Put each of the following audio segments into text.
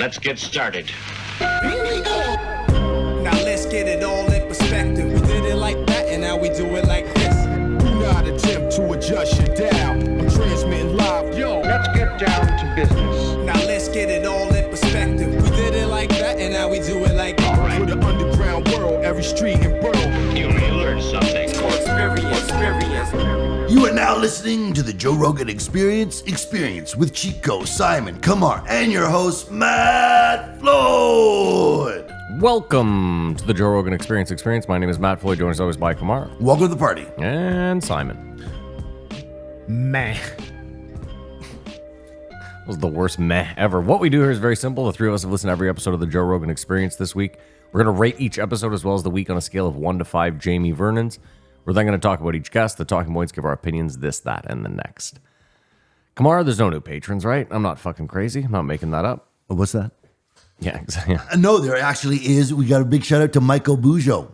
Let's get started. Now let's get it all in perspective. We did it like that, and now we do it like this. Do not attempt to adjust your dial. I'm transmitting live. Yo, Let's get down to business. Now let's get it all in perspective. We did it like that, and now we do it like this. All for right. the underground world, every street and borough. You may learn something. You are now listening to the Joe Rogan Experience with Chico, Simon, Kamar, and your host, Matt Floyd. Welcome to the Joe Rogan Experience. My name is Matt Floyd, joined as always by Kamar. Welcome to the party. And Simon. Meh. That was the worst meh ever. What we do here is very simple. The three of us have listened to every episode of the Joe Rogan Experience this week. We're going to rate each episode as well as the week on a scale of 1 to 5 Jamie Vernons. We're then going to talk about each guest, the talking points, give our opinions, this, that, and the next. Kamara, there's no new patrons, right? I'm not fucking crazy. I'm not making that up. What's that? Yeah, exactly. No, there actually is. We got a big shout out to Michael Bujo.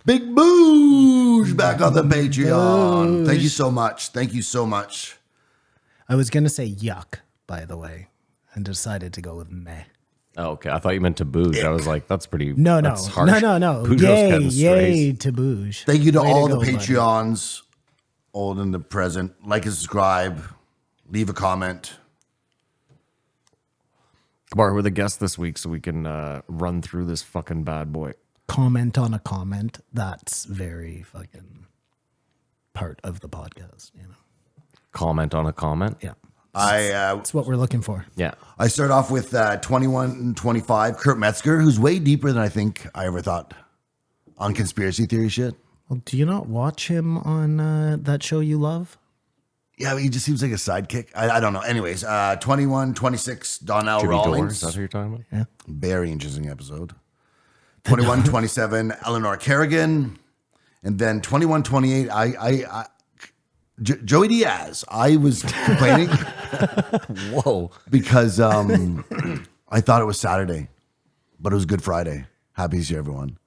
Big Booge back on the Patreon. Thank you so much. Thank you so much. I was going to say yuck, by the way, and decided to go with meh. Oh, okay. I thought you meant to booge. I was like, that's pretty No. that's harsh. No. Bujo's Yay, kinda yay strays. to Booge. Thank you to Way all to the go, buddy. Patreons, old and the present. Like and subscribe. Leave a comment. Kamara, we're the guest this week, so we can run through this fucking bad boy. Comment on a comment. That's very fucking part of the podcast, you know. Comment on a comment? Yeah. That's what we're looking for. Yeah. I start off with 21 and 25, Kurt Metzger, who's way deeper than I think I ever thought on conspiracy theory shit. Well, do you not watch him on that show you love? Yeah, he just seems like a sidekick. I don't know. Anyways, 21, 26, Donnell Jimmy Dore, is Rawlings. that what you're talking about? Yeah. Very interesting episode. 21, 27, Eleanor Kerrigan. And then 21, 28, Joey Diaz. I was complaining Whoa. because I thought it was Saturday, but it was Good Friday. Happy to see everyone.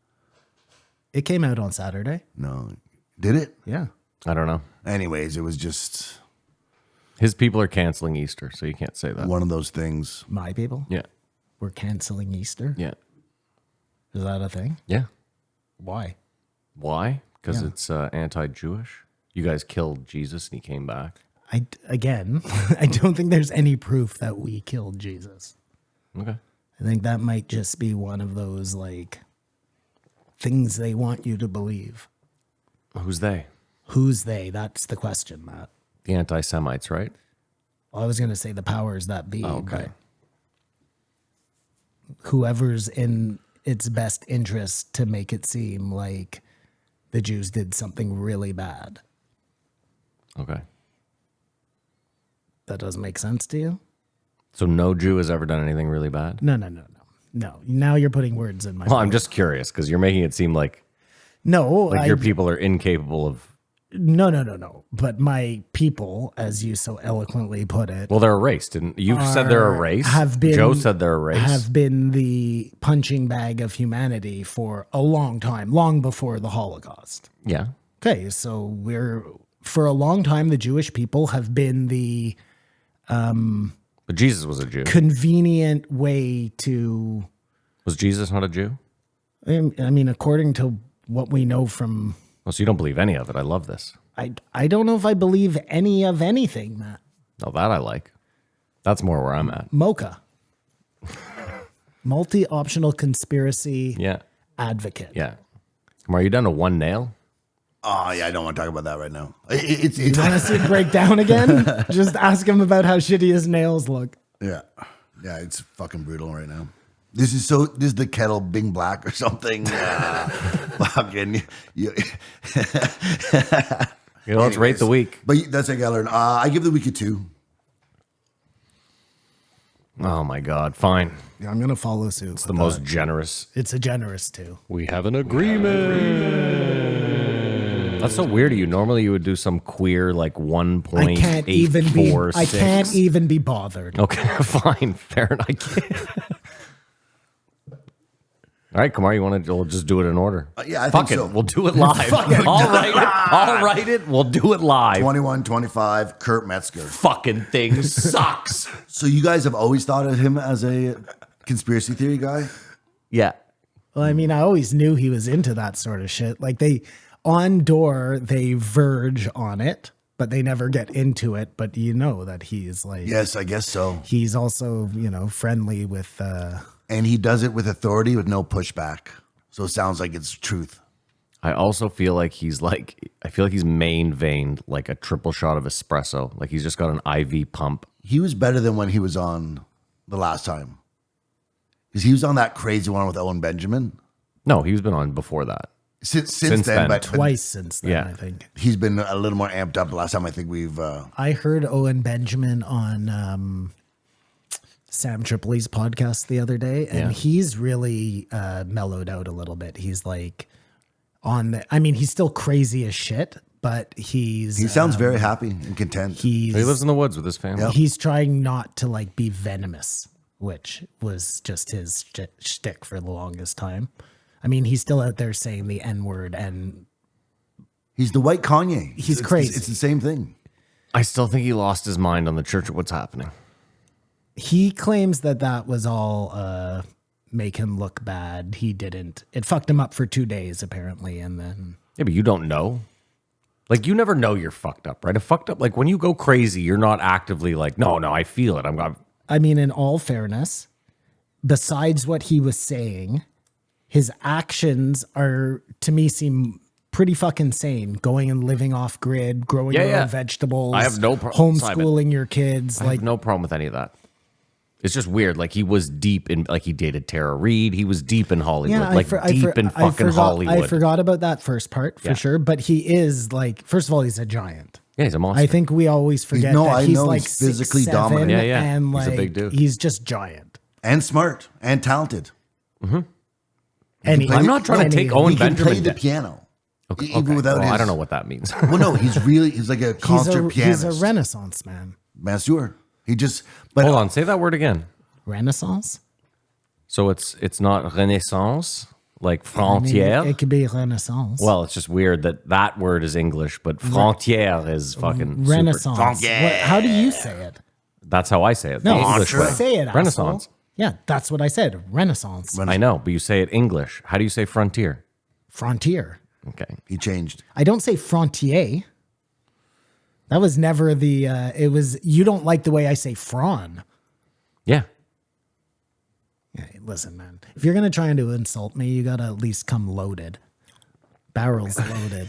It came out on Saturday. No, did it? Yeah. I don't know. Anyways, it was just His people are canceling Easter, so you can't say that. one of those things. My people. Yeah. We're canceling Easter. Yeah. Is that a thing? Yeah. Why? Why? Because Yeah. it's anti-Jewish. You guys killed Jesus and he came back. I don't think there's any proof that we killed Jesus. Okay. I think that might just be one of those like things they want you to believe. Who's they? Who's they? That's the question, Matt. The anti-Semites, right? Well, I was going to say the powers that be. Oh, okay. But whoever's in its best interest to make it seem like the Jews did something really bad. Okay. That doesn't make sense to you? So no Jew has ever done anything really bad? No. No. Now you're putting words in my Well, mouth. I'm just curious because you're making it seem like No, your people are incapable of. No. But my people, as you so eloquently put it, Well, they're a race, didn't you? Said they're a race. have been Joe said they're a race. have been the punching bag of humanity for a long time, long before the Holocaust. Yeah. Okay, so for a long time the Jewish people have been the But Jesus was a Jew. convenient way to. Was Jesus not a Jew? I mean, according to what we know from, Well, so you don't believe any of it. I love this. I don't know if I believe any of anything, Matt. Oh, that I like. That's more where I'm at. Mocha. Multi-optional conspiracy Yeah. advocate. Yeah. Are you down to one nail? Oh, yeah, I don't want to talk about that right now. It's You want to see it break down again? Just ask him about how shitty his nails look. yeah, it's fucking brutal right now. This is the kettle being black or something. Fucking Let's rate the week. But that's what I gotta learn. I give the week a 2. Oh my God. Fine. Yeah, I'm gonna follow suit. It's the most generous. It's a generous too. We have an agreement. That's so weird of you. Normally you would do some queer like 1.846. I can't even be bothered. Okay, fine. Fair enough. I can't. All right, Kamar, you want to? We'll just do it in order. Yeah, I Fuck think it. so. We'll do it live. I'll write it. We'll do it live. 21, 25, Kurt Metzger. Fucking thing sucks. So you guys have always thought of him as a Conspiracy theory guy? Yeah. Well, I mean, I always knew he was into that sort of shit. Like on Door, they verge on it, but they never get into it. But you know that he's like, Yes, I guess so. he's also, friendly with, And he does it with authority with no pushback. So it sounds like it's truth. I also feel like he's main veined like a triple shot of espresso. Like he's just got an IV pump. He was better than when he was on the last time. Because he was on that crazy one with Owen Benjamin. No, he's been on before that. Since Since then, then. but twice since then, Yeah. I think. he's been a little more amped up. The last time I think we've... I heard Owen Benjamin on Sam Tripoli's podcast the other day, and he's really mellowed out a little bit. He's like he's still crazy as shit, but he sounds very happy and content. He lives in the woods with his family. He's trying not to like be venomous, which was just his shtick for the longest time. I mean, he's still out there saying the N-word, and He's the white Kanye. He's It's- crazy. It's the same thing. I still think he lost his mind on the Church of What's Happening. he claims that was all make him look bad. He didn't. It fucked him up for 2 days, apparently, and then... Yeah, but you don't know. Like, you never know you're fucked up, right? A fucked up, like, when you go crazy, you're not actively like, no, I feel it. I mean, in all fairness, besides what he was saying, his actions are, to me, seem pretty fucking sane. Going and living off grid, growing your own vegetables. I have no problem. Homeschooling your kids. I have no problem with any of that. It's just weird. Like, he was deep in, like, he dated Tara Reid. He was deep in Hollywood. Hollywood. I forgot about that first part for sure. But he is like, first of all, he's a giant. Yeah, he's a monster. I think we always forget No, that I he's know like he's physically 6'7", dominant. Yeah. and He's a like big dude. he's just giant. And smart and talented. And I'm not trying to take Owen He can play Benjamin. the piano. Okay. Even without Well, his... I don't know what that means. Well, no, he's like a concert pianist. He's a Renaissance man. Masseur. He just... But Hold on. Say that word again. Renaissance? So it's not Renaissance, like frontière. It could be Renaissance. Well, it's just weird that word is English, but frontière is fucking Renaissance. Super. How do you say it? That's how I say it. No, the English way. say it. Renaissance. Asshole. Yeah, that's what I said. Renaissance. I know, but you say it English. How do you say frontier? Frontier. Okay. he changed. I don't say frontier. That was never the. It was. You don't like the way I say fron. Yeah. Hey, listen, man. If you're gonna try and insult me, you gotta at least come loaded. Barrels loaded.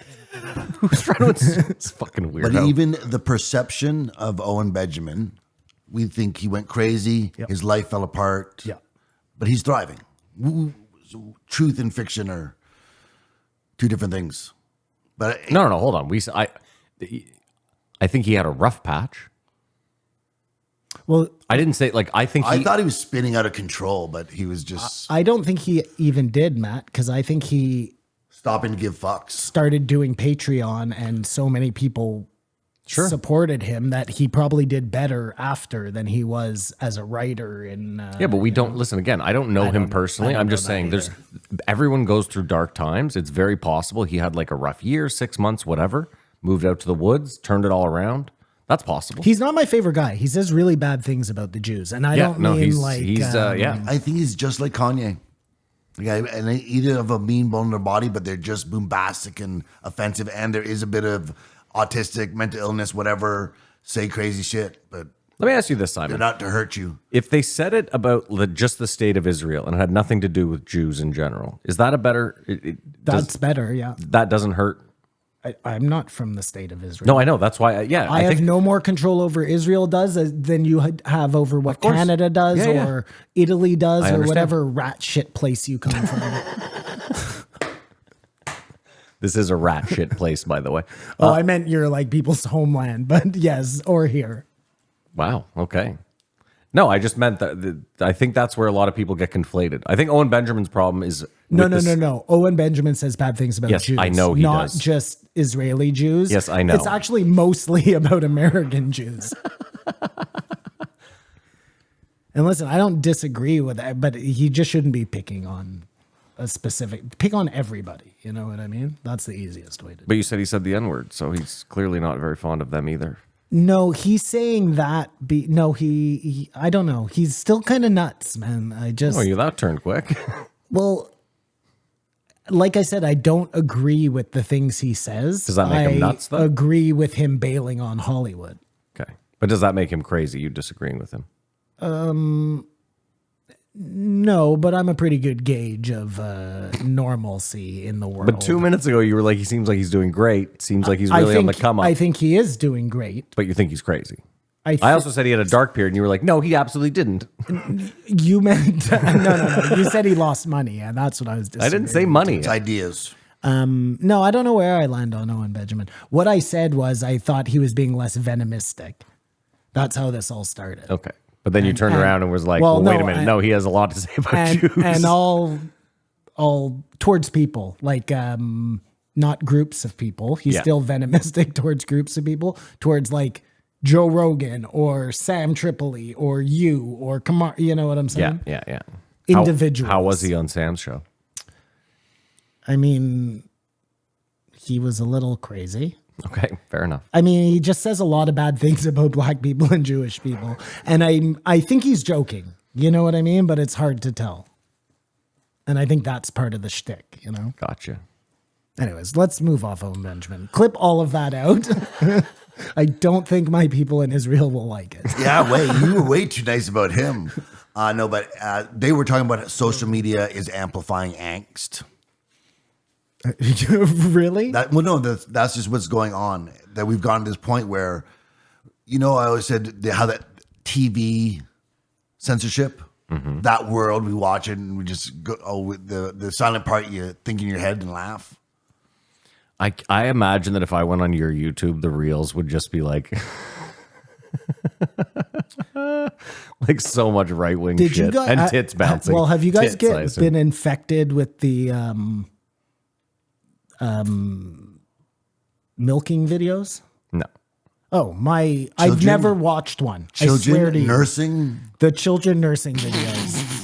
Who's trying to? It's fucking weird. But even the perception of Owen Benjamin, we think he went crazy. Yep. His life fell apart. Yeah. But he's thriving. So truth and fiction are two different things. But No, hold on. I think he had a rough patch. Well, I didn't say like I think I he. thought he was spinning out of control, but he was just I don't think he even did, Matt, because I think he stopping to give fucks. started doing Patreon, and so many people supported him that he probably did better after than he was as a writer. Yeah, but we don't listen again. I don't know him personally. I'm just saying everyone goes through dark times. It's very possible he had like a rough year, 6 months, whatever, moved out to the woods, turned it all around. That's possible. He's not my favorite guy. He says really bad things about the Jews, and I don't mean he's like I think he's just like Kanye. Yeah, and they either have a mean bone in their body, but they're just bombastic and offensive, and there is a bit of autistic, mental illness, whatever, say crazy shit, but Let me ask you this, they're Simon. not to hurt you. If they said it about just the state of Israel and it had nothing to do with Jews in general, is that a better? that's better. Yeah, that doesn't hurt. I'm not from the state of Israel. No, I know. That's why. I have no more control over Israel does than you have over what course. Canada does Yeah. or Italy does I or understand. whatever rat shit place you come from. This is a rat shit place, by the way. Oh, I meant you're like people's homeland, but yes, or here. Wow. Okay. No, I just meant that. I think that's where a lot of people get conflated. I think Owen Benjamin's problem is No. Owen Benjamin says bad things about Yes, Jews. I know he not does. just Israeli Jews. Yes, I know. It's actually mostly about American Jews. And listen, I don't disagree with that, but he just shouldn't be picking on pick on everybody. You know what I mean? That's the easiest way to do it. But you said he said the N word, so he's clearly not very fond of them either. No, he's saying that. He I don't know. He's still kind of nuts, man. Oh, you that turned quick. Well, like I said, I don't agree with the things he says. Does that make him nuts, though? I agree with him bailing on Hollywood. Okay. But does that make him crazy, you disagreeing with him? No, but I'm a pretty good gauge of normalcy in the world. But 2 minutes ago, you were like, he seems like he's doing great. Seems like he's really on the come up. I think he is doing great. But you think he's crazy. I also said he had a dark period, and you were like, no, he absolutely didn't. You meant no. You said he lost money, and that's what I was. I didn't say money. It's ideas. No, I don't know where I land on Owen Benjamin. What I said was I thought he was being less venomistic. That's how this all started. Okay. But then you turned around and was like, well, wait a no, minute. No, he has a lot to say about Jews. And all towards people, like not groups of people. He's still venomistic towards groups of people, towards like Joe Rogan or Sam Tripoli or you or Kamar. You know what I'm saying? Yeah. Individuals. How was he on Sam's show? I mean, he was a little crazy. Okay, fair enough. I mean, he just says a lot of bad things about black people and Jewish people. And I think he's joking. You know what I mean? But it's hard to tell. And I think that's part of the shtick, you know? Gotcha. Anyways, let's move off Owen Benjamin. Clip all of that out. I don't think my people in Israel will like it. Yeah, you were way too nice about him. No, but they were talking about social media is amplifying angst. Really? That's just what's going on. That we've gotten to this point where, I always said how that TV censorship, that world, we watch it and we just go, with the silent part you think in your head and laugh. I imagine that if I went on your YouTube, the reels would just be like, like so much right wing shit and tits bouncing. Well, have you guys been infected with the milking videos? No. Oh, I've never watched one. Children nursing? The children nursing videos.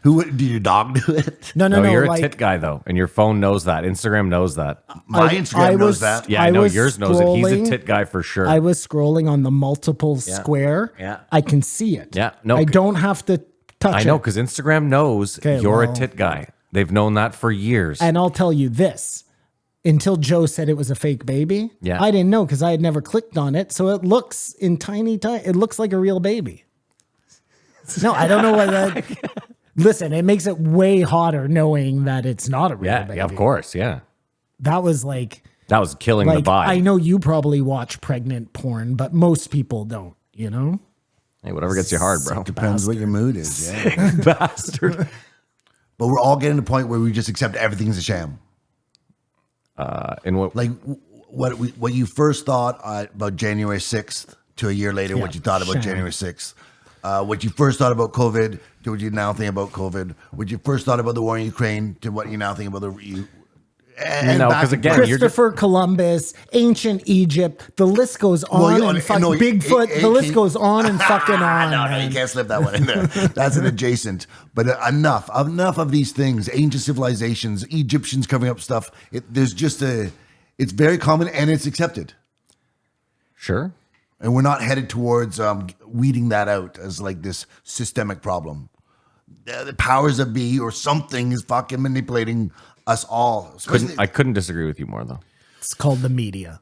Did your dog do it? No. You're a tit guy though, and your phone knows that. Instagram knows that. My Instagram knows that. Yeah, I know yours knows it. He's a tit guy for sure. I was scrolling on the multiple square. Yeah. I can see it. Yeah. No, I don't have to touch it. I know, because Instagram knows you're a tit guy. They've known that for years. And I'll tell you this. Until Joe said it was a fake baby, I didn't know because I had never clicked on it. So it looks in tiny, it looks like a real baby. No, I don't know why that. Listen, it makes it way hotter knowing that it's not a real baby. Yeah, of course, yeah. That was killing the vibe. I know you probably watch pregnant porn, but most people don't, you know? Hey, whatever gets you hard, bro. Depends what your mood is, Sick bastard. But we're all getting to the point where we just accept everything's a sham. In what? Like what you first thought about January 6th to a year later, what you thought about January 6th. What you first thought about COVID to what you now think about COVID. What you first thought about the war in Ukraine to what you now think about the... because again, Christopher Columbus, ancient Egypt, the list goes on Bigfoot, the list goes on and fucking on. No, you can't slip that one in there. That's an adjacent. But enough of these things. Ancient civilizations, Egyptians covering up stuff. It's very common and it's accepted. Sure. And we're not headed towards weeding that out as like this systemic problem. The powers that be or something is fucking manipulating us all. I couldn't disagree with you more, though. It's called the media.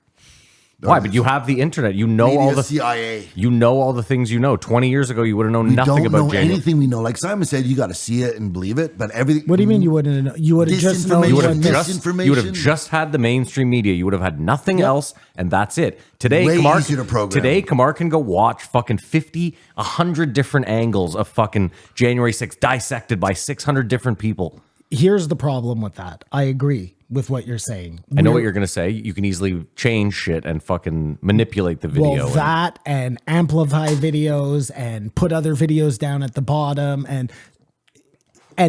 Why? But you have the internet. You know all the CIA. You know all the things you know. 20 years ago, you would have known nothing about January. Anything we know. Like Simon said, you got to see it and believe it. But everything. What do you mean you wouldn't know? You would have just known. You would have just had the mainstream media. You would have had nothing else, and that's it. Today, Kamar can go watch fucking 50, 100 different angles of fucking January 6th dissected by 600 different people. Here's the problem with that. I agree with what you're saying. I know what you're going to say. You can easily change shit and fucking manipulate the video. Well, and amplify videos and put other videos down at the bottom. And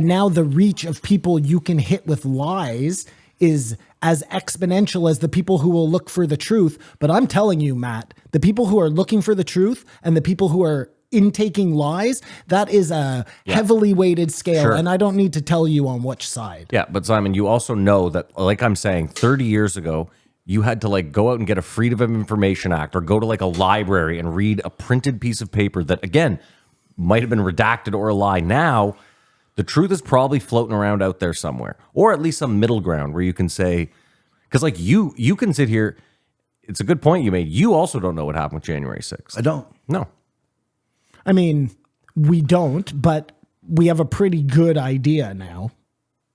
now the reach of people you can hit with lies is as exponential as the people who will look for the truth. But I'm telling you, Matt, the people who are looking for the truth and the people who are intaking lies, that is a heavily weighted scale. Sure. And I don't need to tell you on which side. Yeah, but Simon, you also know that, like I'm saying, 30 years ago, you had to like go out and get a Freedom of Information Act or go to like a library and read a printed piece of paper that, again, might have been redacted or a lie. Now, the truth is probably floating around out there somewhere, or at least some middle ground where you can say, because like you can sit here. It's a good point you made. You also don't know what happened with January 6th. I don't. No. I mean, we don't, but we have a pretty good idea now.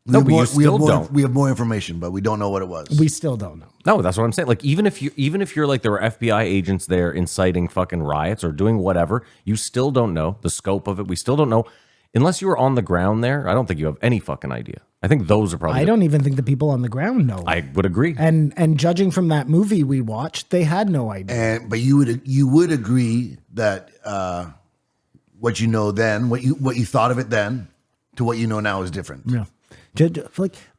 No, but you still don't. We have more information, but we don't know what it was. We still don't know. No, that's what I'm saying. Like even if you're like there were FBI agents there inciting fucking riots or doing whatever, you still don't know the scope of it. We still don't know unless you were on the ground there. I don't think you have any fucking idea. I think those are probably. I don't even think the people on the ground know. I would agree. And judging from that movie we watched, they had no idea. But you would agree that what you know then, what you thought of it then, to what you know now is different. Yeah.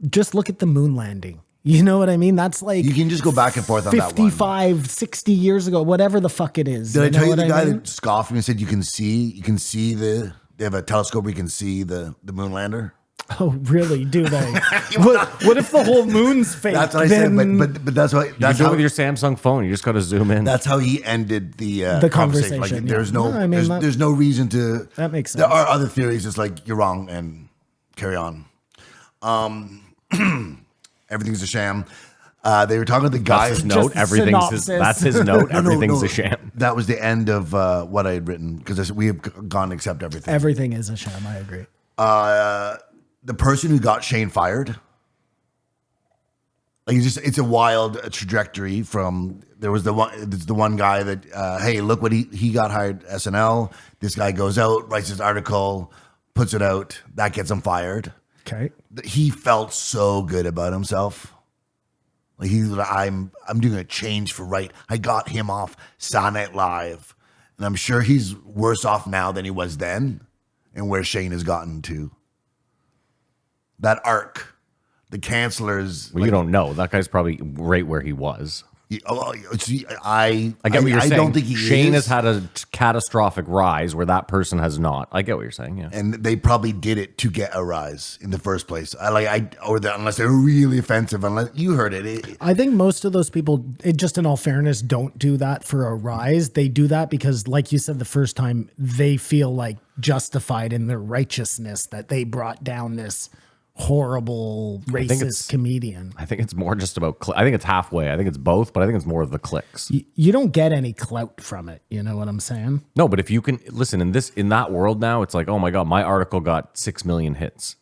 Just look at the moon landing. You know what I mean? That's like You can just go back and forth on that one. 55, 60 years ago, whatever the fuck it is. Did I tell you what the guy mean? that scoffed at me and said you can see they have a telescope where you can see the moon lander? Oh, really? Do they? what if the whole moon's fake? That's what I said, but that's why You can do it with your Samsung phone. You just got to zoom in. that's how he ended the conversation, Like, yeah. there's no, No, I mean, there's no reason to. That makes There sense. are other theories. It's like you're wrong and carry on. Everything's a sham. They were talking to the guy. That's his note. a Everything's his, synopsis. that's his note. No, Everything's a sham. That was the end of what I had written because we have gone to accept everything. Everything is a sham. I agree. The person who got Shane fired, like it's a wild trajectory from there was the one guy that hey, look what he got hired SNL. This guy goes out, writes his article, puts it out, that gets him fired. Okay. He felt so good about himself. Like I'm doing a change for right. I got him off Saturday Night Live, and I'm sure he's worse off now than he was then, and where Shane has gotten to. That arc, the cancelers. Well, you don't know. That guy's probably right where he was. I get what you're saying. I don't think Shane is. has had a catastrophic rise where that person has not. I get what you're saying. Yeah. And they probably did it to get a rise in the first place. Unless they're really offensive. Unless you heard it. I think most of those people, just in all fairness, don't do that for a rise. They do that because, like you said the first time, they feel like justified in their righteousness that they brought down this horrible racist comedian. I think it's more just about. I think it's halfway. I think it's both, but I think it's more of the clicks. You don't get any clout from it. You know what I'm saying? No, but if you can listen in that world now, it's like, oh my god, my article got 6 million hits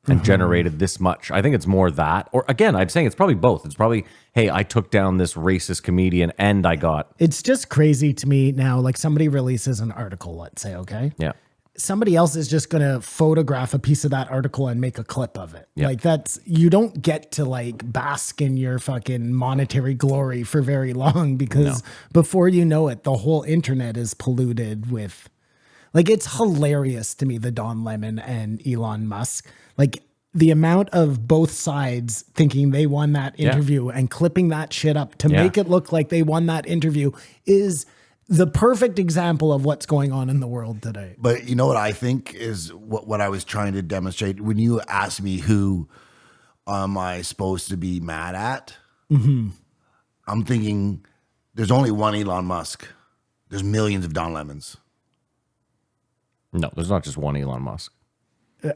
and generated this much. I think it's more that, or again, I'm saying it's probably both. It's probably, hey, I took down this racist comedian and I got. It's just crazy to me now. Like somebody releases an article, let's say, okay? Yeah. Somebody else is just going to photograph a piece of that article and make a clip of it. Yeah. Like you don't get to like bask in your fucking monetary glory for very long because before you know it, the whole internet is polluted with, like, it's hilarious to me, the Don Lemon and Elon Musk, like the amount of both sides thinking they won that interview and clipping that shit up to make it look like they won that interview is the perfect example of what's going on in the world today. But you know what I think is what I was trying to demonstrate when you asked me who am I supposed to be mad at? Mm-hmm. I'm thinking there's only one Elon Musk. There's millions of Don Lemons. No, there's not just one Elon Musk.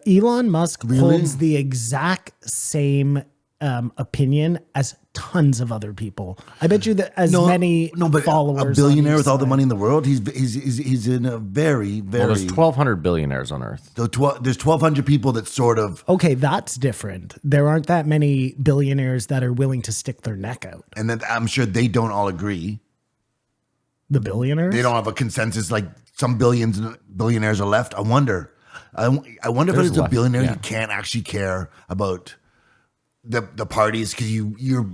Elon Musk holds the exact same opinion as tons of other people. I bet you that many followers. A billionaire with all the money in the world. He's in a very. Well, there's 1,200 billionaires on Earth. So there's 1,200 people that sort of. Okay, that's different. There aren't that many billionaires that are willing to stick their neck out. And then I'm sure they don't all agree. The billionaires? They don't have a consensus. Like some billionaires are left. I wonder if there's a billionaire you can't actually care about the parties because you're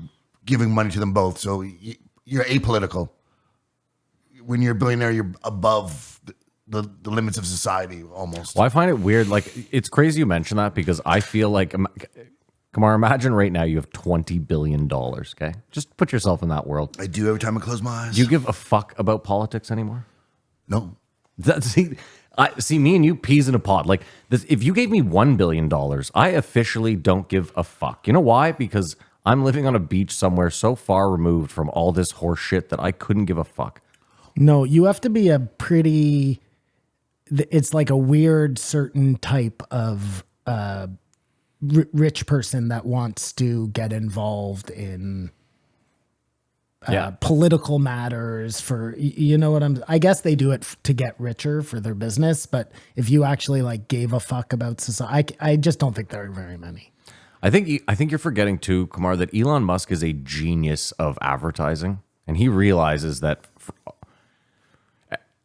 giving money to them both, so you're apolitical. When you're a billionaire, you're above the limits of society almost. Well, I find it weird. Like, it's crazy you mention that because I feel like, Kamar, imagine right now you have $20 billion. Okay, just put yourself in that world. I do every time I close my eyes. Do you give a fuck about politics anymore? No. See, me and you, peas in a pod. Like this, if you gave me $1 billion, I officially don't give a fuck. You know why? Because I'm living on a beach somewhere so far removed from all this horse shit that I couldn't give a fuck. No, you have to be a pretty. It's like a weird certain type of rich person that wants to get involved in political matters for, you know what I guess they do it to get richer for their business. But if you actually like gave a fuck about society, I just don't think there are very many. I think you're forgetting too, Kumar, that Elon Musk is a genius of advertising, and he realizes that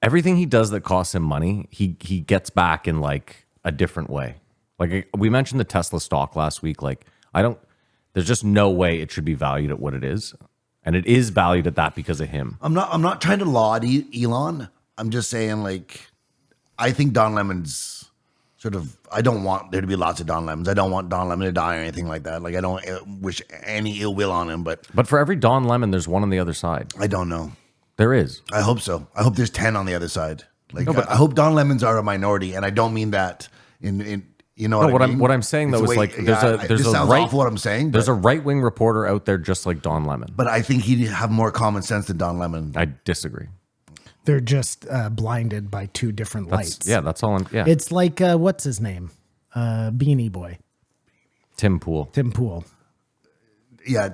everything he does that costs him money, he gets back in like a different way. Like we mentioned the Tesla stock last week. Like there's just no way it should be valued at what it is. And it is valued at that because of him. I'm not trying to laud Elon. I'm just saying, like, I think Don Lemon's sort of, I don't want there to be lots of Don Lemons. I don't want Don Lemon to die or anything like that. Like, I don't wish any ill will on him, but for every Don Lemon, there's one on the other side. I don't know. There is. I hope so. I hope there's 10 on the other side. Like, No, but I hope Don Lemons are a minority, and I don't mean that in you know No, what I mean? what I'm saying though It's is the like way- there's this a sounds right awful what I'm saying. There's But, a right wing reporter out there just like Don Lemon. but I think he'd have more common sense than Don Lemon. I disagree. They're just blinded by two different lights. That's all. It's like what's his name, Beanie Boy, Tim Pool. Tim Pool. Yeah,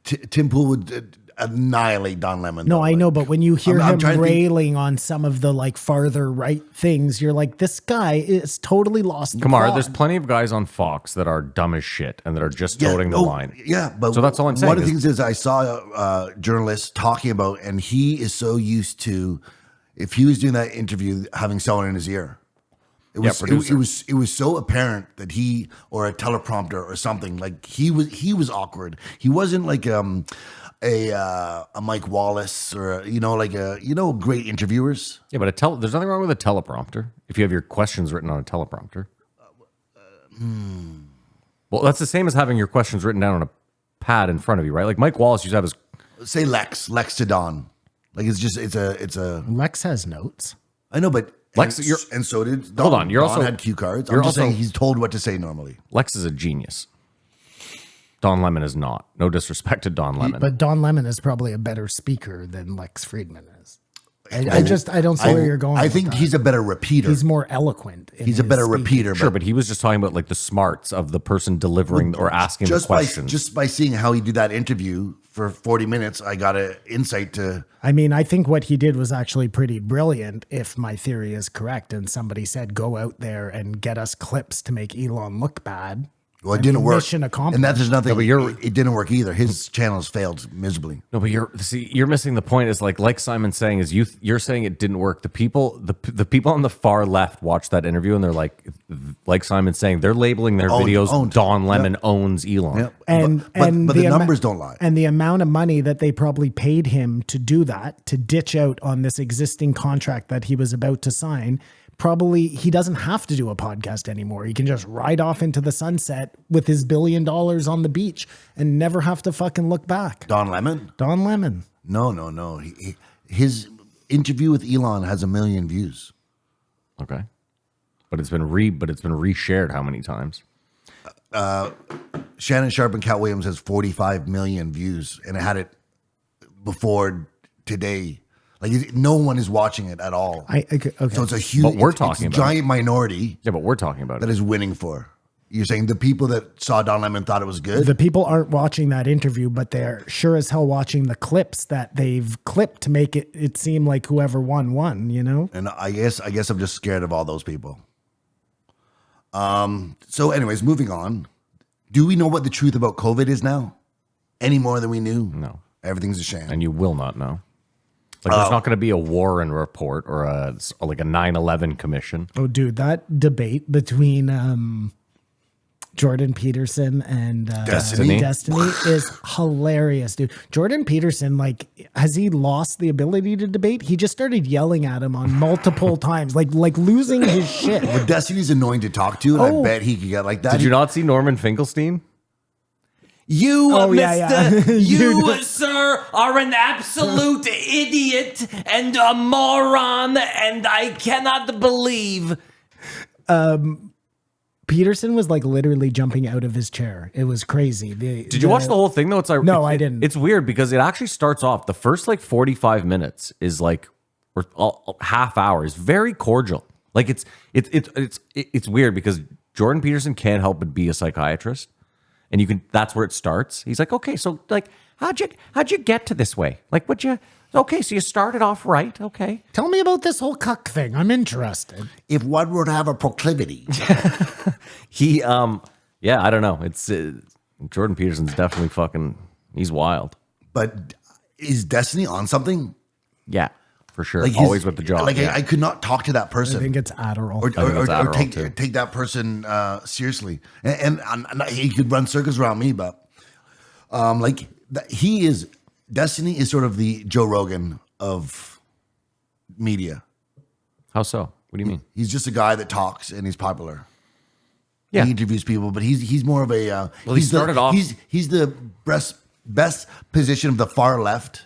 Tim Pool would annihilate Don Lemon. No, though, I know, but when you hear I'm him trying to think- railing on some of the like farther right things, you're like, this guy is totally lost. The Kumar, plot. there's plenty of guys on Fox that are dumb as shit and that are just toting the line. Yeah, but So that's all I'm saying One of the is- things is I saw journalists talking about, and he is so used to, if he was doing that interview, having someone in his ear. It was, producer. it was so apparent that he, or a teleprompter or something, like he was awkward. He wasn't like a Mike Wallace or great interviewers. Yeah, but there's nothing wrong with a teleprompter if you have your questions written on a teleprompter. Well, that's the same as having your questions written down on a pad in front of you, right? Like Mike Wallace used to have his. Say Lex to Don. Like it's a. Lex has notes. I know, but Lex, and so did Don. Hold on, you're Don also- had cue cards. you're I'm just also- saying he's told what to say normally. Lex is a genius. Don Lemon is not. No disrespect to Don Lemon. But Don Lemon is probably a better speaker than Lex Friedman is. I don't see where you're going. I with think that. he's a better repeater. He's more eloquent. in He's a his better speaking. repeater. Sure, but he was just talking about like the smarts of the person delivering or asking the just questions. just by seeing how he did that interview for 40 minutes, I got an insight to. I mean, I think what he did was actually pretty brilliant, if my theory is correct. And somebody said, go out there and get us clips to make Elon look bad. Well, it didn't work. Mission accomplished. And that there's nothing. but you're- it didn't work either. His channels failed miserably. No, but you're missing the point. Is like Simon's saying is you're saying it didn't work. The people on the far left watch that interview and they're like Simon's saying, they're labeling their videos owned. Don Lemon Yep. owns Elon. Yep. And but the ama- numbers don't lie. And the amount of money that they probably paid him to do that, to ditch out on this existing contract that he was about to sign, probably he doesn't have to do a podcast anymore. He can just ride off into the sunset with his $1 billion on the beach and never have to fucking look back. Don Lemon? Don Lemon. No. His interview with Elon has 1 million views. Okay, but it's been reshared how many times? Shannon Sharp and Cat Williams has 45 million views, and it had it before today. Like no one is watching it at all. Okay. So it's a huge. But we're it's talking a about giant minority Yeah, but we're talking about that it. is winning for. You're saying the people that saw Don Lemon thought it was good. The people aren't watching that interview, but they're sure as hell watching the clips that they've clipped to make it seem like whoever won, you know? And I guess I'm just scared of all those people. So anyways, moving on. Do we know what the truth about COVID is now? Any more than we knew? No. Everything's a sham. And you will not know. Like there's not going to be a Warren report or a 9/11 commission. Oh, dude, that debate between Jordan Peterson and Destiny. Destiny is hilarious, dude. Jordan Peterson, like, has he lost the ability to debate? He just started yelling at him on multiple times, like losing his shit. But Destiny's annoying to talk to, and I Oh. bet he could get like that. Did you not see Norman Finkelstein? You, Oh, yeah, Mr. yeah. You, sir, are an absolute idiot and a moron, and I cannot believe. Peterson was like literally jumping out of his chair. It was crazy. Did you watch the whole thing though? It's like No, I didn't. It's weird because it actually starts off. The first like 45 minutes is like or half hour is very cordial. Like it's weird because Jordan Peterson can't help but be a psychiatrist, and you can. That's where it starts. He's like, okay, so like, how'd you get to this way? Like, okay, so you started off right. Okay, Tell me about this whole cuck thing. I'm interested. If one were to have a proclivity, he yeah, I don't know. It's Jordan Peterson's definitely fucking. He's wild. but is Destiny on something? Yeah, for sure. Like Always with the job. Like yeah. I could not talk to that I person. think it's Adderall. or, think it's Adderall, too. take that person seriously, and he could run circles around me, but like he is Destiny is sort of the Joe Rogan of media. How so? What do you mean? He's just a guy that talks and he's popular. Yeah. He interviews people, but he's more of a Well, he he's started the, off- he's the best position of the far left.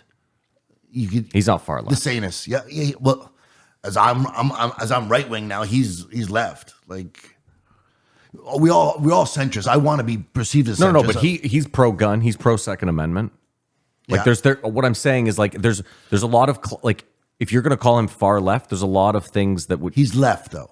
You could He's not far the left. sanest, yeah. Well, as I'm right wing now, he's left. Like we're all centrists. I want to be perceived as No, centrist. but he's pro gun. He's pro Second Amendment. Like Yeah. what I'm saying is like there's a lot of like if you're gonna call him far left, there's a lot of things that would. he's left though,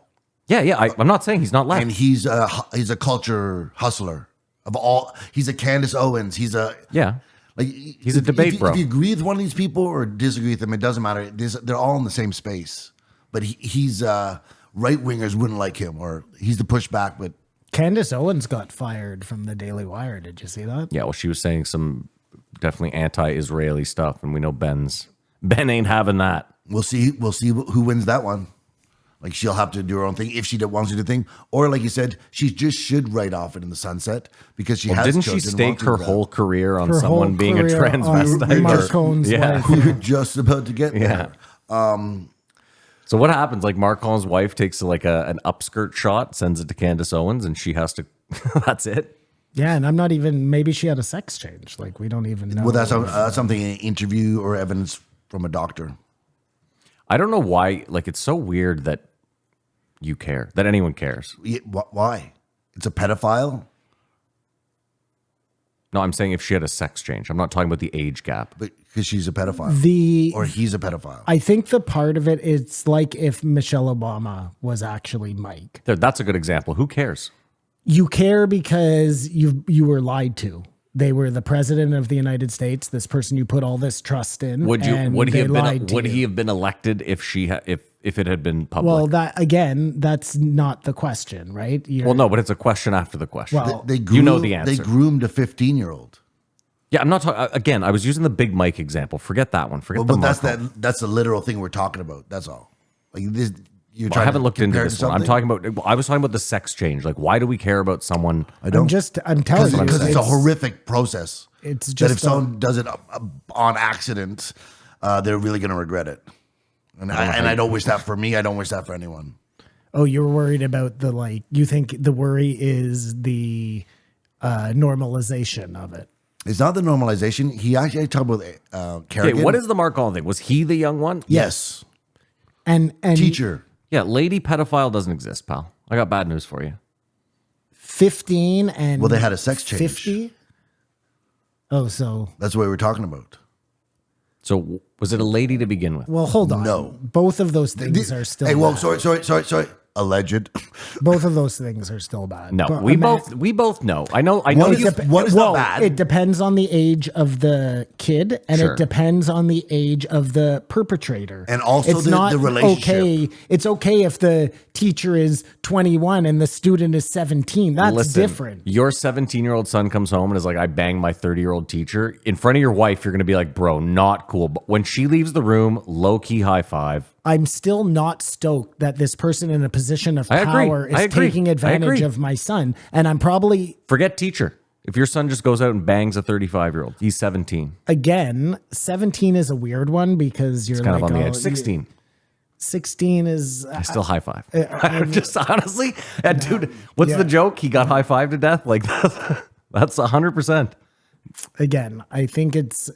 I'm not saying he's not left. and he's a culture hustler of all. He's a Candace Owens. He's a yeah. like He's a debate bro. If you agree with one of these people or disagree with them, it doesn't matter. They're all in the same space. But he's right wingers wouldn't like him, or he's the pushback. But Candace Owens got fired from the Daily Wire. Did you see that? Yeah, well, she was saying some definitely anti-Israeli stuff, and we know Ben ain't having that. we'll see who wins that one. Like she'll have to do her own thing if she wants to do the thing, or like you said, she just should write off it in the sunset because she Well, has. didn't she chosen stake not to her do that. whole career on Her someone whole being a career on transvestite? Marcone's yeah. wife. We were just about to get Yeah. there. So what happens? Like Marcon's wife takes like an upskirt shot, sends it to Candace Owens, and she has to. That's it. Yeah, and I'm not even. Maybe she had a sex change. Like we don't even know. Well, that's something in an interview or evidence from a doctor. I don't know why. Like it's so weird that you care, that anyone cares. Why? It's a pedophile, No, I'm saying if she had a sex change. I'm not talking about the age gap. but because she's a pedophile, or he's a pedophile. I think the part of it, it's like if Michelle Obama was actually Mike. That's a good example. Who cares? You care because you were lied to. They were the president of the United States. This person you put all this trust in. Would he and they lied to would you. he have been elected if if it had been public? Well, that's not the question, right? Well, no, but it's a question after the question. Well, you know the answer. They groomed a 15-year-old. Yeah, I'm not talking. Again, I was using the Big Mike example. Forget that one. Forget the But that's Marco. that's the literal thing we're talking about. That's all. Like this, you're Well, trying I haven't to looked into compare this one. I'm something? talking about. I was talking about the sex change. Like, why do we care about someone? I don't. I'm telling you. Because it's a horrific process. It's that just if someone does it on accident, they're really going to regret it. And I don't wish that for me. I don't wish that for anyone. Oh, you're worried about you think the worry is the normalization of it. It's not the normalization. He actually talked about Okay, Kerrigan. what is the Marco thing? Was he the young one? Yes. And Teacher. Yeah, lady pedophile doesn't exist, pal. I got bad news for you. 15 and Well, they had a sex change. 50. Oh, so That's what we were talking about. So was it a lady to begin with? well, hold on. No. Both of those things are still. Hey, well, bad. sorry. Alleged. Both of those things are still bad. No, But we both know. I know What you. is what is not bad? It depends on the age of the kid, and Sure. it depends on the age of the perpetrator, And also it's the not relationship. Okay, it's okay if the teacher is 21 and the student is 17. That's Listen, different. Your 17-year-old son comes home and is like, I banged my 30-year-old teacher. In front of your wife, you're going to be like, bro, not cool. But when she leaves the room, low-key high five. I'm still not stoked that this person in a position of I agree. power I is agree. taking I advantage agree. of my son, and I'm probably Forget teacher. If your son just goes out and bangs a 35-year-old, he's 17. again 17 is a weird one because you're It's kind like of on the oh, edge. 16. 16 is I still high five. I'm just honestly, dude, what's Yeah. the joke? He got high five to death. Like that's 100%. again, I think it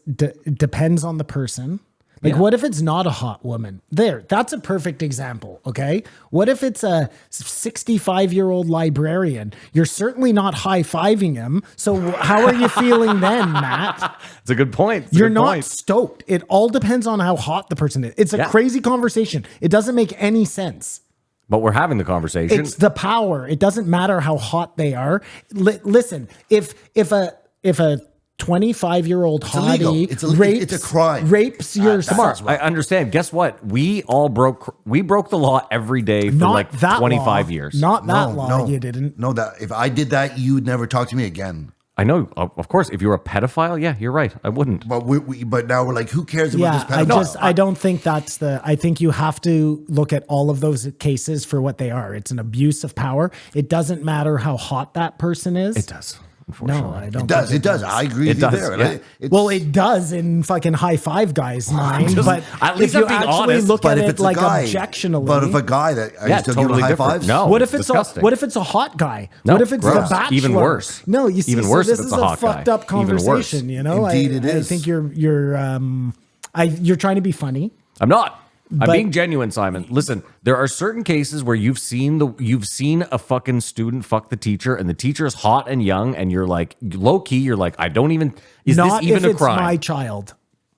depends on the person. Like, Yeah. what if it's not a hot woman? That's a perfect example. Okay. What if it's a 65-year-old librarian? You're certainly not high-fiving him. So how are you feeling then, Matt? It's a good point. It's a You're good not point. stoked. It all depends on how hot the person is. It's a Yeah. crazy conversation. It doesn't make any sense. But we're having the conversation. It's the power. It doesn't matter how hot they are. Listen, if a 25-year-old illegal. hottie It's rapes, a crime. rapes your Kamar, I understand. Guess what? We broke the law every day for not like that 25 law. years. Not that law. You didn't. No, that if I did that, you would never talk to me again. I know, of course, if you were a pedophile, yeah, you're right. I wouldn't. But but now we're like, who cares about Yeah, this pedophile? I don't think that's I think you have to look at all of those cases for what they are. It's an abuse of power. It doesn't matter how hot that person is. It does, unfortunately. No, I don't. It does. think It does. I agree with It you does, there. yeah. Well, it does in fucking high five guys' mind, just- but at least if you I'm being actually honest, look But at if it it's a like guy, objectionally, but if a guy that are Yeah, you still totally giving high different. fives? No. what it's if it's disgusting. what if it's a hot guy? No, What if it's the gross. Bachelor? Even worse. No, you see, Even so worse this if it's is a a hot guy. fucked up Even worse. conversation. You know, Indeed it I is. think you're you're trying to be funny. I'm not. I'm But- being genuine, Simon. Listen, there are certain cases where you've seen a fucking student fuck the teacher, and the teacher is hot and young, and you're like low key. You're like, I don't even. Is Not this even if a it's crime? my child.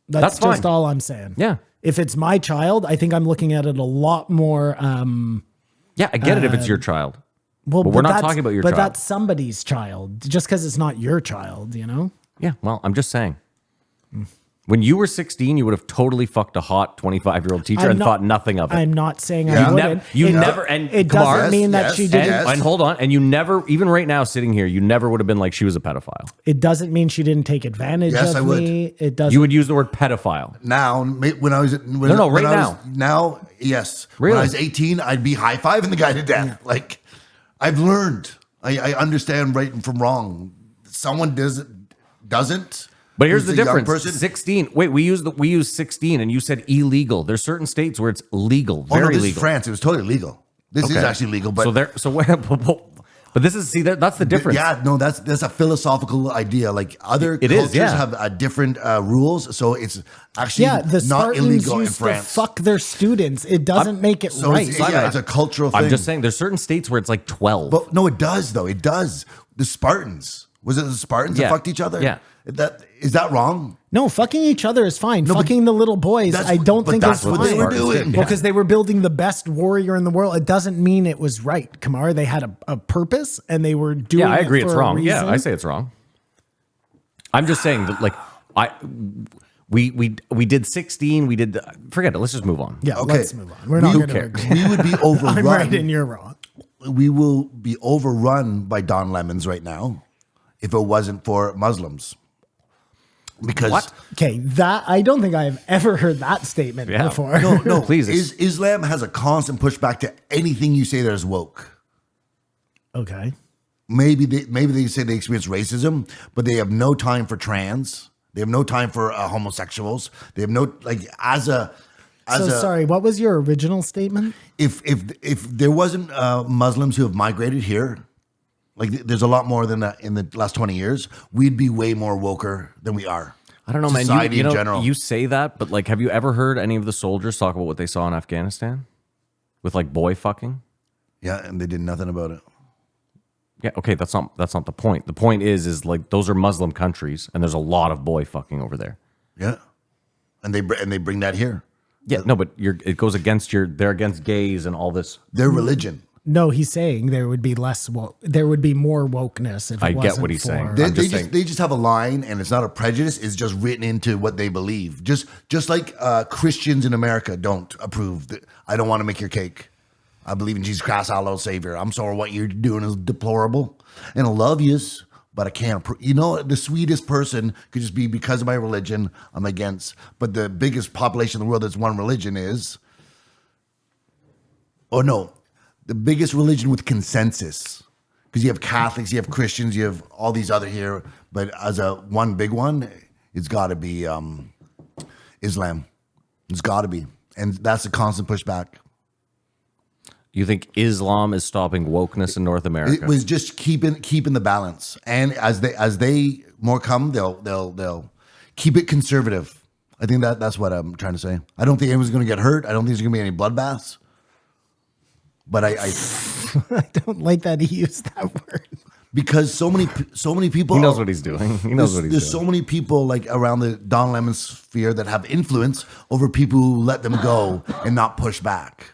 That's just fine. all I'm saying. Yeah. If it's my child, I think I'm looking at it a lot more. Yeah, I get it if it's your child. Well, But we're not that's- talking about your but child. that's somebody's child. Just because it's not your child, you know. Yeah, well, I'm just saying. When you were 16, you would have totally fucked a hot 25-year-old teacher I'm and not- thought nothing of it. I'm not saying Yeah. I wouldn't. You It- never- and it Kumar- doesn't mean that Yes, she yes, didn't. yes. And hold on, and you never, even right now, sitting here, you never would have been like she was a pedophile. It doesn't mean she didn't take advantage Yes, of I would. me. It doesn't. You would use the word pedophile. Now, when I was No, right now. Now, yes. When Really? I was 18, I'd be high fiving the guy to death. Like, I've learned. I understand right from wrong. Someone doesn't. But here's who's the a young difference. 16. Wait, we use 16, and you said illegal. There's certain states where it's legal, Oh no, very this legal. is France. It was totally legal. This is Okay. actually legal, but but this is that's the difference. yeah, no, that's a philosophical idea. Like other It is, cultures yeah. have different rules, so it's actually yeah, the not Spartans illegal in used to France. fuck their students. It doesn't make it So right. it's a cultural thing. I'm just saying there's certain states where it's like 12. But no, it does though. It does. The Spartans. Was it the Spartans Yeah. that fucked each other? Yeah. Is that wrong? No, fucking each other is fine. No, but fucking the little boys, that's I what- don't but think that's is what fine. they were Spartans doing. did, Well, because they were building the best warrior in the world. It doesn't mean it was right, Kamar. They had a purpose and they were doing yeah, I agree. it It's for a wrong. Yeah, reason. I say it's wrong. I'm just saying that, like, we did 16. We did. Forget it. Let's just move on. Yeah, Okay. let's move on. We're not Who going to cares? agree. We would be overrun. I'm right and you're wrong. We will be overrun by Don Lemons right now if it wasn't for Muslims. Because What? Okay, that I don't think I've ever heard that statement Yeah. before. no, Please, it's- Islam has a constant pushback to anything you say that is woke. Okay. Maybe they say they experience racism, but they have no time for trans. They have no time for homosexuals. They have no Sorry, what was your original statement? If there wasn't Muslims who have migrated here, like there's a lot more than that in the last 20 years, we'd be way more woker than we are. I don't know, man. Society You in know, general. you say that, but like, have you ever heard any of the soldiers talk about what they saw in Afghanistan with like boy fucking? Yeah, and they did nothing about it. Yeah, okay, that's not the point. The point is like those are Muslim countries, and there's a lot of boy fucking over there. Yeah, and they bring that here. Yeah, no, but it goes against they're against gays and all this. Their religion. No, he's saying there would be there would be more wokeness if it I get wasn't what he's for- saying. They, I'm just they saying- just have a line, and it's not a prejudice. It's just written into what they believe. Just like Christians in America don't approve. I don't want to make your cake. I believe in Jesus Christ, our Lord Savior. I'm sorry, what you're doing is deplorable, and I love yous, but I can't approve. You know, the sweetest person could just be because of my religion. I'm against, but the biggest population in the world that's one religion is. Oh no, the biggest religion with consensus. Because you have Catholics, you have Christians, you have all these other here, but as a one big one, it's got to be Islam. It's got to be, and that's a constant pushback. You think Islam is stopping wokeness in North America? It was just keeping the balance, and as they more come, they'll keep it conservative. I think that's what I'm trying to say. I don't think anyone's going to get hurt. I don't think there's going to be any bloodbaths. But I I don't like that he used that word. because so many people. He knows what he's doing. He knows what he's There's doing. so many people like around the Don Lemon sphere that have influence over people who let them go and not push back.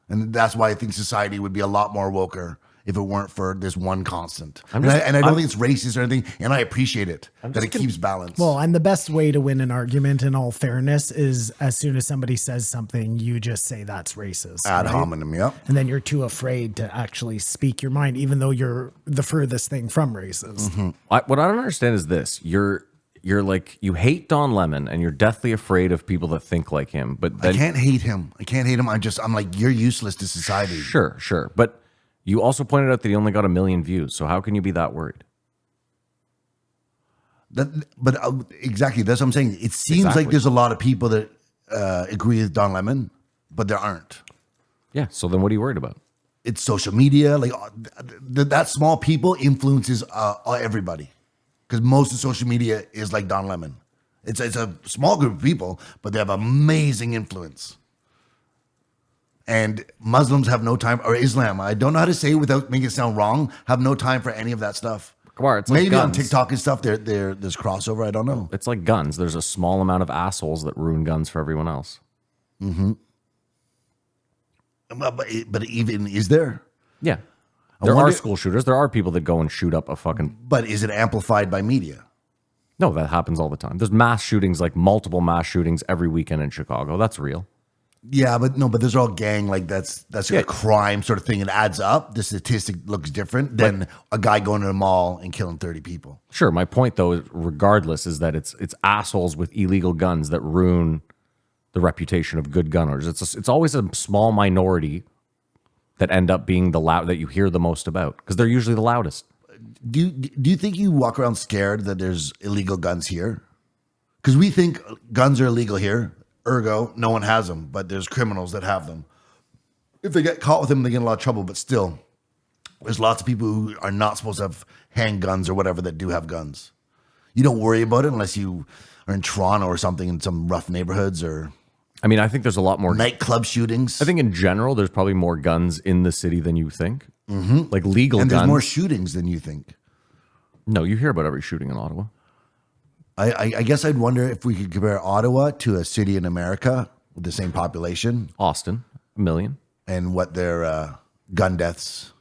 And that's why I think society would be a lot more woker if it weren't for this one constant. And I don't think it's racist or anything, and I appreciate it that it keeps balance. Well, and the best way to win an argument, in all fairness, is as soon as somebody says something, you just say that's racist. Ad right? hominem, yep. And then you're too afraid to actually speak your mind, even though you're the furthest thing from racist. Mm-hmm. What I don't understand is this: you're like, you hate Don Lemon, and you're deathly afraid of people that think like him. But then, I can't hate him. I'm like, you're useless to society. sure, but you also pointed out that he only got 1 million views. So how can you be that worried? Exactly. That's what I'm saying. It seems like there's a lot of people that agree with Don Lemon, but there aren't. Yeah. So then, what are you worried about? It's social media. Like that small people influences everybody, because most of social media is like Don Lemon. It's a small group of people, but they have amazing influence. And Muslims have no time, or Islam, I don't know how to say it without making it sound wrong, have no time for any of that stuff. Kamar, it's like Maybe on guns. TikTok and stuff, there's crossover. I don't know. It's like guns. There's a small amount of assholes that ruin guns for everyone else. But even is there? Yeah. There wonder- are school shooters. There are people that go and shoot up a fucking... But is it amplified by media? No, that happens all the time. There's mass shootings, like multiple mass shootings every weekend in Chicago. That's real. Yeah, but those are all gang, like that's a crime sort of thing. It adds up. The statistic looks different than a guy going to the mall and killing 30 people. Sure. My point, though, regardless, is that it's assholes with illegal guns that ruin the reputation of good gun owners. It's always a small minority that end up being that you hear the most about, because they're usually the loudest. Do you think you walk around scared that there's illegal guns here? Because we think guns are illegal here. Ergo, no one has them, but there's criminals that have them. If they get caught with them, they get in a lot of trouble. But still, there's lots of people who are not supposed to have handguns or whatever that do have guns. You don't worry about it unless you are in Toronto or something in some rough neighborhoods or I mean, I think there's a lot more nightclub shootings. I think in general, there's probably more guns in the city than you think. Mm-hmm. Like legal and guns. there's more shootings than you think. No, you hear about every shooting in Ottawa. I guess I'd wonder if we could compare Ottawa to a city in America with the same population Austin, 1 million. and what their gun deaths.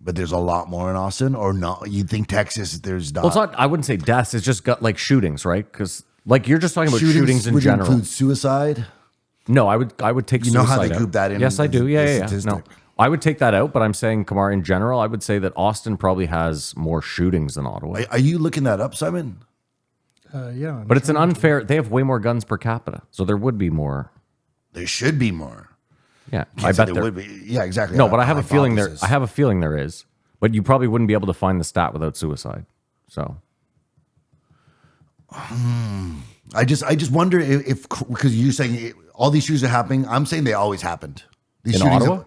But there's a lot more in Austin, or not? You'd think Texas, there's not. Well, it's not. I wouldn't say deaths. It's just got like shootings, right? Because like you're just talking about shootings in would general. include suicide. No, I would take. You know how suicide they out. group that in Yes, I do. the Yeah. No, statistic? I would take that out. But I'm saying, Kamar, in general, I would say that Austin probably has more shootings than Ottawa. Are you looking that up, Simon? Yeah. But it's an unfair. They have way more guns per capita, so there would be more. There should be more. Yeah, Can't I say bet there there. would be. Yeah, exactly. No, but I have a feeling there. Hypothesis. I have a feeling there is. But you probably wouldn't be able to find the stat without suicide. So I just wonder if because you're saying all these shootings are happening. I'm saying they always happened. These In shootings Ottawa?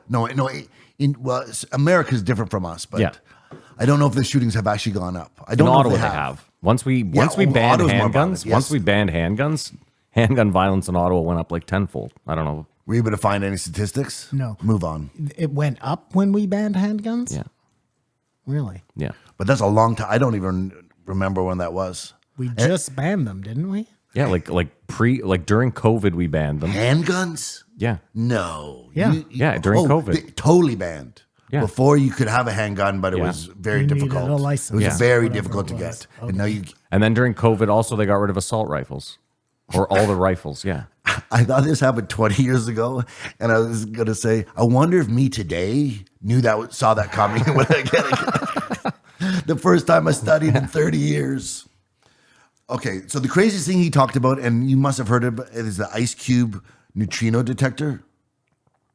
Well, America's different from us, but Yeah. I don't know if the shootings have actually gone up. I in don't know Ottawa if they have. Once we banned Ottawa's more handguns, violent, yes. once we banned handguns, handgun violence in Ottawa went up like tenfold. I don't know. Were you able to find any statistics? No. Move on. It went up when we banned handguns? Yeah, Really? yeah. But that's a long time. I don't even remember when that was. We just banned them, didn't we? Yeah, like during COVID we banned them. Handguns? Yeah. No. Yeah. Yeah, during COVID. they totally banned. Yeah. Before you could have a handgun, but it Yeah. was very You needed difficult. a license. It was Yeah. very Whatever difficult to it was. get. And now you. And then during COVID also they got rid of assault rifles. Or all the rifles, yeah. I thought this happened 20 years ago, and I was gonna say, I wonder if me today saw that coming. When I get the first time I studied in 30 years. Okay, so the craziest thing he talked about, and you must have heard it, is the ice cube neutrino detector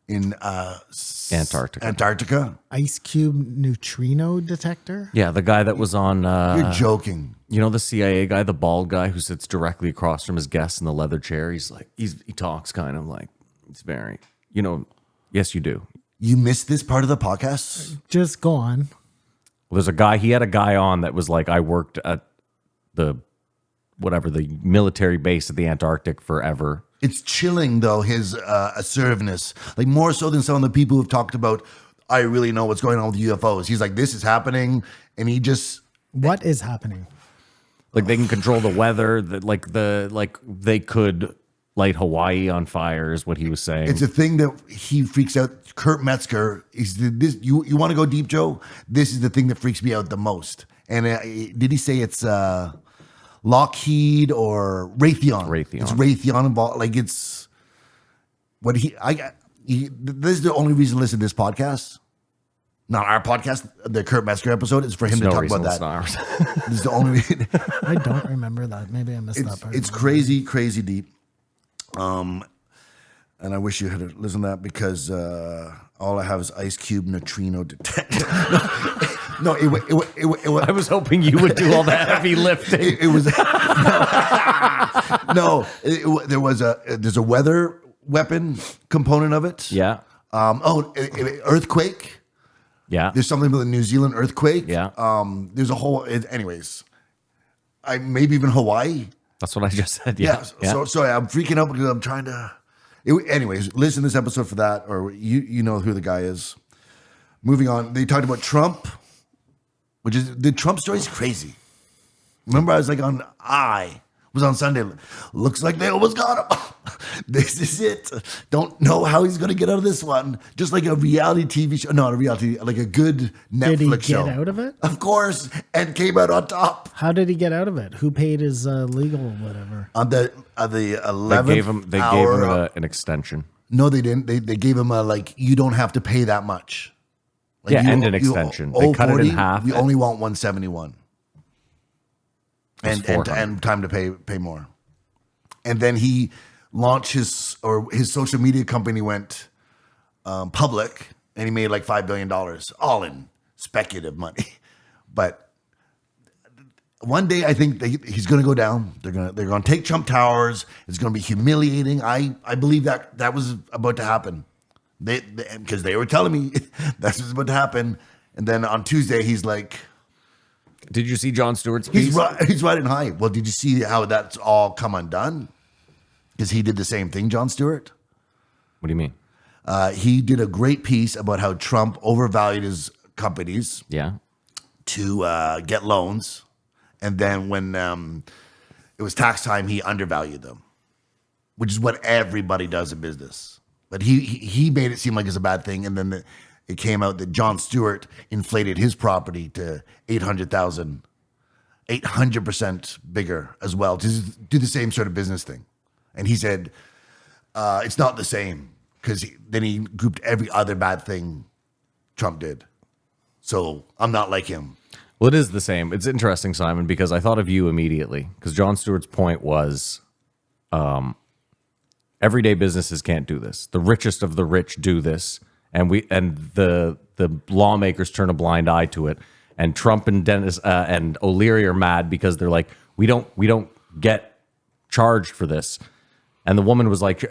in Antarctica. Ice cube neutrino detector? Yeah, the guy that was on You're joking. you know the CIA guy, the bald guy who sits directly across from his guest in the leather chair. He's like he talks kind of like it's very yes you do. You missed this part of the podcast? Just go on. Well, he had a guy on that was like, I worked at the whatever, the military base at the Antarctic forever. It's chilling though, his assertiveness, like more so than some of the people who've talked about, I really know what's going on with UFOs. He's like, this is happening, and he just What is happening? Like they can control the weather, they could light Hawaii on fire is what he was saying. it's a thing that he freaks out. Kurt Metzger is this. You want to go deep, Joe? This is the thing that freaks me out the most. And did he say it's Lockheed or Raytheon? Raytheon. It's Raytheon involved. Like it's what this is the only reason to listen to this podcast. Not our podcast, the Kurt Metzger episode, is for him to talk about that. This is the only reason. I don't remember that. Maybe I missed that part. It's crazy, crazy deep. And I wish you had listened to that because all I have is Ice Cube neutrino detector. No, it I was hoping you would do all the heavy lifting. it was there's a weather weapon component of it. Yeah. Earthquake. Yeah. There's something about the New Zealand earthquake. Yeah. There's a whole. Anyways, maybe even Hawaii. That's what I just said. Yeah. So sorry, I'm freaking out because I'm trying to. Anyways, listen to this episode for that, or you know who the guy is. Moving on, they talked about Trump, which is the Trump story is crazy. Remember, I was like was on Sunday. Looks like they almost got him. This is it. Don't know how he's going to get out of this one. Just like a reality TV show. Not a reality, like a good Netflix show. Did he get out of it? Of course, and came out on top. How did he get out of it? Who paid his legal whatever? On the 11th They gave him an extension. No, they didn't. They gave him you don't have to pay that much. Like and an extension. They cut it in half. We only want 171. And 400. and time to pay more. And then he launched his social media company went public, and he made like $5 billion, all in speculative money. But one day I think he's going to go down. They're going to take Trump Towers. It's going to be humiliating. I believe that was about to happen. Because they were telling me that's what's about to happen. And then on Tuesday he's like, did you see Jon Stewart's piece? He's riding high. Well, did you see how that's all come undone? Because he did the same thing, Jon Stewart. What do you mean? He did a great piece about how Trump overvalued his companies to get loans. And then when it was tax time, he undervalued them, which is what everybody does in business. But he made it seem like it's a bad thing. And then it came out that Jon Stewart inflated his property to 800,000, 800% bigger as well, to do the same sort of business thing. And he said, it's not the same, because then he grouped every other bad thing Trump did. So I'm not like him. Well, it is the same. It's interesting, Simon, because I thought of you immediately, because Jon Stewart's point was everyday businesses can't do this. The richest of the rich do this. And the lawmakers turn a blind eye to it, and Trump and Dennis and O'Leary are mad because they're like, we don't get charged for this. And the woman was like,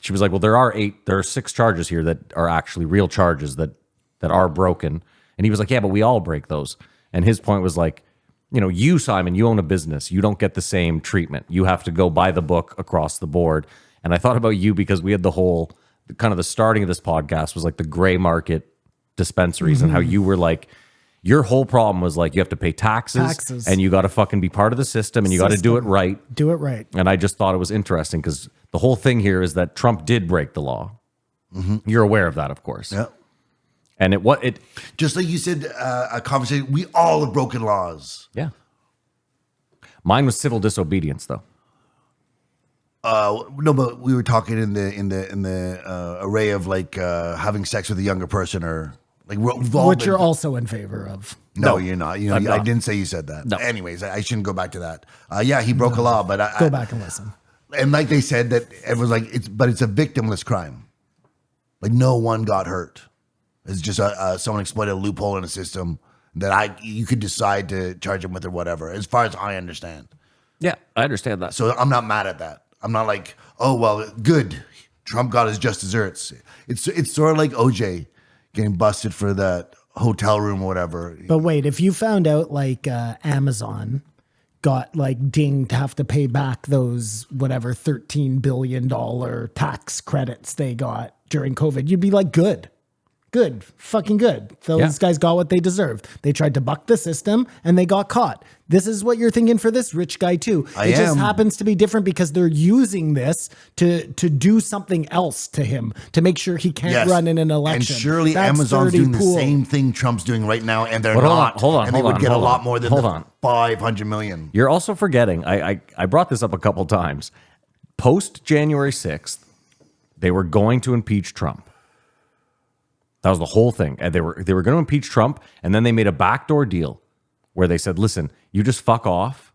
well, there are 6 charges here that are actually real charges that are broken. And he was like, yeah, but we all break those. And his point was like, you, Simon, you own a business. You don't get the same treatment. You have to go by the book across the board. And I thought about you because we had the whole kind of the starting of this podcast was like the gray market dispensaries and how you were like, your whole problem was like, you have to pay taxes. And you got to fucking be part of the system and you got to do it right. Do it right. And I just thought it was interesting because the whole thing here is that Trump did break the law. You're aware of that, of course. Yeah. And it just like you said, a conversation, we all have broken laws. Yeah. Mine was civil disobedience, though. No, but we were talking in the array of like having sex with a younger person, or like which you're also in favor of. No, you're not. I'm not. I didn't say you said that. No. Anyways, I shouldn't go back to that. Yeah, he broke a law, but Go back and listen. And like they said that everyone's like, it's a victimless crime. Like no one got hurt. It's just someone exploited a loophole in a system that you could decide to charge him with or whatever. As far as I understand. Yeah, I understand that. So I'm not mad at that. I'm not like, oh, well, good. Trump got his just desserts. It's sort of like OJ getting busted for that hotel room or whatever. But wait, if you found out like Amazon got like dinged to have to pay back those whatever $13 billion tax credits they got during COVID, you'd be like, good, fucking good. Those guys got what they deserved. They tried to buck the system and they got caught. This is what you're thinking for this rich guy too. It just happens to be different because they're using this to do something else to him to make sure he can't run in an election. And surely That's Amazon's dirty doing pool. the same thing Trump's doing right now, and they're But not. hold on, and they would get a lot more than hold the on. 500 million. You're also forgetting, I brought this up a couple times. Post January 6th, they were going to impeach Trump. That was the whole thing. And they were going to impeach Trump, and then they made a backdoor deal where they said, listen, you just fuck off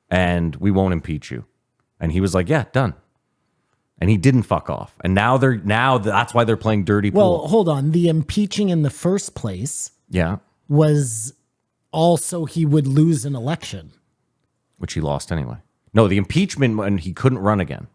and we won't impeach you. And he was like, yeah, done. And he didn't fuck off. And now that's why they're playing dirty pool. Well, hold on. The impeaching in the first place was also he would lose an election. Which he lost anyway. No, the impeachment when he couldn't run again.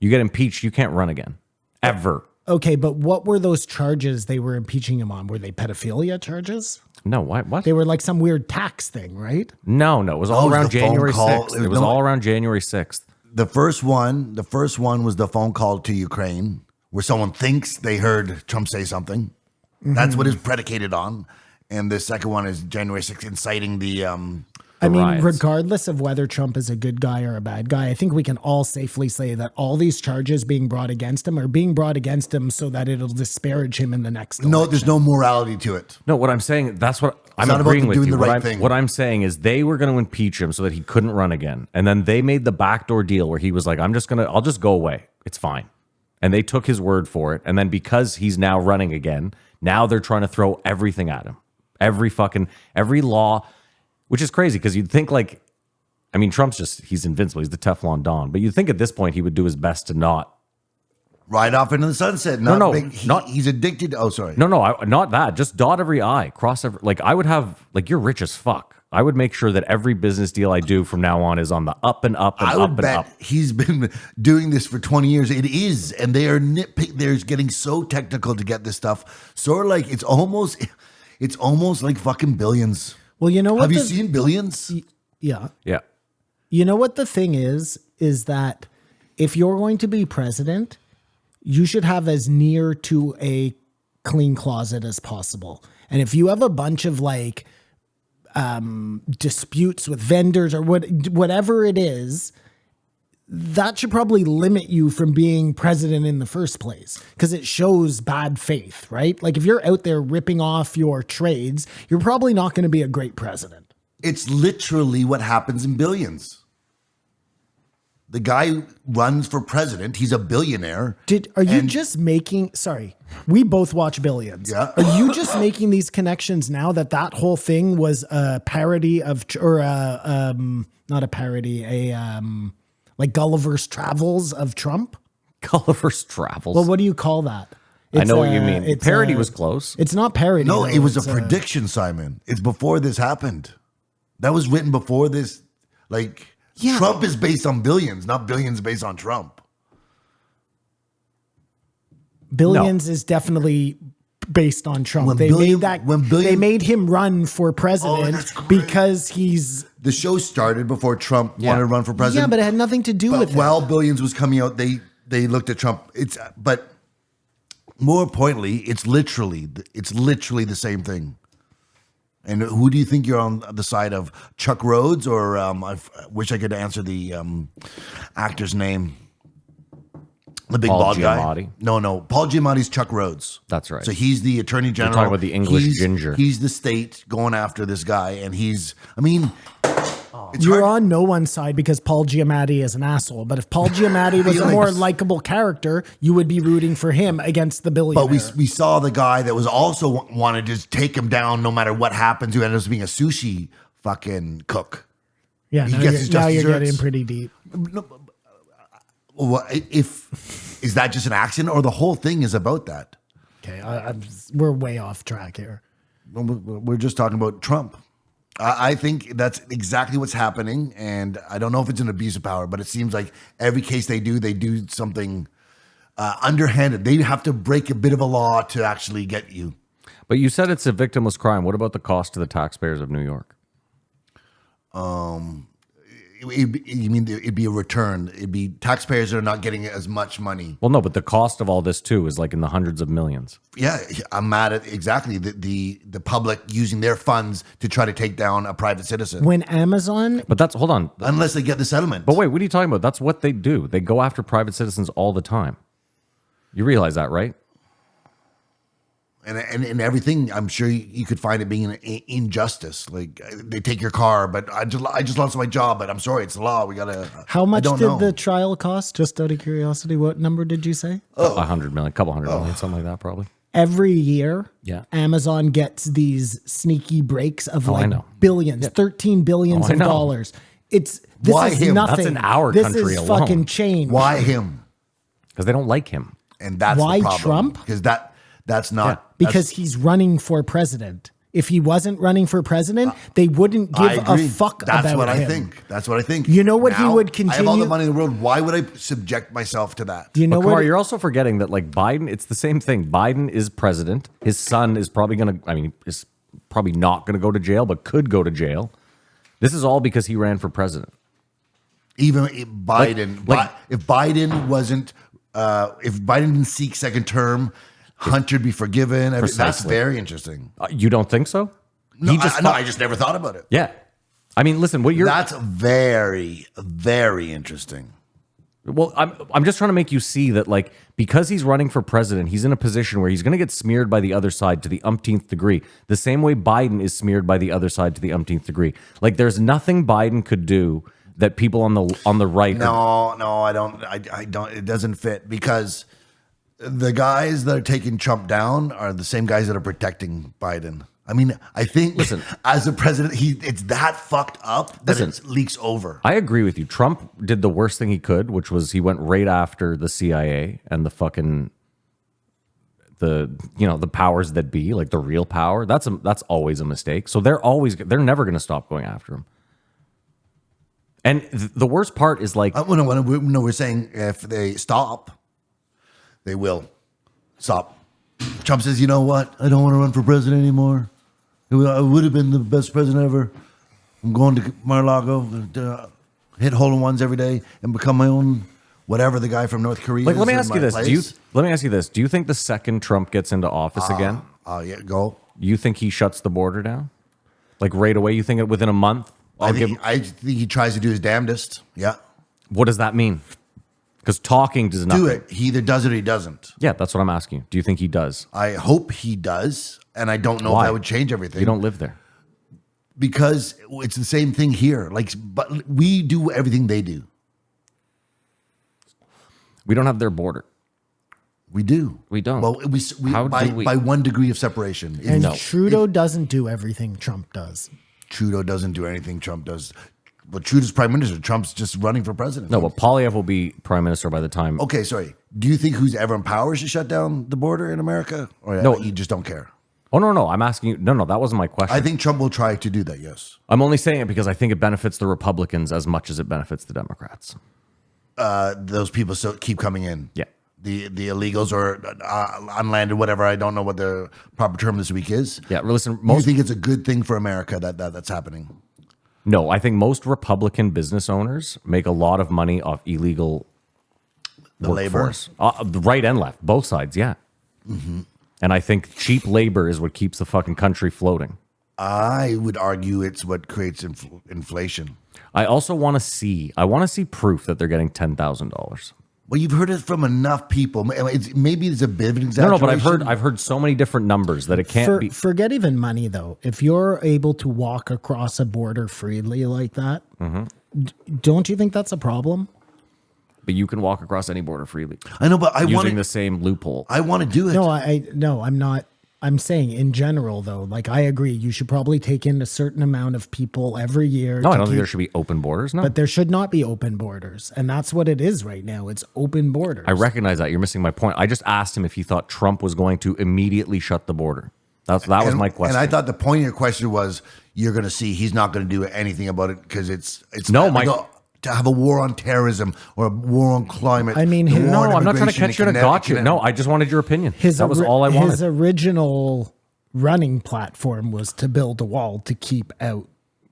You get impeached, you can't run again. Ever. Okay, but what were those charges they were impeaching him on? Were they pedophilia charges? No, what? They were like some weird tax thing, right? No, it was all around the phone January call. 6th. It was all around January 6th. The first one was the phone call to Ukraine where someone thinks they heard Trump say something. That's what it's predicated on. And the second one is January 6th inciting the riots. Regardless of whether Trump is a good guy or a bad guy, I think we can all safely say that all these charges being brought against him are being brought against him so that it'll disparage him in the next election. No, there's no morality to it. No, what I'm saying, that's what I'm not about agreeing with doing you. the right thing. What I'm saying is they were going to impeach him so that he couldn't run again. And then they made the backdoor deal where he was like, I'll just go away. It's fine. And they took his word for it. And then because he's now running again, now they're trying to throw everything at him. Every law, which is crazy because you'd think like, I mean, he's invincible. He's the Teflon Don. But you'd think at this point he would do his best to not. Ride off into the sunset. He's addicted. Oh, sorry. No, not that. Just dot every I, cross every, like I would have, like you're rich as fuck. I would make sure that every business deal I do from now on is on the up and up and I up would and bet up. he's been doing this for 20 years. It is. And they are they're getting so technical to get this stuff. Sort of like, it's almost like fucking Billions. Well, you know what? Have you seen Billions? Yeah. Yeah. You know what the thing is that if you're going to be president, you should have as near to a clean closet as possible. And if you have a bunch of like disputes with vendors or whatever it is, that should probably limit you from being president in the first place because it shows bad faith, right? Like if you're out there ripping off your trades, you're probably not going to be a great president. It's literally what happens in Billions. The guy runs for president. He's a billionaire. Are you just making, sorry, we both watch Billions. Yeah. Are you just making these connections now that whole thing was a parody of, or not a parody, like Gulliver's Travels of Trump? Gulliver's Travels. Well, what do you call that? I know what you mean. Parody was close. It's not parody. No, though. it was a It's, prediction, Simon. It's before this happened. That was written before this. Like, Trump is based on Billions, not Billions based on Trump. Billions is definitely based on Trump. They made him run for president because he's... The show started before Trump wanted to run for president. Yeah, but it had nothing to do with it. While Billions was coming out, they looked at Trump. But more importantly, it's literally the same thing. And who do you think you're on the side of? Chuck Rhodes or I wish I could answer the actor's name. The big Paul bald Giamatti. guy. No. Paul Giamatti's Chuck Rhodes. That's right. So he's the attorney general. talking about the English ginger. He's the state going after this guy. And it's You're hard. on no one's side because Paul Giamatti is an asshole. But if Paul Giamatti was a more likable character, you would be rooting for him against the billionaire. But we saw the guy that was also wanted to just take him down no matter what happens, who ended up being a sushi fucking cook. Yeah, He now gets his just you're desserts. getting pretty deep. Well, is that just an accident or the whole thing is about that? Okay, we're way off track here. We're just talking about Trump. I think that's exactly what's happening. And I don't know if it's an abuse of power, but it seems like every case they do something underhanded. They have to break a bit of a law to actually get you. But you said it's a victimless crime. What about the cost to the taxpayers of New York? You mean it'd be a return? It'd be taxpayers that are not getting as much money. Well, no, but the cost of all this too is like in the hundreds of millions. Yeah, I'm mad at exactly the public using their funds to try to take down a private citizen. When Amazon, But that's hold on. Unless they get the settlement. But wait, what are you talking about? That's what they do. They go after private citizens all the time. You realize that, right? And everything, I'm sure you could find it being an injustice. Like they take your car, but I just lost my job. But I'm sorry, it's the law. We gotta. how much I don't did know. the trial cost? Just out of curiosity, what number did you say? $100 million, couple hundred million, something like that, probably. Every year, Yeah. Amazon gets these sneaky breaks of I like know. billions, 13 billions I of know. dollars. This Why is him? nothing. That's in our this country is alone. fucking change. Why him? Because they don't like him. And that's Why the problem. Trump? Because that's not Because he's running for president. If he wasn't running for president, they wouldn't I give a agree. fuck That's about what I him. think. That's what I think. You know what he Now, would I have all continue- the money in the world. Why would I subject myself to that? Do you know But Kumar, what? you're also forgetting that like Biden, it's the same thing. Biden is president. His son is probably is probably not gonna go to jail, but could go to jail. This is all because he ran for president. Even if Biden, Like- if Biden wasn't, if Biden didn't seek second term, Hunter would be forgiven. That's Precisely. very interesting. You don't think so? No, He just I just never thought about it. Yeah. I mean, listen, what you're That's very, very interesting. well, I'm just trying to make you see that like because he's running for president, he's in a position where he's going to get smeared by the other side to the umpteenth degree. The same way Biden is smeared by the other side to the umpteenth degree. Like there's nothing Biden could do that people on the right are, No, I don't. I don't. It doesn't fit because the guys that are taking Trump down are the same guys that are protecting Biden. I mean, I think Listen. as a president, it's that fucked up that Listen. it leaks over. I agree with you. Trump did the worst thing he could, which was he went right after the CIA and the fucking the powers that be, like the real power. That's always a mistake. So they're never going to stop going after him. And the worst part is like We're saying if they stop, they will stop. Trump says, you know what? I don't want to run for president anymore. I would have been the best president ever. I'm going to Mar-a-Lago, hit hole-in-ones every day, and become my own whatever the guy from North Korea Like, is. let me in ask my you this: place. Let me ask you this: do you think the second Trump gets into office again, Yeah, go. you think he shuts the border down, like right away? You think within a month? I think he tries to do his damnedest. Yeah. What does that mean? Because talking does nothing. Do it. He either does it or he doesn't. Yeah, that's what I'm asking you. Do you think he does? I hope he does, and I don't know Why? if that would change everything. You don't live there. Because it's the same thing here. Like, but we do everything they do. We don't have their border. We do. We don't. Well, How by, do we? by 1 degree of separation. And No. Trudeau doesn't do everything Trump does. Trudeau doesn't do anything Trump does. But Trudeau's prime minister. Trump's just running for president. No, but Polyev will be prime minister by the time. Okay, sorry. Do you think who's ever in power should shut down the border in America? Or No. you just don't care? Oh no, I'm asking you. No, that wasn't my question. I think Trump will try to do that, yes. I'm only saying it because I think it benefits the Republicans as much as it benefits the Democrats. Those people still keep coming in. Yeah. The illegals or unlanded, whatever. I don't know what the proper term this week is. Yeah, listen, You think it's a good thing for America that's happening? No, I think most Republican business owners make a lot of money off illegal The labor. workforce. The right and left, both sides, yeah. Mm-hmm. And I think cheap labor is what keeps the fucking country floating. I would argue it's what creates inflation. I also want to see proof that they're getting $10,000. Well, you've heard it from enough people. Maybe it's a bit of an No, exaggeration. but I've heard so many different numbers that it can't be. Forget even money, though. If you're able to walk across a border freely like that, don't you think that's a problem? But you can walk across any border freely I know, but I want using the to. same loophole. I want to do it. No, I'm not. I'm saying in general, though, like I agree, you should probably take in a certain amount of people every year. No, I to don't think keep- there should be open borders. No, But there should not be open borders, and that's what it is right now. It's open borders. I recognize that. You're missing my point. I just asked him if he thought Trump was going to immediately shut the border. That was my question. And I thought the point of your question was you're going to see he's not going to do anything about it because it's No, like to have a war on terrorism or a war on climate. I mean, the his- war no, on I'm not trying to immigration, catch you in a it can gotcha. never- No, I just wanted your opinion. That was all I His wanted. original running platform was to build a wall to keep out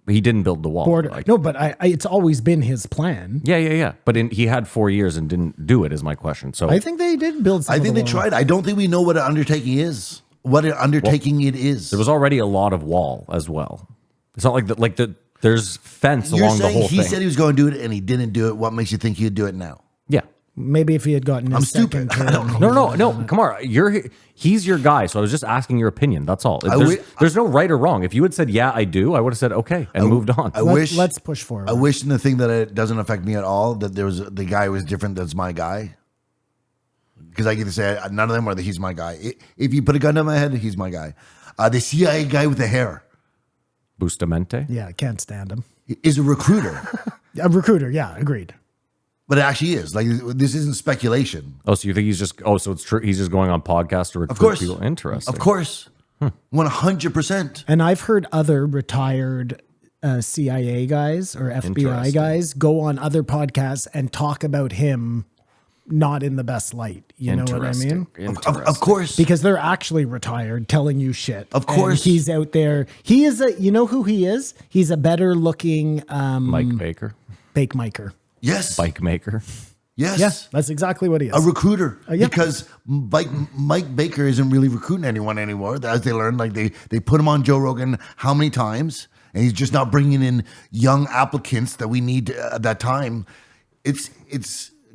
He didn't build the wall. border. Like, No, but it's always been his plan. yeah. But he had 4 years and didn't do it. Is my question. So I think they did build. Some I of think the they wall. tried. I don't think we know what an undertaking is. What an undertaking it is. there was already a lot of wall as well. It's not like there's fence You're along the saying whole he thing. said he was going to do it and he didn't do it. What makes you think he'd do it now? Yeah. Maybe if he had gotten his I'm second stupid. term. No. Come on. He's your guy. So I was just asking your opinion. That's all. There's no right or wrong. If you had said, yeah, I do, I would have said, okay, and moved on. Let's push forward. I wish in the thing that it doesn't affect me at all, that there was the guy was different that's my guy. Because I get to say none of them are that he's my guy. If you put a gun to my head, he's my guy. The CIA guy with the hair Bustamante? Yeah, can't stand him. is a recruiter. A recruiter. Yeah, agreed. But it actually is. Like, this isn't speculation. Oh, so you think he's just, so it's true. He's just going on podcasts to recruit Of course. people. Interesting. Of course. 100%. And I've heard other retired CIA guys or FBI Interesting. guys go on other podcasts and talk about him not in the best light. You know what I mean? Of course. Because they're actually retired telling you shit. Of course. And he's out there. He is you know who he is? He's a better looking Mike Baker. bake maker. Yes. Bike maker. Yes. Yes, that's exactly what he is. A recruiter. Yeah. Because Mike Baker isn't really recruiting anyone anymore. As they learned, like they put him on Joe Rogan how many times, and he's just not bringing in young applicants that we need at that time. It's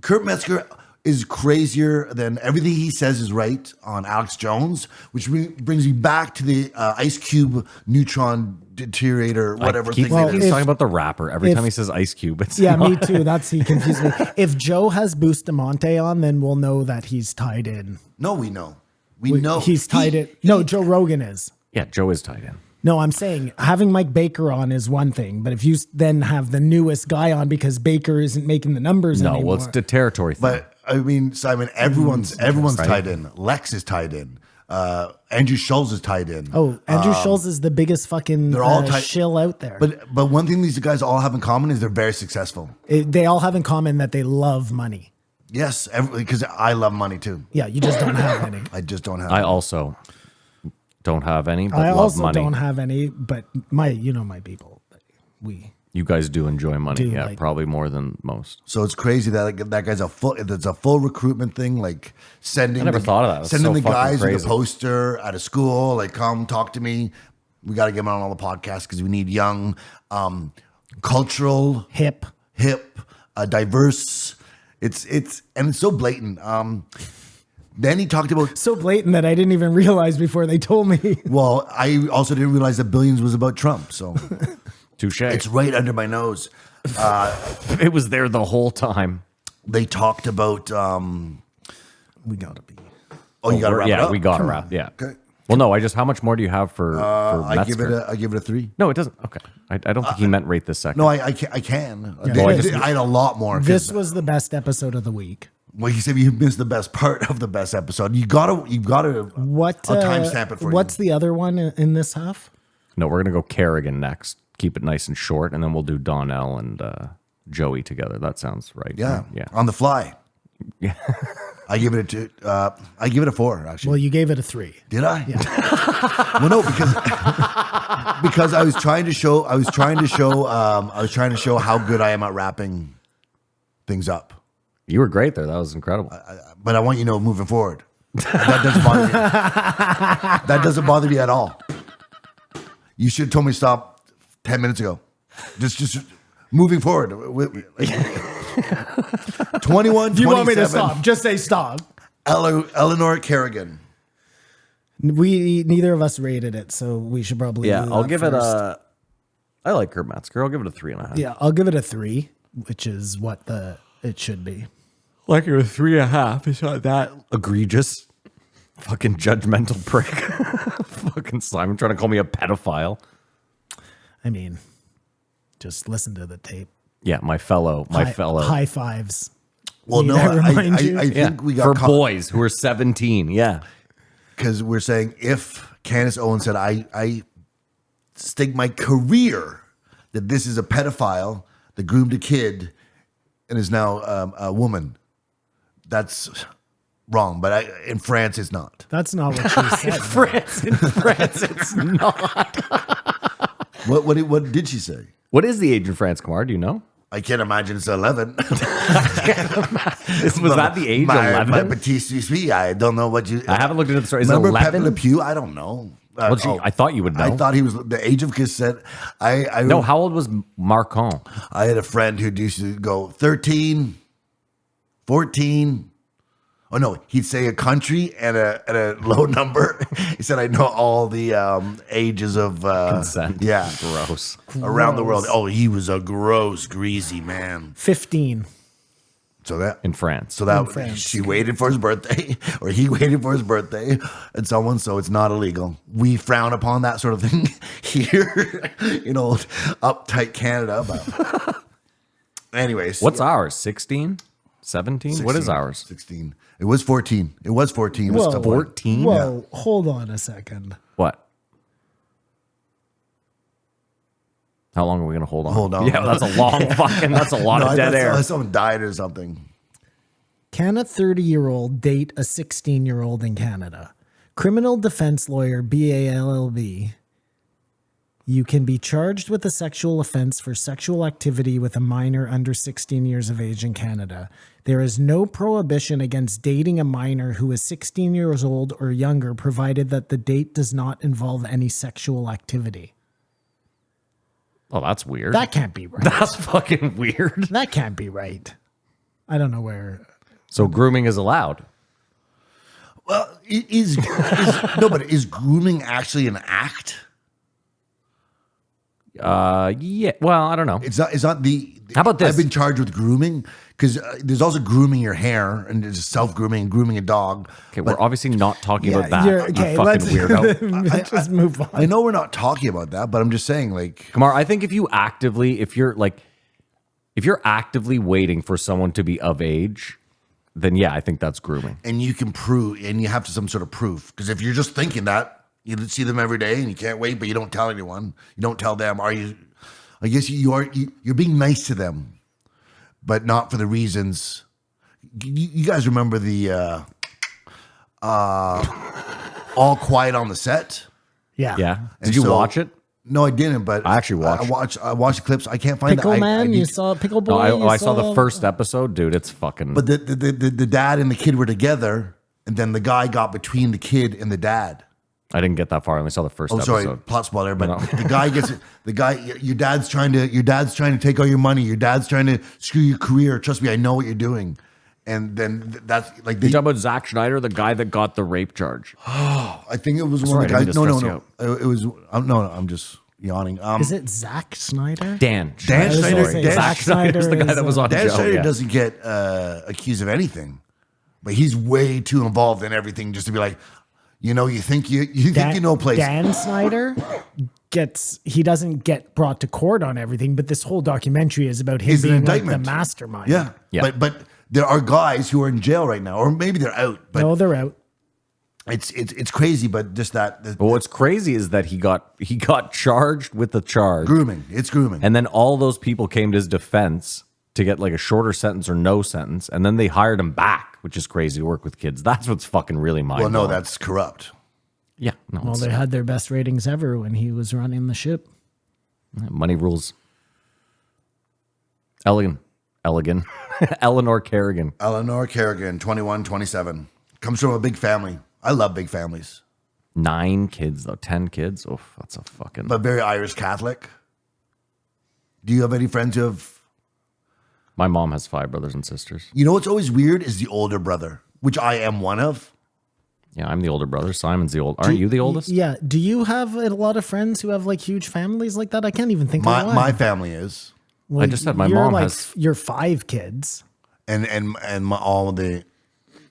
Kurt Metzger is crazier than everything he says is right on Alex Jones, which brings me back to the Ice Cube neutron deteriorator, whatever I keep thing. Well, that thinking is. he's talking about the rapper. Every if- time he says Ice Cube, it's Yeah, not. me too. He confused me. If Joe has Bustamante on, then we'll know that he's tied in. No, we know. We know He's tied in. No, Joe Rogan is. Yeah, Joe is tied in. No, I'm saying having Mike Baker on is one thing, but if you then have the newest guy on because Baker isn't making the numbers No, anymore. well, it's the territory thing. But I mean, Simon, everyone's right. tied in. Lex is tied in. Andrew Schultz is tied in. Oh, Andrew Schultz is the biggest fucking they're all tied- shill out there. But one thing these guys all have in common is they're very successful. They all have in common that they love money. Yes, because I love money too. Yeah, you just don't have any. I just don't have. I also don't have any, but I love also money. don't have any, but my people, we You guys do enjoy money, Do yeah, like- probably more than most. So it's crazy that that guy's it's a full recruitment thing. Like sending. I never thought of that. That's Sending so the fucking guys with crazy. the poster at a school, like, come talk to me. We got to get them on all the podcasts because we need young, cultural, hip. diverse. It's so blatant. Then he talked about. So blatant that I didn't even realize before they told me. Well, I also didn't realize that Billions was about Trump. So Touche. it's right under my nose. It was there the whole time. They talked about. We gotta be. Oh, you got to wrap it Yeah, up. we got to Come wrap. on. Yeah. Okay. Well, no, how much more do you have for I give Metzger? it a 3. No, it doesn't. Okay. I don't think he meant rate this second. No, I can. No, I just- I had a lot more. 'cause- This was the best episode of the week. Well, he said you missed the best part of the best episode. You gotta. What? I'll timestamp it for what's you. the other one in this half? No, we're going to go Kerrigan next. Keep it nice and short, and then we'll do Donnell and Joey together. That sounds right. Yeah. Yeah. On the fly. Yeah. I give it a 2. I give it a 4. Actually. Well, you gave it a 3. Did I? Well, no, because I was trying to show. I was trying to show how good I am at wrapping things up. You were great there. That was incredible. But I want you to know moving forward. That doesn't bother me. That doesn't bother me at all. You should have told me to stop 10 minutes ago. Just moving forward. 21, You want me to 27, stop? Just say stop. Eleanor Kerrigan. We neither of us rated it, so we should probably. Yeah, do I'll that give first. it a. I like Kurt Metzger. I'll give it a 3.5. Yeah, I'll give it a 3, which is what it should be. Like it was 3.5. It's not that egregious. Fucking judgmental prick. Fucking Simon trying to call me a pedophile. I mean, just listen to the tape. Yeah, my fellow. High fives. Well, Need no, I remind you? I Yeah, think we got for caught boys who are 17. Yeah. because we're saying if Candace Owens said, I stake my career that this is a pedophile that groomed a kid and is now a woman, that's wrong. But in France, it's not. That's not what she said. In France, it's not. What did she say? What is the age in France, Kamar? Do you know? I can't imagine it's 11. Was that the age, my 11? My petit suisse, I don't know what you. I haven't looked into the story. Is it Remember Pepe 11? Le Pew? I don't know. Well, gee, I thought you would know. I thought he was the age of cassette. No, how old was Marcon? I had a friend who used to go 13, 14. Oh no, he'd say a country and a low number. He said, "I know all the ages of Consent. Yeah, Gross. around the world." Oh, he was a gross, greasy man. 15. So that In France. So that In France. she waited for his birthday, or he waited for his birthday, and someone. So it's not illegal. We frown upon that sort of thing here, uptight Canada. But anyways, What's ours? 16? 17? What is 16, ours? 16. It was 14. It was 14. It was Whoa. still 14? Whoa, hold on a second. What? How long are we going to hold on? Hold on. Yeah, that's a long that's a lot of dead air. Someone died or something. Can a 30-year-old date a 16-year-old in Canada? Criminal defense lawyer, BALLB. You can be charged with a sexual offense for sexual activity with a minor under 16 years of age in Canada. There is no prohibition against dating a minor who is 16 years old or younger, provided that the date does not involve any sexual activity. Oh, that's weird. That can't be right. That's fucking weird. That can't be right. I don't know where. So grooming is allowed. Well, but is grooming actually an act? Yeah. Well, I don't know. It's not the. How about this? I've been charged with grooming because there's also grooming your hair and there's self grooming and grooming a dog. Okay, we're obviously not talking about that. you're- You okay, fucking let's weirdo. just move on. I know we're not talking about that, but I'm just saying, like, Kamar, I think if you're actively waiting for someone to be of age, then yeah, I think that's grooming. and you can prove, and you have to some sort of proof. Because if you're just thinking that, you see them every day and you can't wait, but you don't tell anyone. You don't tell them. Are you? I guess you're being nice to them, but not for the reasons. You guys remember the All Quiet on the Set? Yeah. Yeah. And Did you so- watch it? No, I didn't. But I actually watched. I watched the clips. I can't find Pickle the, Man, I you saw Pickle Boy. No, you I saw the first episode, dude. It's fucking. But the dad and the kid were together, and then the guy got between the kid and the dad. I didn't get that far. I only saw the first Oh, episode. sorry, plot spoiler. But No. the guy gets the guy. Your dad's trying to take all your money. Your dad's trying to screw your career. Trust me, I know what you're doing. And then that's like You talking about Zack Schneider, the guy that got the rape charge? I think it was Sorry, one I of the didn't guys. mean to No. stress you It was no. I'm just yawning. Is it Zack Snyder? Dan. Dan was gonna Schneider. say Dan Zack Schneider's the Snyder guy is, that was on Dan the show. Schneider Yeah. doesn't get accused of anything, but he's way too involved in everything just to be like, you think you know place. Dan Snyder he doesn't get brought to court on everything, but this whole documentary is about him It's an being like the indictment. mastermind. Yeah. Yeah. But there are guys who are in jail right now, or maybe they're out. But No, they're out. it's crazy. But just that But what's crazy is that he got charged with the charge, grooming. It's grooming. and then all those people came to his defense to get like a shorter sentence or no sentence, and then they hired him back, which is crazy to work with kids. That's what's fucking really mind. well, no, that's corrupt. yeah, no, Well, it's- they had their best ratings ever when he was running the ship. money rules. Eleanor Kerrigan. Eleanor Kerrigan, 21, 27. Comes from a big family. I love big families, 9 kids though, 10 kids. Oh, that's a fucking. but very Irish Catholic. Do you have any friends who have? My mom has 5 brothers and sisters. You know what's always weird is the older brother, which I am one of. Yeah, I'm the older brother. Simon's the old. Aren't you the oldest? Yeah. Do you have a lot of friends who have like huge families like that? I can't even think of one. My family is, Well, I just said my you're mom like, has- You're 5 kids. and all the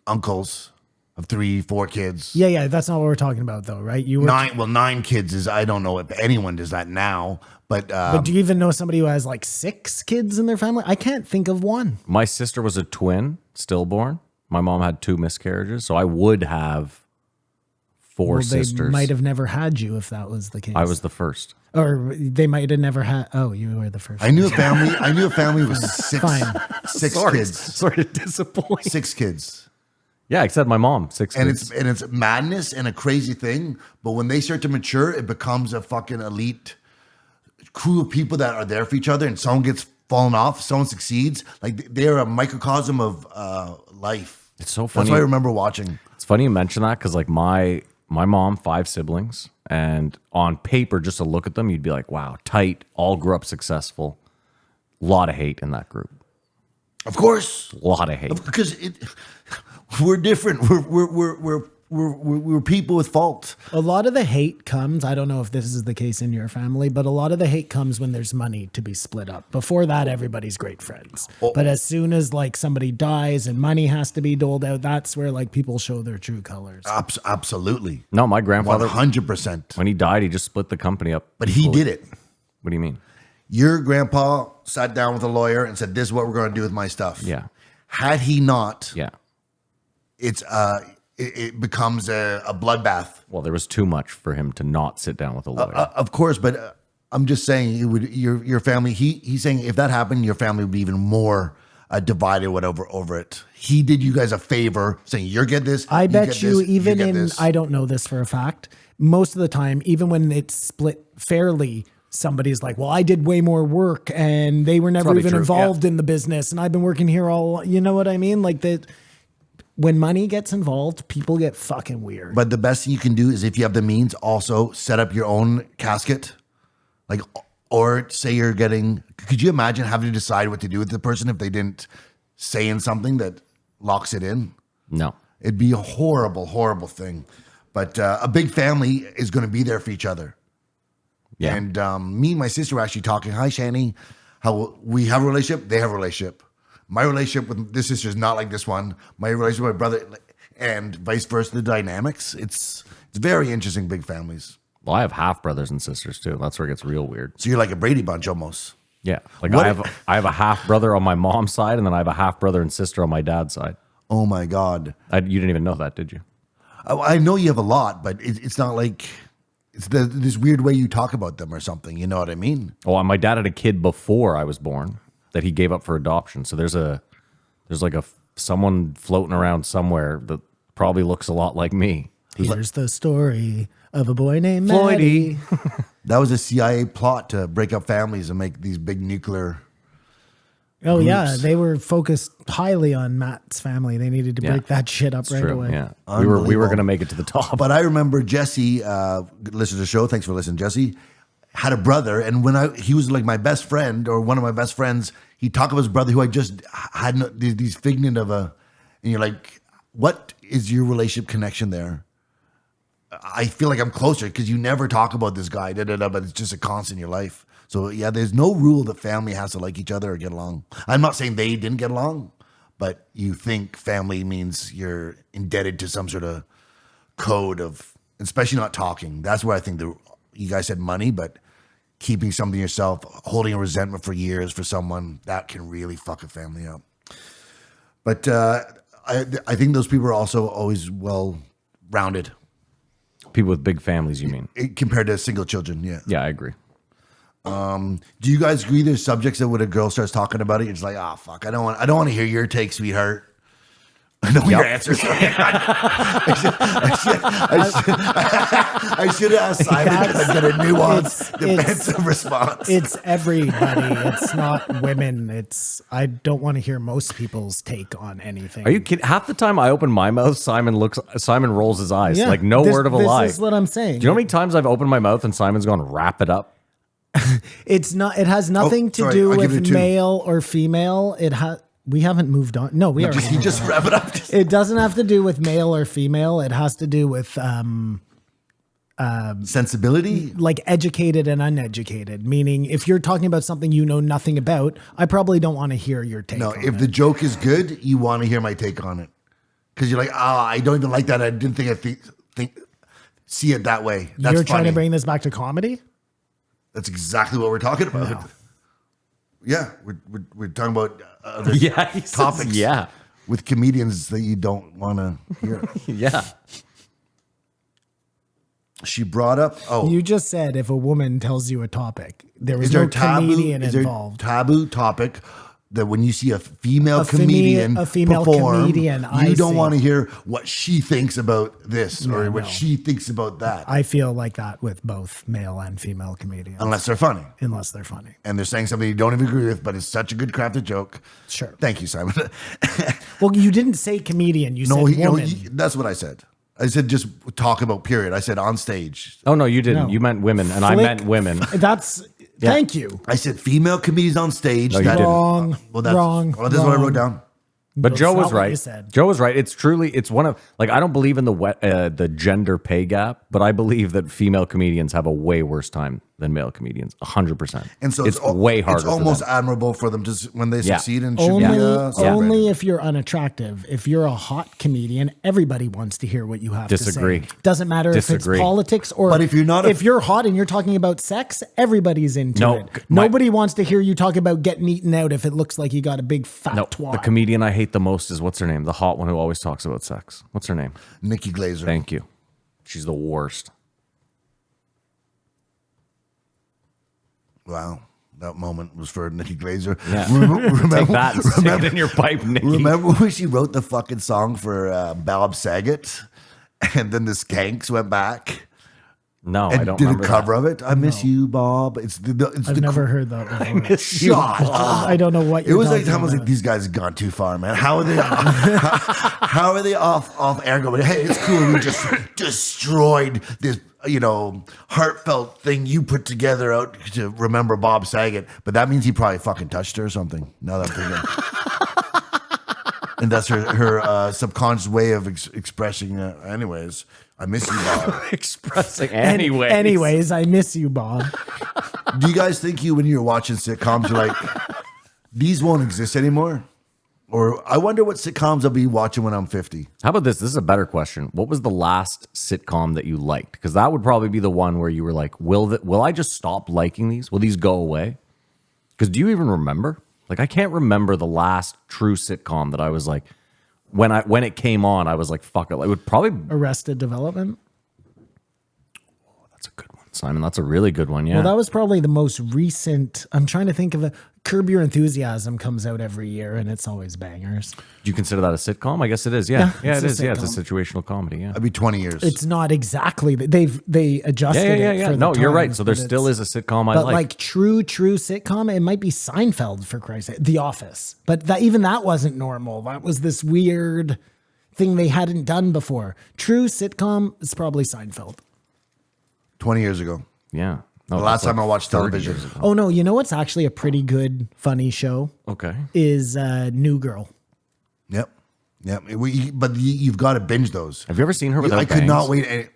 uncles of 3, 4 kids. Yeah. That's not what we're talking about, though, right? You were. 9 kids is, I don't know if anyone does that now, but But do you even know somebody who has like 6 kids in their family? I can't think of one. My sister was a twin, stillborn. My mom had 2 miscarriages, so I would have 4 Well, they sisters. might have never had you if that was the case. I was the first. or they might have never had. Oh, you were the first. I knew a family with 6 Fine. kids. Sorry to disappoint. 6 kids. Yeah, except my mom, 6 And kids. it's madness and a crazy thing, but when they start to mature, it becomes a fucking elite crew of people that are there for each other, and someone gets fallen off, someone succeeds. Like they're a microcosm of life. It's so funny. That's what I remember watching. It's funny you mention that because like my mom, 5 siblings, and on paper, just to look at them, you'd be like, wow, tight, all grew up successful. A lot of hate in that group. Of course, A lot of hate. because we're different. We're people with fault. A lot of the hate comes, I don't know if this is the case in your family, but a lot of the hate comes when there's money to be split up. Before that, everybody's great friends. But as soon as like somebody dies and money has to be doled out, that's where like people show their true colors. Absolutely. No, my grandfather, 100%. when he died, he just split the company up. But he did it. What do you mean? Your grandpa sat down with a lawyer and said, "This is what we're going to do with my stuff." Yeah. Had he not, Yeah. it becomes a bloodbath. Well, there was too much for him to not sit down with a lawyer. Of course, but I'm just saying, it would your family. He's saying if that happened, your family would be even more divided, whatever, over it. He did you guys a favor, saying you're get this. I bet get you this, even get in, this. I don't know this for a fact, most of the time, even when it's split fairly, somebody's like, well, I did way more work and they were never probably even true, involved in the business. And I've been working here all, you know what I mean? Like that, when money gets involved, people get fucking weird. But the best thing you can do is if you have the means, also set up your own casket. Like, or say you're getting, could you imagine having to decide what to do with the person if they didn't say in something that locks it in? No. It'd be a horrible, horrible thing. But a big family is going to be there for each other. Yeah. And me and my sister were actually talking, hi, Shani, how we have a relationship, they have a relationship. My relationship with this sister is not like this one. My relationship with my brother and vice versa, the dynamics. It's very interesting, big families. Well, I have half brothers and sisters too. That's where it gets real weird. So you're like a Brady Bunch almost. Yeah. Like What- I have a half brother on my mom's side, and then I have a half brother and sister on my dad's side. Oh my God. You didn't even know that, did you? I know you have a lot, but it's not like it's this weird way you talk about them or something. You know what I mean? Oh, and my dad had a kid before I was born that he gave up for adoption. So there's like someone floating around somewhere that probably looks a lot like me. Here's the story of a boy named Matty. That was a CIA plot to break up families and make these big nuclear. Oh yeah, they were focused highly on Matt's family. They needed to Yeah. break that shit up right True. away. Yeah. We were Unbelievable. going to make it to the top. But I remember Jesse, listen to the show. Thanks for listening, Jesse. Had a brother, and when he was like my best friend or one of my best friends, he talked about his brother who I just had these figment of a, and you're like, what is your relationship connection there? I feel like I'm closer because you never talk about this guy, but it's just a constant in your life. So yeah, there's no rule that family has to like each other or get along. I'm not saying they didn't get along, but you think family means you're indebted to some sort of code of, especially not talking. That's where I think you guys said money, but keeping something yourself, holding a resentment for years for someone, that can really fuck a family up. But I think those people are also always well-rounded People with big families, you mean? compared to single children. Yeah. Yeah, I agree. Do you guys agree there's subjects that when a girl starts talking about it, it's like, oh fuck, I don't want to hear your take, sweetheart. I know your answer. I should have asked Simon because I get a nuanced, defensive response. It's everybody. It's not women. I don't want to hear most people's take on anything. Are you kidding? Half the time I open my mouth, Simon rolls his eyes. Yeah, Like no word of a lie. This is what I'm saying. Do you know how many times I've opened my mouth and Simon's gone, wrap it up? It's not. It has nothing to sorry, do I'll give with it 2. male or female. We haven't moved on. No, we are. He just wrap it up. It doesn't have to do with male or female. It has to do with Sensibility. like educated and uneducated. Meaning, if you're talking about something you know nothing about, I probably don't want to hear your take. No, on if it. the joke is good, you want to hear my take on it because you're like, I don't even like that. I didn't think see it that way. That's you're trying funny. to bring this back to comedy. That's exactly what we're talking about. Yeah, we're talking about other Yeah, he says topics. yeah. With comedians that you don't want to hear. Yeah. She brought up. You just said if a woman tells you a topic, there was is there no a taboo? comedian Is there involved. taboo topic? that when you see a female a female perform, comedian, you I don't see. want to hear what she thinks about this or what no. she thinks about that, I feel like that with both male and female comedians, unless they're funny unless they're funny. and they're saying something you don't even agree with, but it's such a good crafted joke. Sure. Thank you, Simon. Well, you didn't say comedian. You No, said woman. that's what I said. I said just talk about period. I said on stage. Oh no, you didn't. No. You meant women, and I Flick- meant women. That's thank you. I said female comedians on stage. No, you didn't. Wrong. Well, that's, wrong. Well, this is what I wrong. wrote down. But That's Joe not was what right. you said. Joe was right. It's truly, it's one of, like, I don't believe in the gender pay gap, but I believe that female comedians have a way worse time than male comedians, 100%. And so it's way harder. It's almost for them. admirable for them when they Yeah. succeed and should Only, be celebrated. only if you're unattractive. If you're a hot comedian, everybody wants to hear what you have Disagree. to say. Doesn't matter Disagree. if it's politics or. But if you're not if you're hot and you're talking about sex, everybody's into No, it. my- Nobody wants to hear you talk about getting eaten out if it looks like you got a big fat No, twat. the comedian I hate the most is, what's her name? The hot one who always talks about sex. What's her name? Nikki Glazer. Thank you. She's the worst. Wow. That moment was for Nikki Glazer. Yeah. Remember, Take that and stick it in your pipe, Nikki. remember when she wrote the fucking song for Bob Saget? And then the Skanks went back No, I and don't did a remember cover that. of it. I miss you, Bob. It's I've never heard that before. shot. I don't know what It you're was like talking I was like, about. these guys have gone too far, man. How are they? how are they off air going? Hey, it's cool. We just destroyed this, heartfelt thing you put together out to remember Bob Saget. But that means he probably fucking touched her or something. Now that I'm thinking, and that's her subconscious way of expressing. Anyways, I miss you, Bob. Expressing anyway. Anyways, I miss you, Bob. Do you guys think when you're watching sitcoms, you're like, these won't exist anymore? Or I wonder what sitcoms I'll be watching when I'm 50. How about this? This is a better question. What was the last sitcom that you liked? Because that would probably be the one where you were like, will I just stop liking these? Will these go away? Because do you even remember? Like, I can't remember the last true sitcom that I was like, when it came on, I was like, fuck it. It would probably, Arrested Development. that's a good one, Simon. That's a really good one. Yeah. Well, that was probably the most recent. I'm trying to think of a Curb Your Enthusiasm comes out every year, and it's always bangers. Do you consider that a sitcom? I guess it is. Yeah. Yeah, it's it a is. Yeah, it's a sitcom. situational comedy. Yeah. I'd be 20 years. It's not exactly. They adjusted Yeah. it. For the No, you're right. times, So there but still it's- is a sitcom I But like. like true sitcom, it might be Seinfeld for Christ's sake. The Office, but that wasn't normal. That was this weird thing they hadn't done before. True sitcom is probably Seinfeld. 20 years ago. Yeah. No, The last that's time I watched 30 television. years ago. Oh no, you know what's actually a pretty good funny show Okay. is New Girl. Yep. But you've got to binge those. Have you ever seen her without I could not bangs? wait.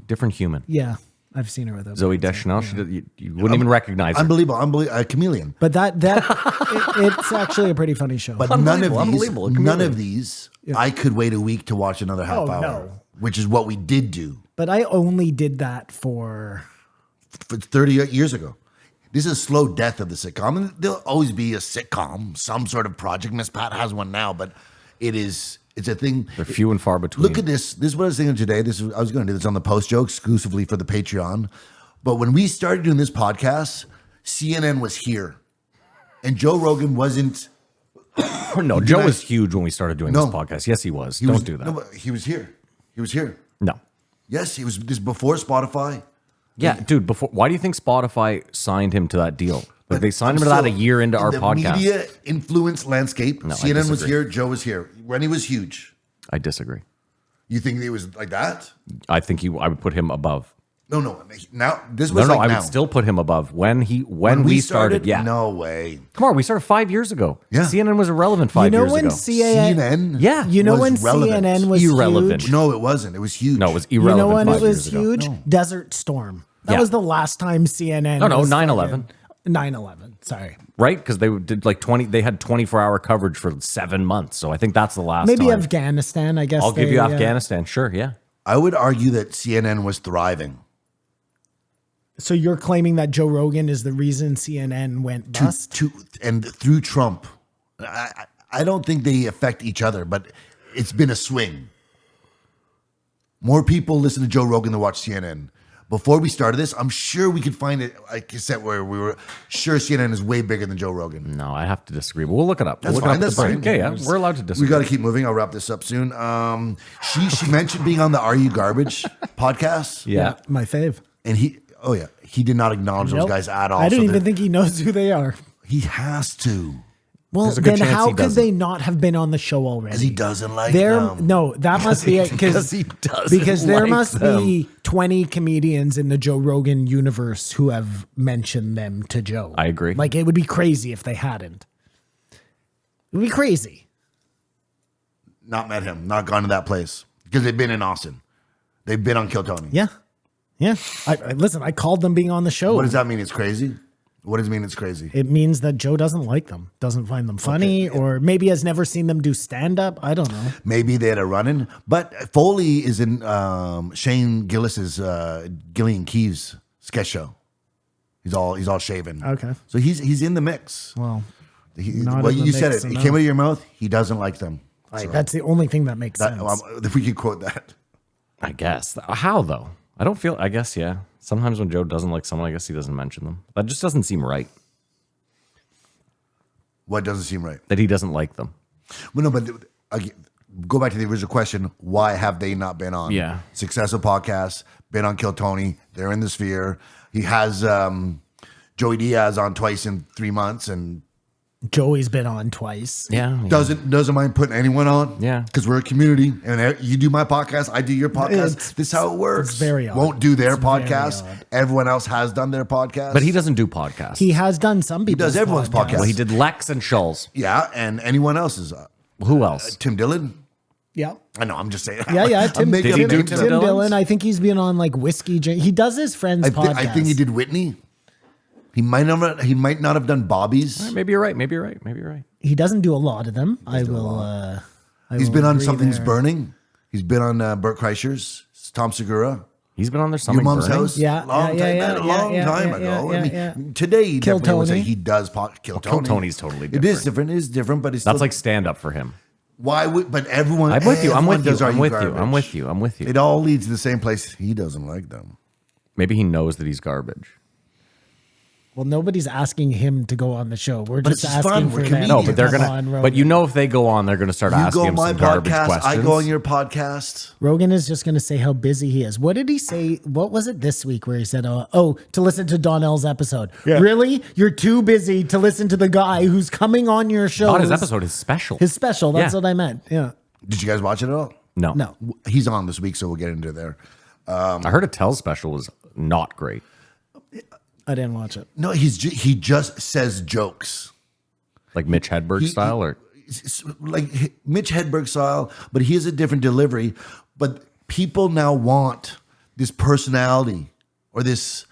Different human. Yeah, I've seen her with Zoe Deschanel. You wouldn't even recognize her. Unbelievable. A chameleon. But it's actually a pretty funny show. But none of Unbelievable. these, I could wait a week to watch another half Oh, hour, no. which is what we did do But I only did that for 30 years ago. This is a slow death of the sitcom. And there'll always be a sitcom, some sort of project. Miss Pat has one now, but it's a thing. They're few and far between. Look at this. This is what I was thinking today. I was going to do this on the post joke exclusively for the Patreon. But when we started doing this podcast, CNN was here. And Joe Rogan wasn't. No, Joe was huge when we started doing No. this podcast. Yes, he was. He Don't was, do that. No, but he was here. He was here. No. Yes, he was. This is before Spotify. Yeah, dude. Why do you think Spotify signed him to that deal? Like they signed him to I'm that a still- year into our the podcast. media influence landscape. No, I CNN was disagree. here. Joe was here. Rennie was huge. I disagree. You think it was like that? I think I would put him above. No. Now this No, was no, like I now. would still put him above when we started. Yeah, No way. come on, we started 5 years ago. Yeah. CNN was irrelevant 5 you know years when ago. CNN. Yeah. You know was when relevant. CNN was Irrelevant. huge? No, it wasn't. It was huge. No, it was You irrelevant. know when 5 it was years ago. huge? Desert Storm. That Yeah. was the last time CNN. No, was 9/11. 9/11. Sorry. Right? Because they did like 20. They had 24-hour coverage for 7 months. So I think that's the last. Maybe time. Afghanistan. I guess I'll give you they, Afghanistan. Sure, yeah. I would argue that CNN was thriving. So you're claiming that Joe Rogan is the reason CNN went bust? And through Trump. I don't think they affect each other, but it's been a swing. More people listen to Joe Rogan than watch CNN. before we started this, I'm sure we could find it like a set where we were sure CNN is way bigger than Joe Rogan. No, I have to disagree. But we'll look it up. That's We'll look fine. it up That's at the break. fine. Yeah, we're allowed to disagree. We got to keep moving. I'll wrap this up soon. She mentioned being on the Are You Garbage podcast. Yeah. My fave. And he did not acknowledge those Nope. guys at all. I don't So even they're- think he knows who they are. he has to. Well, There's a good then chance how he could doesn't. they not have been on the show already? Because he doesn't like There, them. no, that must be it. Because he doesn't Because there like must them. be 20 comedians in the Joe Rogan universe who have mentioned them to Joe. I agree. Like, it would be crazy if they hadn't. It would be crazy. Not met him. Not gone to that place. Because they've been in Austin. They've been on Kill Tony. Yeah. Yeah. Listen, I called them being on the show. What does that mean? It's crazy? What does it mean it's crazy? It means that Joe doesn't like them, doesn't find them funny, or maybe has never seen them do stand up. I don't know. Maybe they had a run-in. But Foley is in Shane Gillis's Gillian Keeves sketch show. He's all shaven. Okay. So he's in the mix. Well, Well, in the you said mix it. It enough. came out of your mouth. He doesn't like them. that's the only thing that makes That, sense. if we could quote that. I guess. How, though? I guess, yeah. Sometimes when Joe doesn't like someone, I guess he doesn't mention them. That just doesn't seem right, What doesn't seem right? that he doesn't like them. Well, no, but again, go back to the original question. Why have they not been on? Yeah. Successful podcasts, been on Kill Tony. They're in the sphere. He has Joey Diaz on twice in 3 months and Joey's been on twice. Yeah. doesn't mind putting anyone on. Yeah. Because we're a community. And you do my podcast, I do your podcast. It's- This is how it works. it's very odd. Won't do their It's very podcast. odd. Everyone else has done their podcast. But he doesn't do podcasts. He has done some people. does everyone's podcast. well, he did Lex and Schulz. Yeah, and anyone else's. Who else? Tim Dillon. Yeah. I know, I'm just saying. Yeah. I'm Tim, making Did he up do names Tim up. Tim Dillon's? Dillon. I think he's been on like Whiskey. He does his friends' podcast. I think he did Whitney. He might not have done Bobby's. Maybe you're right. Maybe you're right. He doesn't do a lot of them. I will. He's been on agree Something's there. Burning. He's been on Burt Kreischer's, Tom Segura. He's been on there. Your Something mom's burning? house. Yeah, long yeah, time, yeah, a yeah, long yeah, time yeah, ago. yeah, I mean, yeah. today he Kill definitely would say Tony. he does Kill Kill Tony. Tony's totally It is different. different. It is different, but it's That's still, like stand up for him. why would? But everyone. I'm with you. I'm everyone with you. does Are I'm You with you. Garbage. I'm with you. I'm with you. It all leads to the same place. He doesn't like them. Maybe he knows that he's garbage. Well, nobody's asking him to go on the show. We're But just it's just asking fun. for We're them. comedians. No, but they're to come gonna. on But Rogan. you know, if they go on, they're gonna start You asking go him on my some garbage podcast. questions. I go on your podcast. Rogan is just going to say how busy he is. What did he say? What was it this week where he said, to listen to Donnell's episode? Really? You're too busy to listen to the guy who's coming on your show. Not his episode. His special. His special. That's Yeah. what I meant. Yeah. Did you guys watch it at all? No. No. He's on this week, so we'll get into there. I heard a Tell special was not great. I didn't watch it. No, he just says jokes. Like Mitch Hedberg style, or It's like Mitch Hedberg style, but he has a different delivery. But people now want this personality or this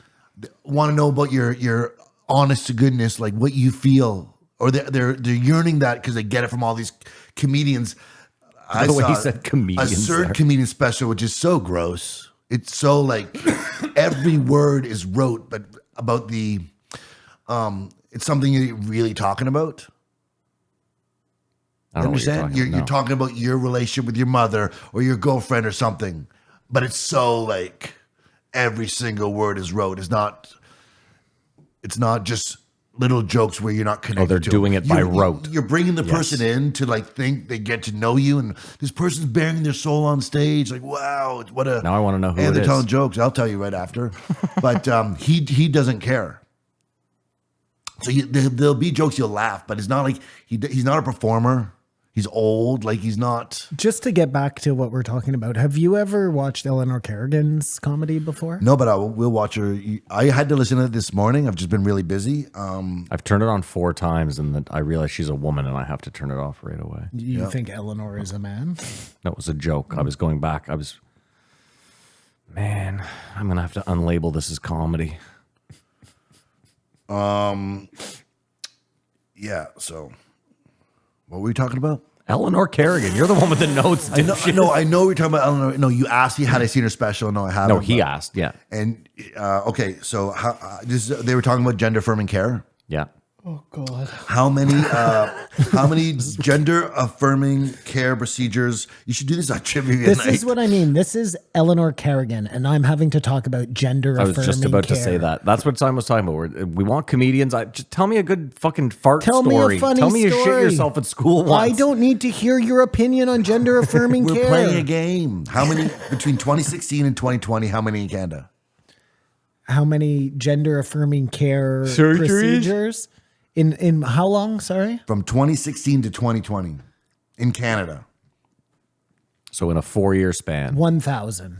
want to know about your honest to goodness, like what you feel, or they're yearning that because they get it from all these comedians. The way he saw said comedians a certain there. comedian special, which is so gross. It's so like every word is rote, but about the it's something you're really talking about. I don't know what you're Understand? talking You're about. talking about your relationship with your mother or your girlfriend or something, but it's so like every single word is rote. It's not just little jokes where you're not connected. they're to doing them. it by rote. You're bringing the person in to like think they get to know you, and this person's bearing their soul on stage. Like, wow, what a Now I wanna know who And it they're is. telling jokes. I'll tell you right after, but he doesn't care. So there'll be jokes you'll laugh, but it's not like he's not a performer. He's old, like he's not. Just to get back to what we're talking about, have you ever watched Eleanor Kerrigan's comedy before? No, but we'll watch her. I had to listen to it this morning. I've just been really busy. I've turned it on 4 times, and then I realized she's a woman, and I have to turn it off right away. You think Eleanor is a man? No, it was a joke. I was going back. Man, I'm gonna have to unlabel this as comedy. Yeah. So, what were we talking about? Eleanor Kerrigan, you're the one with the notes. I know. We're talking about Eleanor. No, you asked me had I seen her special. No, I haven't. No, he asked. Yeah, And okay, so how, they were talking about gender affirming care. yeah. Oh God. How many gender affirming care procedures? You should do this on trivia This night. is what I mean. This is Eleanor Kerrigan, and I'm having to talk about gender I affirming was just about to say care. that. That's what Simon was talking about. We want comedians. Just tell me a good fucking fart Tell story. me a funny Tell me you shit story. yourself at school once. I don't need to hear your opinion on gender affirming We're care. playing a game. How many between 2016 and 2020? How many in Canada? How many gender affirming care Surgeries? procedures? In how long? Sorry. From 2016 to 2020 in Canada. So in a 4-year span, 1,000.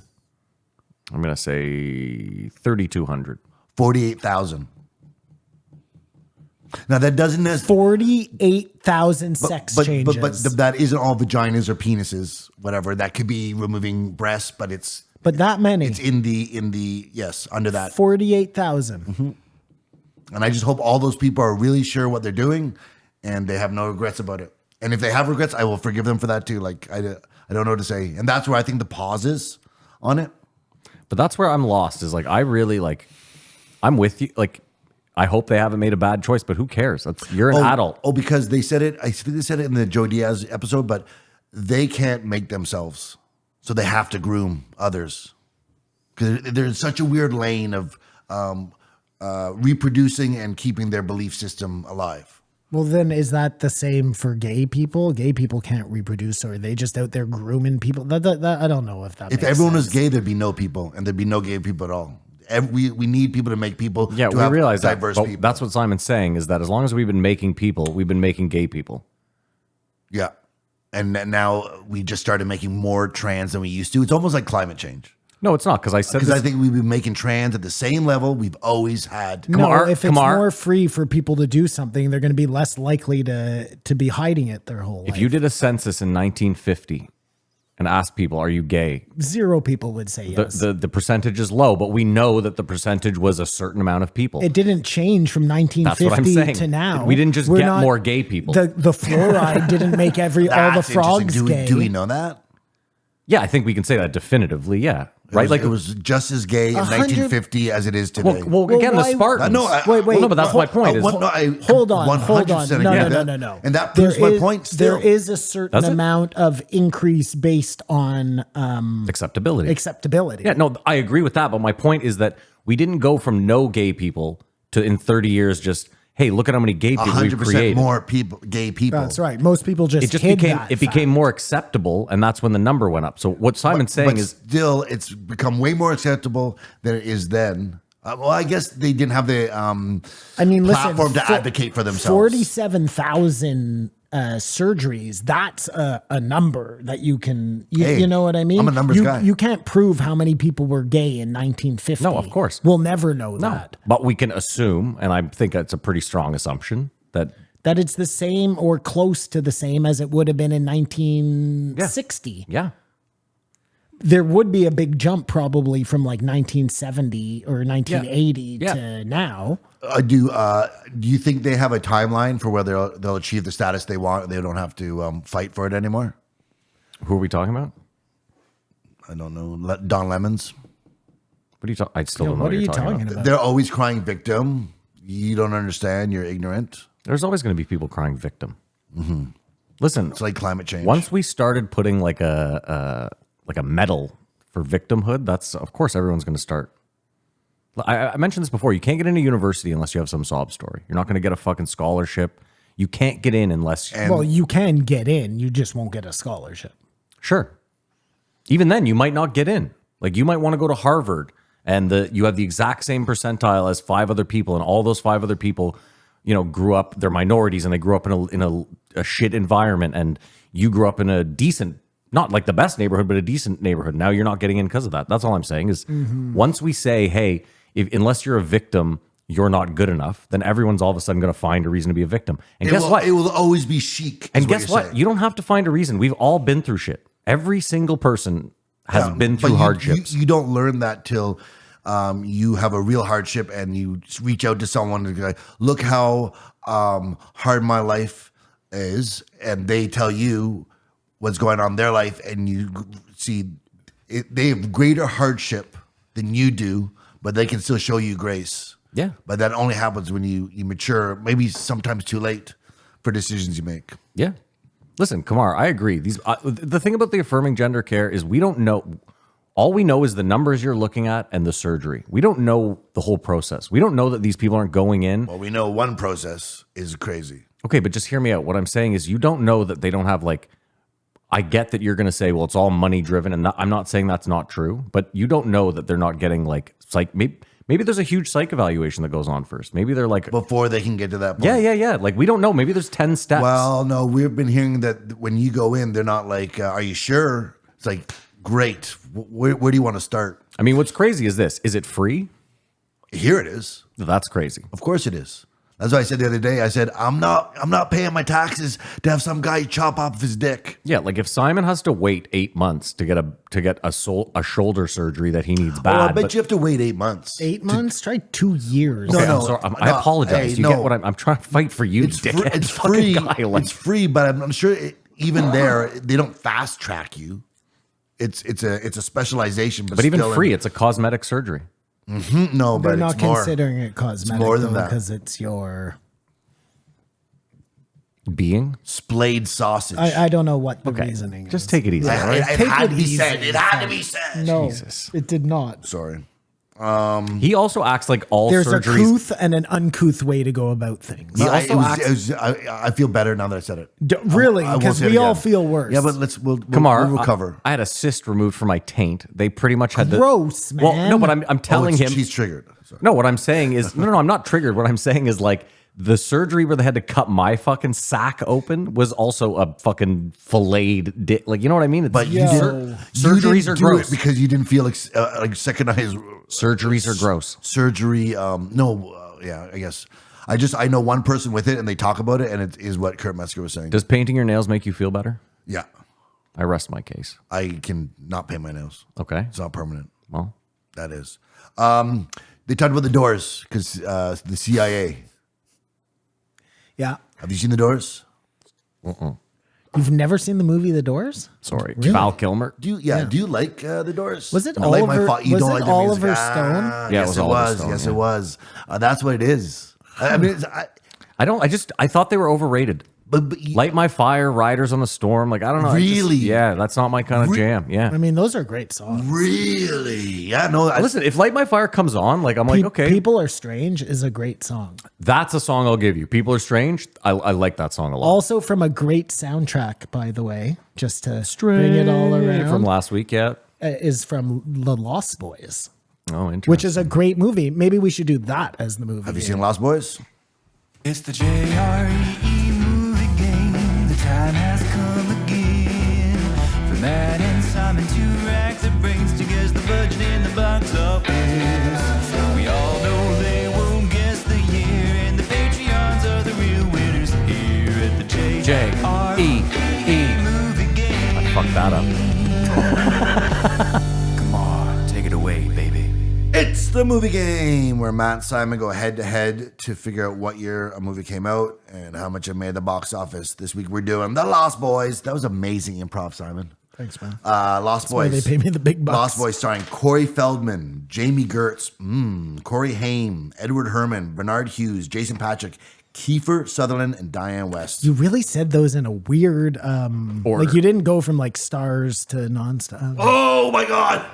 I'm going to say 3,200. 48,000. Now that doesn't necessarily 48,000 sex changes. but that isn't all vaginas or penises, whatever. That could be removing breasts, but it's that many. it's in the yes, under that. 48,000. And I just hope all those people are really sure what they're doing and they have no regrets about it. And if they have regrets, I will forgive them for that too. Like I don't know what to say. And that's where I think the pause is on it. But that's where I'm lost is like, I really like, I'm with you. Like, I hope they haven't made a bad choice, but who cares? You're an adult. Oh, because they said it. I think they said it in the Joe Diaz episode, but they can't make themselves. So they have to groom others. Because they're in such a weird lane of reproducing and keeping their belief system alive. Well, then is that the same for gay people? Gay people can't reproduce, or are they just out there grooming people? That I don't know if that. If makes everyone sense. was gay, there'd be no people, and there'd be no gay people at all. We need people to make people. Yeah, to we have realize that. diverse But people. that's what Simon's saying is that as long as we've been making people, we've been making gay people. Yeah, and now we just started making more trans than we used to. It's almost like climate change. No, it's not because I said Because I this. think we've been making trans at the same level we've always had. No, Kamar, if it's Kamar. more free for people to do something, they're going to be less likely to be hiding it their whole life. If you did a census in 1950 and asked people, "Are you gay?" 0 people would say yes. The percentage is low, but we know that the percentage was a certain amount of people. It didn't change from That's what I'm 1950 saying. to now. We didn't just We're get not- more gay people. The fluoride didn't make all the That's frogs interesting. gay. Do we know that? Yeah, I think we can say that definitively. Yeah, right. It was just as gay in 1950 as it is today. well, again, why- the Spartans. Wait. Well, no, but that's my point. Is Hold on. 100% No, agree no, with no, that. no. And that proves my point still. There is a certain Does it? amount of increase based on acceptability. acceptability. Yeah, no, I agree with that. But my point is that we didn't go from no gay people to in 30 years just, hey, look at how many gay people we've 100% created. more gay people. That's right. Most people just It just hid became that it became more acceptable, and that's when the number went up. So what Simon's saying but is still, it's become way more acceptable than it is then. Well, I guess they didn't have the platform to advocate for themselves. 47,000 surgeries. That's a number that you can. Hey, you know what I mean? I'm a numbers guy. You can't prove how many people were gay in 1950. No, of course. We'll never know that. but we can assume, and I think that's a pretty strong assumption that That it's the same or close to the same as it would have been in 1960. yeah. There would be a big jump probably from like 1970 or 1980 Yeah. to now. Do you think they have a timeline for whether they'll achieve the status they want? They don't have to fight for it anymore. Who are we talking about? I don't know. Don Lemons. What are you talking? I still don't know What what are you're you talking talking about. about? They're always crying victim. You don't understand. You're ignorant. There's always going to be people crying victim. Listen, It's like climate change. once we started putting like a medal for victimhood, that's of course everyone's going to start. I mentioned this before. You can't get into university unless you have some sob story. You're not going to get a fucking scholarship. You can't get in unless. Well, you can get in, you just won't get a scholarship. Sure. Even then, you might not get in. Like you might want to go to Harvard, and you have the exact same percentile as 5 other people, and all those 5 other people, grew up. They're minorities, and they grew up in a shit environment, and you grew up in a decent, not like the best neighborhood, but a decent neighborhood. Now you're not getting in because of that. That's all I'm saying. Is once we say, hey, unless you're a victim, you're not good enough, then everyone's all of a sudden going to find a reason to be a victim. And guess what? It will always be chic. And guess what? You don't have to find a reason. We've all been through shit. Every single person has been through hardships. You don't learn that till you have a real hardship and you reach out to someone and go, look how hard my life is. And they tell you what's going on in their life. And you see they have greater hardship than you do, but they can still show you grace. Yeah. But that only happens when you mature, maybe sometimes too late for decisions you make. Yeah. Listen, Kumar, I agree. The thing about the affirming gender care is we don't know. All we know is the numbers you're looking at and the surgery. We don't know the whole process. We don't know that these people aren't going in. Well, we know one process is crazy. Okay, but just hear me out. What I'm saying is you don't know that they don't have like, I get that you're going to say, well, it's all money driven. And I'm not saying that's not true, but you don't know that they're not getting like psych. Maybe there's a huge psych evaluation that goes on first. Maybe they're like, Before they can get to that point. yeah. Like we don't know. Maybe there's 10 steps. Well, no, we've been hearing that when you go in, they're not like, are you sure? It's like, great. Where do you want to start? I mean, what's crazy is this. Is it free? Here it is. That's crazy. Of course it is. That's why I said the other day, I said, I'm not paying my taxes to have some guy chop off his dick. Yeah, like if Simon has to wait 8 months to get a shoulder surgery that he needs bad. Oh, I bet you have to wait 8 months. 8 months? Try 2 years. No, Okay, no, I'm sorry. I no, apologize. hey, You get no. what I'm trying to fight for you, It's, dickhead. it's Fucking free. guy, like- It's free, but I'm sure even there, they don't fast track you. It's a specialization, but even still free, it's a cosmetic surgery. no, They're but not it's more. considering it cosmetic more than that. because it's your. Being? Splayed sausage. I don't know what the Okay. reasoning Just is. take it easy, all right? It Take had it to be easy. said. It had to be said. No, Jesus. it did not. Sorry. He also acts like all There's a surgeries. couth and an uncouth way to go about things. He I, also it was, acts- it was, I feel better now that I said it. Really? I won't Because say it we all again. feel worse. Yeah, but we'll Kumar, we'll recover. I had a cyst removed from my taint. They pretty much had Gross, Well, no, man. but I'm telling him. She's triggered. Sorry. No, what I'm saying is no, I'm not triggered. What I'm saying is like the surgery where they had to cut my fucking sack open was also a fucking filleted dick. Like, you know what I mean? It's, But you Yo. didn't. Surgeries you didn't are do gross. it because you didn't feel like secondized surgeries are gross. surgery. Yeah, I guess. I know one person with it, and they talk about it, and it is what Kurt Metzger was saying. Does painting your nails make you feel better? Yeah, I rest my case. I can not paint my nails. Okay. It's not permanent. Well, That is. They talked about the Doors because the CIA. Yeah. Have you seen the Doors? You've never seen the movie The Doors? sorry. Really? Val Kilmer. Do you like the Doors? Was it You like Oliver- you was don't it like the Oliver music. Stone? Yeah, it Yes, was it Oliver was. Stone, Yes, yeah. it was. That's what it is. I mean, I thought they were overrated. but Light My Fire, Riders on the Storm. Like, I don't know. Really? Yeah, that's not my kind of jam. Yeah. I mean, those are great songs. really, yeah, no. Listen, if Light My Fire comes on, like, I'm like, okay, People Are Strange is a great song. that's a song I'll give you. People Are Strange. I like that song a lot. Also from a great soundtrack, by the way, just to bring it all around, From last week, yeah. is from The Lost Boys, Oh, interesting. which is a great movie. Maybe we should do that as the movie. Have you seen Lost Boys? It's the JRE movie game. The time has come again. For Matt and Simon to rack the brains to guess the budget in the box office. We all know they won't guess the year, and the Patreons are the real winners here at the JRE movie game. I fucked that up. Come on, take it away, baby. It's the movie game where Matt and Simon go head to head to figure out what year a movie came out and how much it made the box office. This week we're doing The Lost Boys. That was amazing improv, Simon. Thanks, man. Lost why Boys. they pay me the big bucks. Lost Boys starring Corey Feldman, Jamie Gertz, Corey Haim, Edward Herman, Bernard Hughes, Jason Patrick, Kiefer Sutherland, and Diane West. You really said those in a weird, Order. like you didn't go from like stars to non-stars. Oh my God!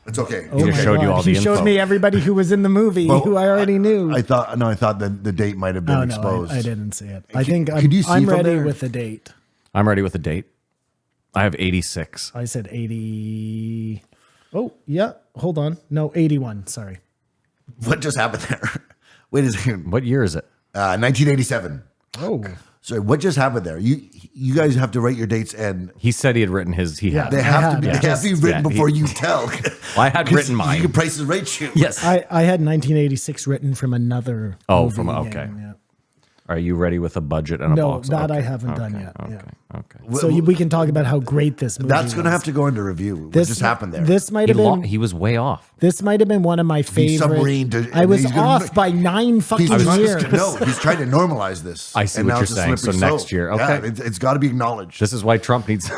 It's okay. Oh He just my showed you God. all He the showed info. me everybody who was in the movie Well, who I already knew. I thought that the date might have been Oh no, exposed. I didn't see it. I Could- think could you see I'm from ready there? with the date. I'm ready with a date. I have 86. I said 80. Oh yeah, hold on. No, 81. Sorry. What just happened there? Wait a second. What year is it? 1987. Oh, Sorry, what just happened there? You guys have to write your dates, and He said he had written his. He had. they I have to had be, it. they have to be written Yeah, before you tell. I had written mine. You can price is right, you. Yes. I had 1986 written from another. Oh, movie from- okay. game, yeah. Are you ready with a budget and a No, box? that I Okay, haven't done okay, yet, Okay. yeah. Okay. So we can talk about how great this movie That's going to was. have to go into review. What just happened there? This might have been. He was way off. This might have been one of my favorite. submarined. I was He's gonna off make- by 9 fucking years. No, he's trying to normalize this. I see And what now you're it's a saying. So slippery next slope. year, Yeah, okay. it's got to be acknowledged. This is why Trump needs.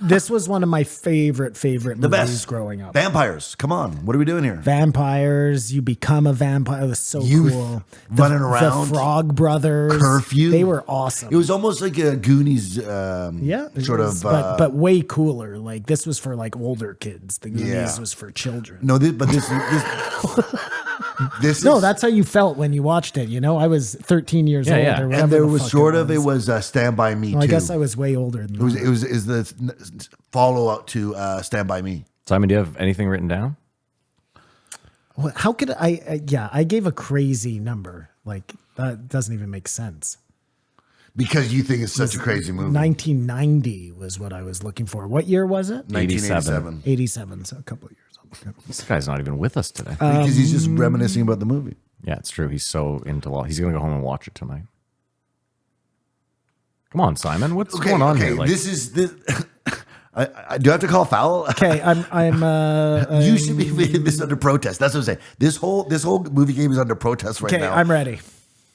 This was one of my favorite the movies best. growing up. Vampires. Come on. What are we doing here? Vampires, you become a vampire. It was so Youth, cool. running around. The Frog Brothers. Curfew. They were awesome. It was almost like a Goonies yeah, it sort was, of. but way cooler. Like this was for like older kids. The Goonies Yeah. was for children. no, this No, is, that's how you felt when you watched it. You know, I was 13 years old. yeah. Or And whatever and there the was fuck sort of was. Stand By Me Well, too. I guess I was way older than It was that. is the follow up to Stand By Me. Simon, do you have anything written down? Well, how could I gave a crazy number. Like that doesn't even make sense. Because you think it's such a crazy movie. 1990 was what I was looking for. What year was it? 1987. 87. So a couple of years old. This guy's not even with us today. Because he's just reminiscing about the movie. Yeah, it's true. He's so into law. He's gonna go home and watch it tonight. Come on, Simon. What's going on here? Like, this is this. I do I have to call foul? Okay, I'm You should be making this under protest. That's what I'm saying. This whole movie game is under protest right okay, now. I'm ready.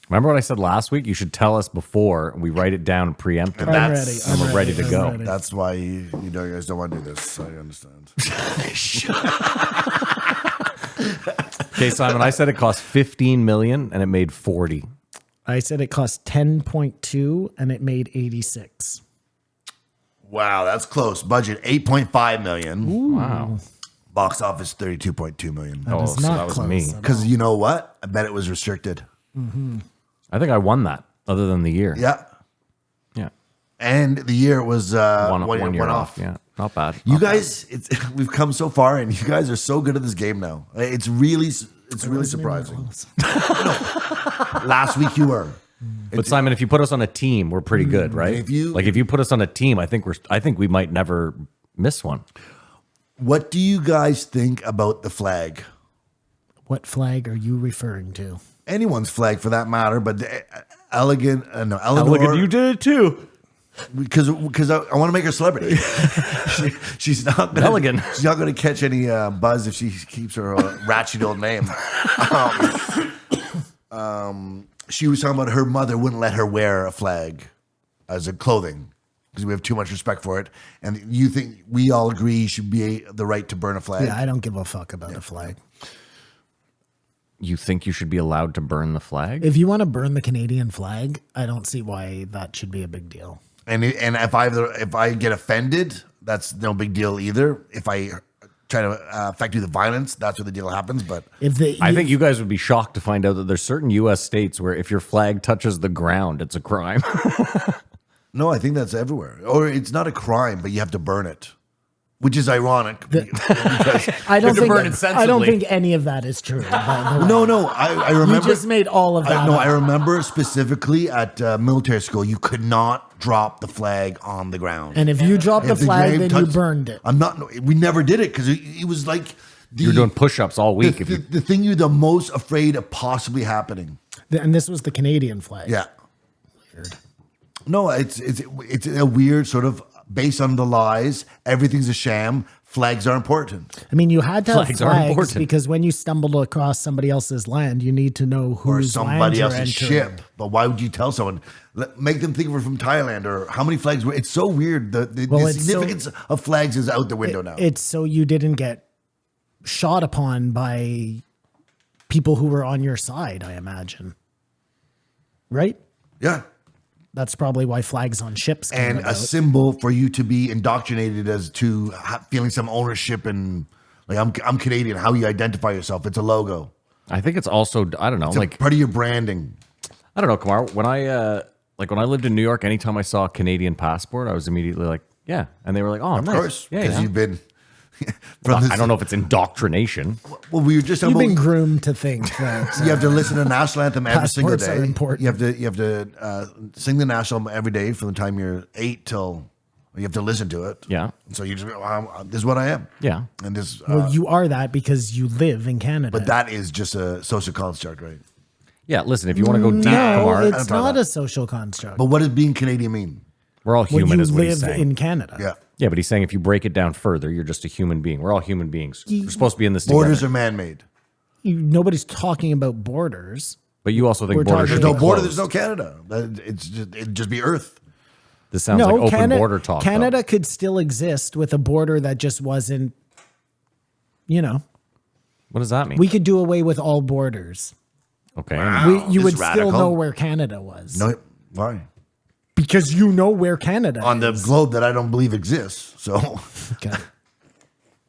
remember what I said last week? You should tell us before and we write it down preemptively. I'm ready. That's- I'm we're ready to I'm go. ready. That's why you guys don't want to do this. I understand. Okay, Simon. I said it cost 15 million and it made 40. I said it cost 10.2 and it made 86. Wow, that's close. Budget 8.5 million. Wow. Box office 32.2 million. Oh, It's so not that was close me. at all. Because you know what? I bet it was restricted. I think I won that. Other than the year. Yeah. Yeah. And the year was One year off. Yeah. Not bad. You Not bad. guys, we've come so far, and you guys are so good at this game now. It's really surprising. Last week you were. But Simon, if you put us on a team, we're pretty good, right? If you- if you put us on a team, I think we might never miss one. What do you guys think about the flag? What flag are you referring to? Anyone's flag, for that matter, but the Eleanor. Look at you did it too. Because I want to make her a celebrity. She's not gonna, Elegant. She's not going to catch any buzz if she keeps her ratchet old name. She was talking about her mother wouldn't let her wear a flag as a clothing because we have too much respect for it. And you think we all agree you should be the right to burn a flag? Yeah, I don't give a fuck about the flag. You think you should be allowed to burn the flag? If you want to burn the Canadian flag, I don't see why that should be a big deal. And if I get offended, that's no big deal either. If I try to affect you with violence, that's where the deal happens. But I think you guys would be shocked to find out that there's certain U.S. states where if your flag touches the ground, it's a crime. no, I think that's everywhere. Or it's not a crime, but you have to burn it, which is ironic. Because I don't to burn it think I don't sensibly. think any of that is true. By the way. no, I remember. You just made all of that. I up. remember specifically at military school, you could not drop the flag on the ground. And if you dropped the If the flag, grave then you touched- burned it. I'm not. We never did it because it was like You were doing push-ups all week. the thing you're the most afraid of possibly happening. And this was the Canadian flag. Yeah. No, it's a weird sort of based on the lies. Everything's a sham. Flags are important. I mean, you had to have Flags are flags important. because when you stumbled across somebody else's land, you need to know Or whose land somebody you're else's entering. ship. But why would you tell someone? Make them think we're from Thailand or how many flags were. It's so weird. The Well, it's significance of flags is out the window now. It's so you didn't get shot upon by people who were on your side, I imagine. Right? Yeah. That's probably why flags on ships came And about. a symbol for you to be indoctrinated as to feeling some ownership and like I'm Canadian. How you identify yourself? It's a logo. I think it's also, I don't know, It's a part of your branding. I don't know, Kumar. When I lived in New York, anytime I saw a Canadian passport, I was immediately like, yeah. And they were like, oh, Of nice. course, Yeah, because yeah. you've been. I don't know if it's indoctrination. Well, we were just You've talking been about. groomed to think that You have to listen to the national anthem every single Passports are day. important. You have to sing the national anthem every day from the time you're 8 till you have to listen to it. Yeah. So you just this is what I am. Yeah. And this, well, you are that because you live in Canada. but that is just a social construct, right? Yeah, listen, if you want to go deep, No, Kamar, it's not a social construct. But what does being Canadian mean? we're all When human, you is what he's live saying. in Canada. Yeah. Yeah, but he's saying if you break it down further, you're just a human being. We're all human beings. We're supposed to be in this Borders together. are man-made. Nobody's talking about borders. But you also think We're borders talking should There's be no border. closed. There's no Canada. It'd just be Earth. This sounds like open border talk. Canada though. could still exist with a border that just wasn't, What does that mean? we could do away with all borders. okay. You this would is still radical. know where Canada was. No, why? Because you know where Canada On the is. globe that I don't believe exists. So Okay.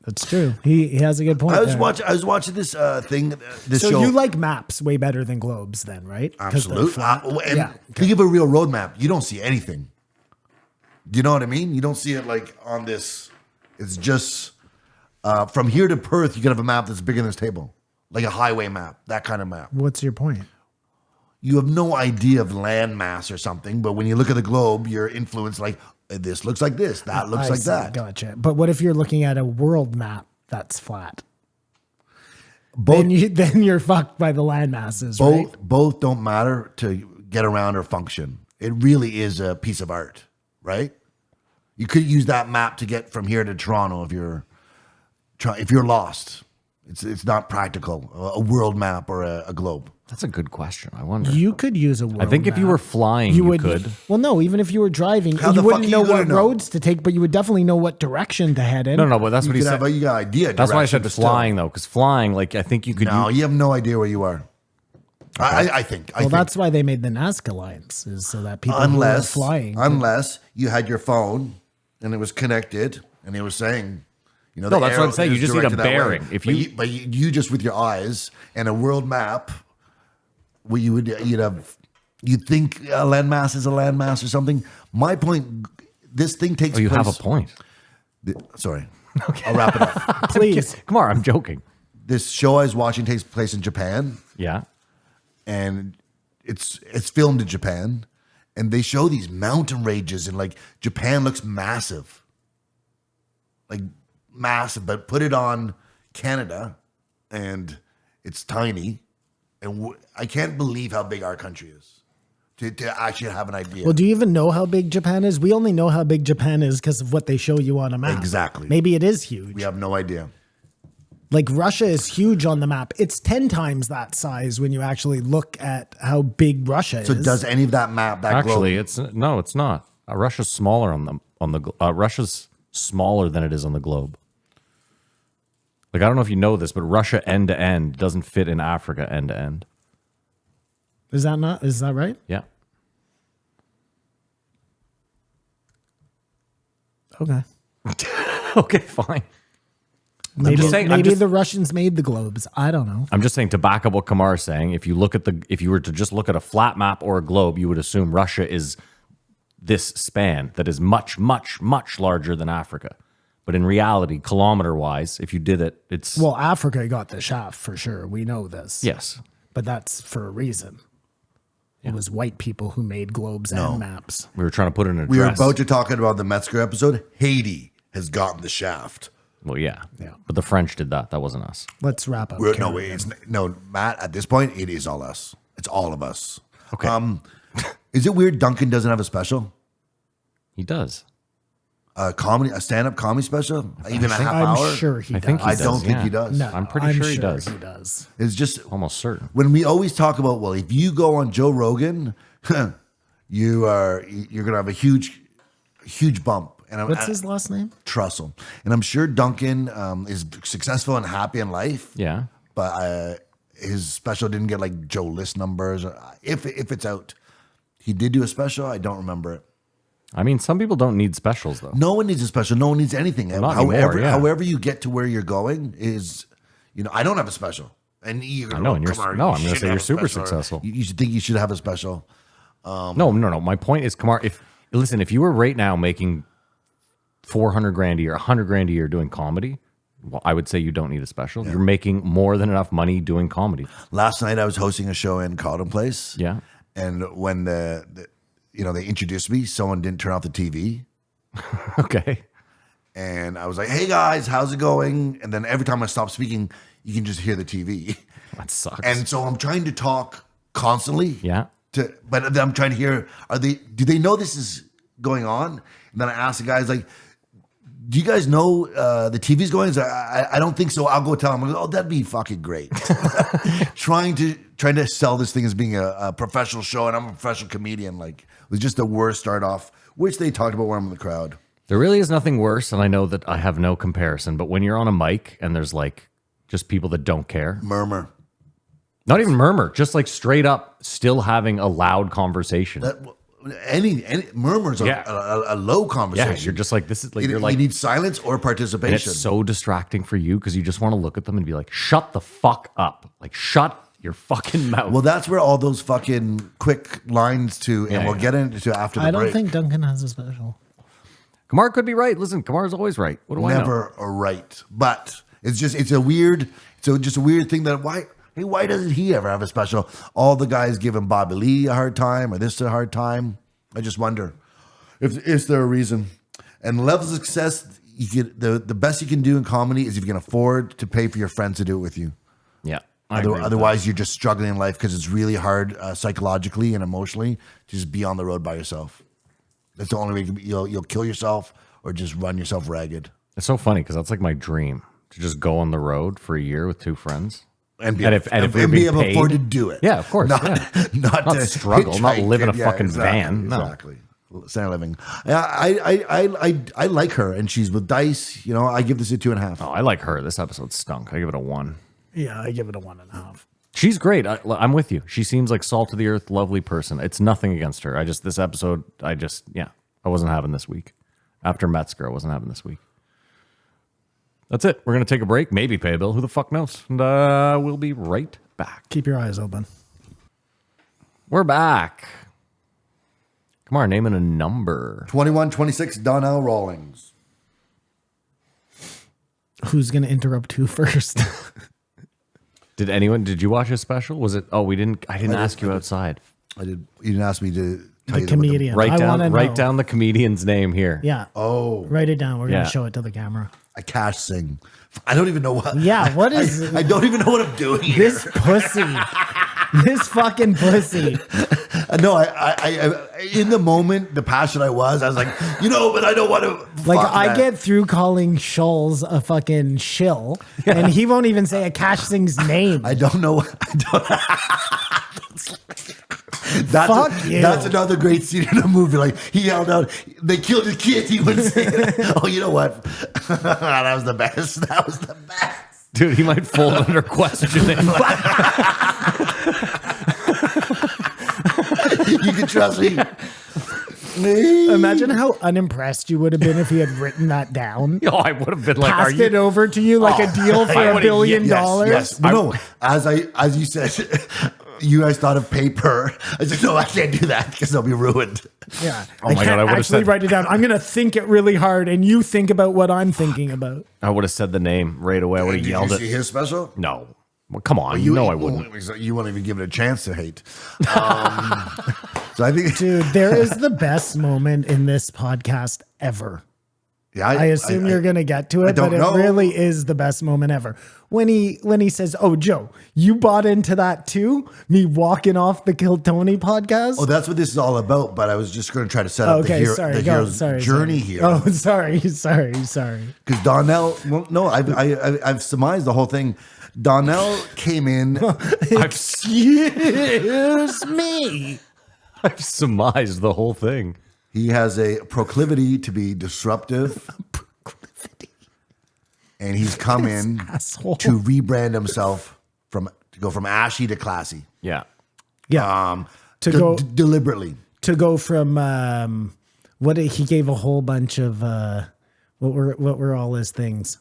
That's true. He has a good point. I was there. watching this thing. This So show. you like maps way better than globes, then, right? 'Cause they're Absolutely. flat. And Yeah. think of a real road map. You don't see anything. Do you know what I mean? You don't see it like on this. It's just from here to Perth, you can have a map that's bigger than this table. Like a highway map, that kind of map. What's your point? You have no idea of land mass or something, but when you look at the globe, you're influenced like this looks like this, that looks I like see. that. Gotcha. But what if you're looking at a world map that's flat? Both, Then you're fucked by the land masses, right? both don't matter to get around or function. It really is a piece of art, right? You could use that map to get from here to Toronto if you're lost. It's not practical. A world map or a globe. That's a good question. I wonder. You could use a world I think if you map. were flying, you could. Well, no, even if you were driving, How you the fuck wouldn't are you know gonna what know? roads to take, but you would definitely know what direction to head in. No, but that's what he You could said. have you got idea. That's why I direction, said but still. flying, though, because flying, like, I think you could No, use. you have no idea where you are. I think. Well, that's why they made the Nazca lines, is so that people who are unless flying. unless you had your phone and it was connected and it was saying, No, that's what I'm arrow saying. You is just need a directed that way. bearing. If But you- but you just with your eyes and a world map, you'd think a landmass is a landmass or something. My point, this thing takes Oh, you place. have a point. Sorry, I'll wrap it up. Please. Come on, I'm joking. This show I was watching takes place in Japan. Yeah. And it's filmed in Japan, and they show these mountain ranges, and like Japan looks massive, but put it on Canada, and it's tiny, and I can't believe how big our country is to actually have an idea. Well, do you even know how big Japan is? We only know how big Japan is because of what they show you on a map. Exactly. Maybe it is huge. We have no idea. Like Russia is huge on the map. It's 10 times that size when you actually look at how big Russia So is. does any of that map that Actually, globe? it's not. Russia's smaller Russia's smaller than it is on the globe. Like, I don't know if you know this, but Russia end to end doesn't fit in Africa end to end. Is that right? Yeah. Okay. Okay, fine. Maybe, just saying- I'm maybe just- the Russians made the globes. I don't know. I'm just saying, to back up what Kamar's saying, if you were to just look at a flat map or a globe, you would assume Russia is this span that is much, much, much larger than Africa. But in reality, kilometer-wise, if you did it, it's Well, Africa got the shaft for sure. We know this. yes. But that's for a reason. It was white people who made globes and maps. We were trying to put in a We were address. about to talk about the Metzger episode. Haiti has gotten the shaft. Well, yeah. Yeah. But the French did that. That wasn't us. Let's wrap up. No, Karen. wait, no, Matt. At this point, it is all us. It's all of us. Okay. Is it weird Duncan doesn't have a special? He does. A stand-up comedy special? Even a half I'm hour? sure he I does. think he I does, don't think yeah. he does. No, I'm pretty sure he does. He does. It's just Almost certain. when we always talk about, well, if you go on Joe Rogan, you're gonna have a huge bump. And What's his last name? Trussell. And I'm sure Duncan is successful and happy in life. Yeah. But his special didn't get like Joe List numbers. If it's out, he did do a special. I don't remember it. I mean, some people don't need specials, though. No one needs a special. No one needs anything. not anymore, yeah. However you get to where you're going is, I don't have a special. And you're gonna I know, go, and you're- "Come on, no, you I'm gonna should say have you're a super special," or successful. You should think you should have a special. No. My point is, Kamar, if you were right now making $400,000 a year, $100,000 a year doing comedy, well, I would say you don't need a special. You're making more than enough money doing comedy. Last night I was hosting a show in Carlton Place. Yeah. And when they introduced me, someone didn't turn off the TV. Okay. And I was like, hey guys, how's it going? And then every time I stop speaking, you can just hear the TV. That sucks. And so I'm trying to talk constantly. Yeah. But I'm trying to hear, do they know this is going on? And then I asked the guys, like, do you guys know the TV's going? I don't think so. I'll go tell them. Oh, that'd be fucking great. trying to sell this thing as being a professional show, and I'm a professional comedian. Like, it was just the worst start off, which they talked about when I'm in the crowd. There really is nothing worse, and I know that I have no comparison, but when you're on a mic and there's like just people that don't care. Murmur. Not even murmur, just like straight up still having a loud conversation. Any murmurs are a low conversation. Yeah, you're just like, this is like, you're you like, need silence or participation. and it's so distracting for you because you just want to look at them and be like, shut the fuck up. Like, shut your fucking mouth. Well, that's where all those fucking quick lines to, and we'll get into after the break. I don't think Duncan has a special. Kamar could be right. Listen, Kamar's always right. What do I know? Never right. But it's a weird thing that why doesn't he ever have a special? All the guys giving Bobby Lee a hard time or this a hard time. I just wonder if is there a reason. And levels of success, the best you can do in comedy is if you can afford to pay for your friends to do it with you. Yeah. Otherwise, you're just struggling in life because it's really hard psychologically and emotionally to just be on the road by yourself. That's the only way you'll kill yourself or just run yourself ragged. It's so funny because that's like my dream to just go on the road for a year with two friends. And be we're able being to paid, afford to do it. Yeah, of course. Not to struggle, not hitchhike live in a it. fucking exactly, van. No. Exactly. Standard living. I like her, and she's with Dice. You know, I give this a 2.5. Oh, I like her. This episode stunk. I give it a 1. Yeah, I give it a 1.5. She's great. I'm with you. She seems like salt of the earth, lovely person. It's nothing against her. This episode, I wasn't having this week. After Metzger, I wasn't having this week. That's it. We're going to take a break. Maybe pay a bill. Who the fuck knows? And we'll be right back. Keep your eyes open. We're back. Come on, naming a number. 21-26, Donnell Rawlings. Who's going to interrupt who first? Did you watch his special? Was it? Oh, I didn't ask you outside. I did. You didn't ask me to tell The you comedian. Write I wanna know. down the comedian's name here. Yeah. Oh, Write it down. We're going Yeah. to show it to the camera. I cash sing. I don't even know what. Yeah, what is I don't even know what I'm doing here. this pussy? This fucking pussy. No, I in the moment, the passion I was like, but I don't want to. Like, I get through calling Schulz a fucking shill, and he won't even say a Cash Sing's name. I don't know. That's you. That's another great scene in a movie. Like, he yelled out, "They killed his kid." He would say, "Oh, you know what? That was the best. That was the best." Dude, he might fold under questioning. You can trust me. Imagine how unimpressed you would have been if he had written that down. Oh, I would have been like, Passed it over to you like a deal for $1 billion. Yes. No, as you said, you guys thought of paper. I said, no, I can't do that because they'll be ruined. Yeah. Oh my God, I would have actually said, write it down. I'm going to think it really hard, and you think about what I'm thinking about. I would have said the name right away. I would have Did yelled you it. see his special? No. Well, come on. I wouldn't. You won't even give it a chance to hate. So I think, Dude, there is the best moment in this podcast ever. yeah, I assume you're going to get to it, don't but know. it really is the best moment ever. When he says, "Oh, Joe, you bought into that too?" Me walking off the Kill Tony podcast. Oh, that's what this is all about. But I was just going to try to set up the hero's journey here. Oh, sorry. Because Donnell, well, no, I've surmised the whole thing. Donnell came in. Excuse me. I've surmised the whole thing. He has a proclivity to be disruptive. And he's come in asshole. to rebrand himself to go from ashy to classy. Yeah. Yeah. Deliberately. To go from he gave a whole bunch of what were all his things?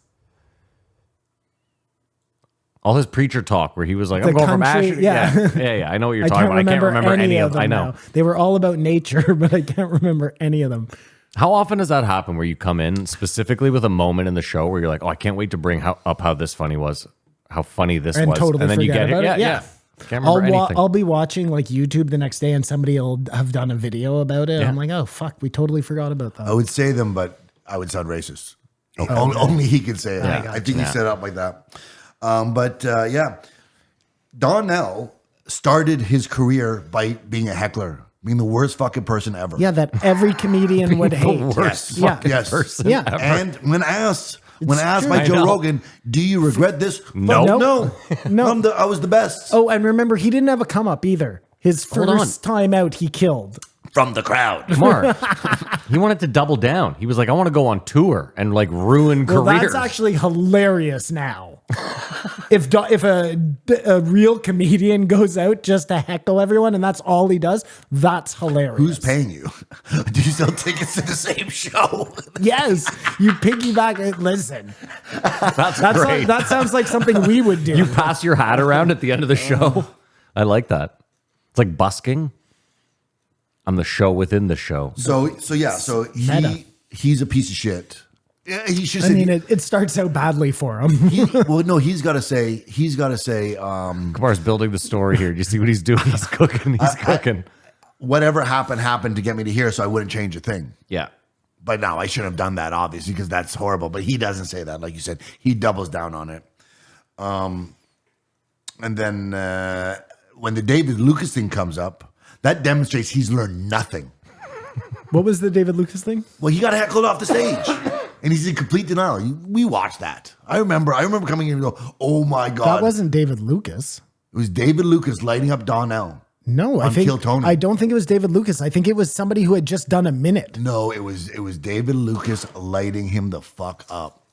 All his preacher talk where he was like, I'm The going from country- ashes. yeah. Yeah. I know what you're talking about. I can't remember any of them. I know. now. They were all about nature, but I can't remember any of them. How often does that happen where you come in specifically with a moment in the show where you're like, oh, I can't wait to bring up how this funny was, how funny this And was. totally and then you forget get about it. it. Yeah. Can't remember anything. I'll be watching like YouTube the next day and somebody will have done a video about it. Yeah. I'm like, oh, fuck, we totally forgot about that. I would say them, but I would sound racist. Only he could say it. I think he set it up like that. But Donnell started his career by being a heckler, being the worst fucking person ever. Yeah, that every comedian would hate. worst Yeah. fucking Yes. person Yeah. ever. And when asked true. by I Joe know. Rogan, do you regret this? No. Fuck No. no. I was the best. Oh, and remember, he didn't have a come up either. His Hold on. first time out, he killed. From the crowd. Mark, he wanted to double down. He was like, I want to go on tour and like ruin Well, careers. that's actually hilarious now. if a real comedian goes out just to heckle everyone and that's all he does, that's hilarious. Who's paying you? Do you sell tickets to the same show? Yes, you piggyback. Listen, That's great. that sounds like something we would do. You pass your hat around at the end of the show. I like that. It's like busking. I'm the show within the show. So Meta. he's a piece of shit. Yeah, he should I say. mean, it starts out badly for him. He's got to say. Kamar's building the story here. Do you see what he's doing? He's cooking. He's cooking. Whatever happened to get me to here, so I wouldn't change a thing. Yeah. But now I shouldn't have done that, obviously, because that's horrible. But he doesn't say that, like you said. He doubles down on it. And then when the David Lucas thing comes up, that demonstrates he's learned nothing. What was the David Lucas thing? Well, he got heckled off the stage, and he's in complete denial. We watched that. I remember coming in and go, "Oh my god!" That wasn't David Lucas. It was David Lucas lighting up Donnell. No, I On think Kill Tony. I don't think it was David Lucas. I think it was somebody who had just done a minute. No, it was David Lucas lighting him the fuck up.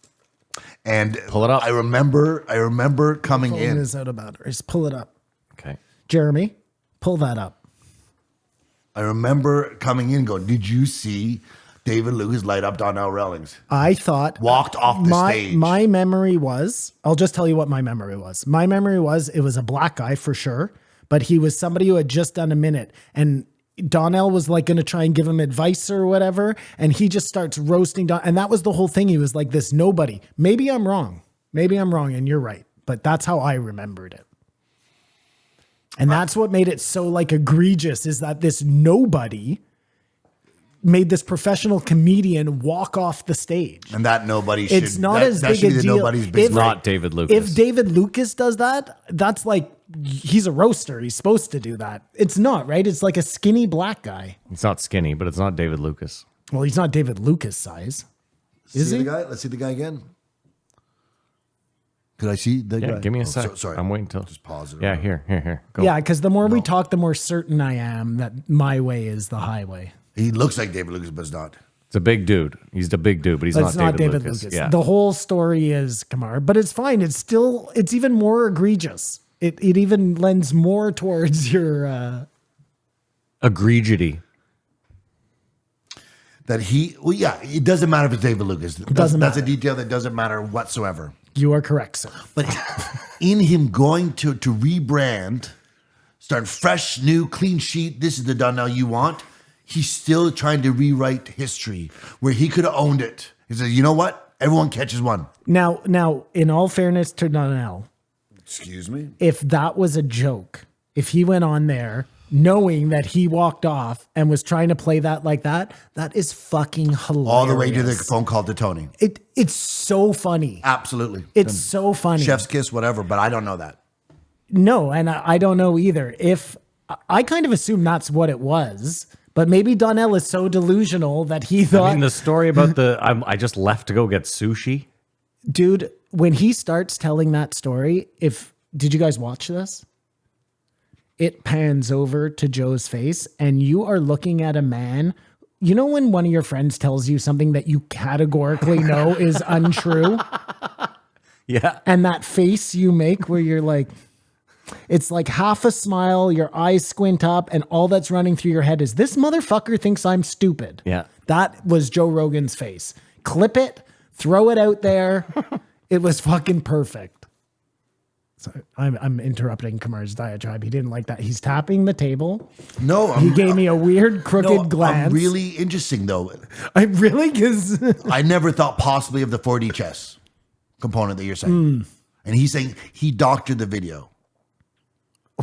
And Pull it up. I remember coming Phone in. is out of batteries. Pull it up, Okay. Jeremy. Pull that up. I remember coming in and going, did you see David Lucas light up Donnell Rawlings? I thought Walked off the stage. My memory was, I'll just tell you what my memory was. My memory was it was a black guy for sure, but he was somebody who had just done a minute. And Donnell was like going to try and give him advice or whatever. And he just starts roasting Don. And that was the whole thing. He was like this nobody. Maybe I'm wrong. And you're right. But that's how I remembered it. And that's what made it so like egregious is that this nobody made this professional comedian walk off the stage. And that nobody should. It's not that, as that big should a be the deal. Nobody's If- business. Not David Lucas. If David Lucas does that, that's like he's a roaster. He's supposed to do that. It's not, right? It's like a skinny black guy. It's not skinny, but it's not David Lucas. Well, he's not David Lucas size. Is See he? the guy? Let's see the guy again. Could I see the Yeah, guy? give me a Oh, sec. sorry. I'm waiting till. Just pause it. Yeah, here. Go. Yeah, because the more we talk, the more certain I am that my way is the highway. He looks like David Lucas, but it's not. It's a big dude. He's the big dude, but he's But not, it's not David Lucas. Lucas. Yeah. The whole story is Kamar, but it's fine. It's even more egregious. It even lends more towards your Egregity. That it doesn't matter if it's David Lucas. That's matter. a detail that doesn't matter whatsoever. You are correct, sir. But in him going to rebrand, start fresh, new, clean sheet, this is the Donnell you want, he's still trying to rewrite history where he could have owned it. He says, you know what? Everyone catches one. Now, in all fairness to Donnell, Excuse me? if that was a joke, if he went on there knowing that he walked off and was trying to play that like that, that is fucking hilarious. All the way to the phone call to Tony. It's so funny. Absolutely. It's so funny. Chef's kiss, whatever, but I don't know that. No, and I don't know either. If I kind of assume that's what it was, but maybe Donnell is so delusional that he thought, I mean, the story about I just left to go get sushi. dude, when he starts telling that story, did you guys watch this? It pans over to Joe's face and you are looking at a man. You know, when one of your friends tells you something that you categorically know is untrue, Yeah. and that face you make where you're like, it's like half a smile, your eyes squint up, and all that's running through your head is this motherfucker thinks I'm stupid. Yeah. That was Joe Rogan's face. Clip it, throw it out there. It was fucking perfect. So I'm interrupting Kamar's diatribe. He didn't like that. He's tapping the table. No, He gave me a weird crooked glance. I'm really interesting though. I really because I never thought possibly of the 4D chess component that you're saying. And he's saying he doctored the video.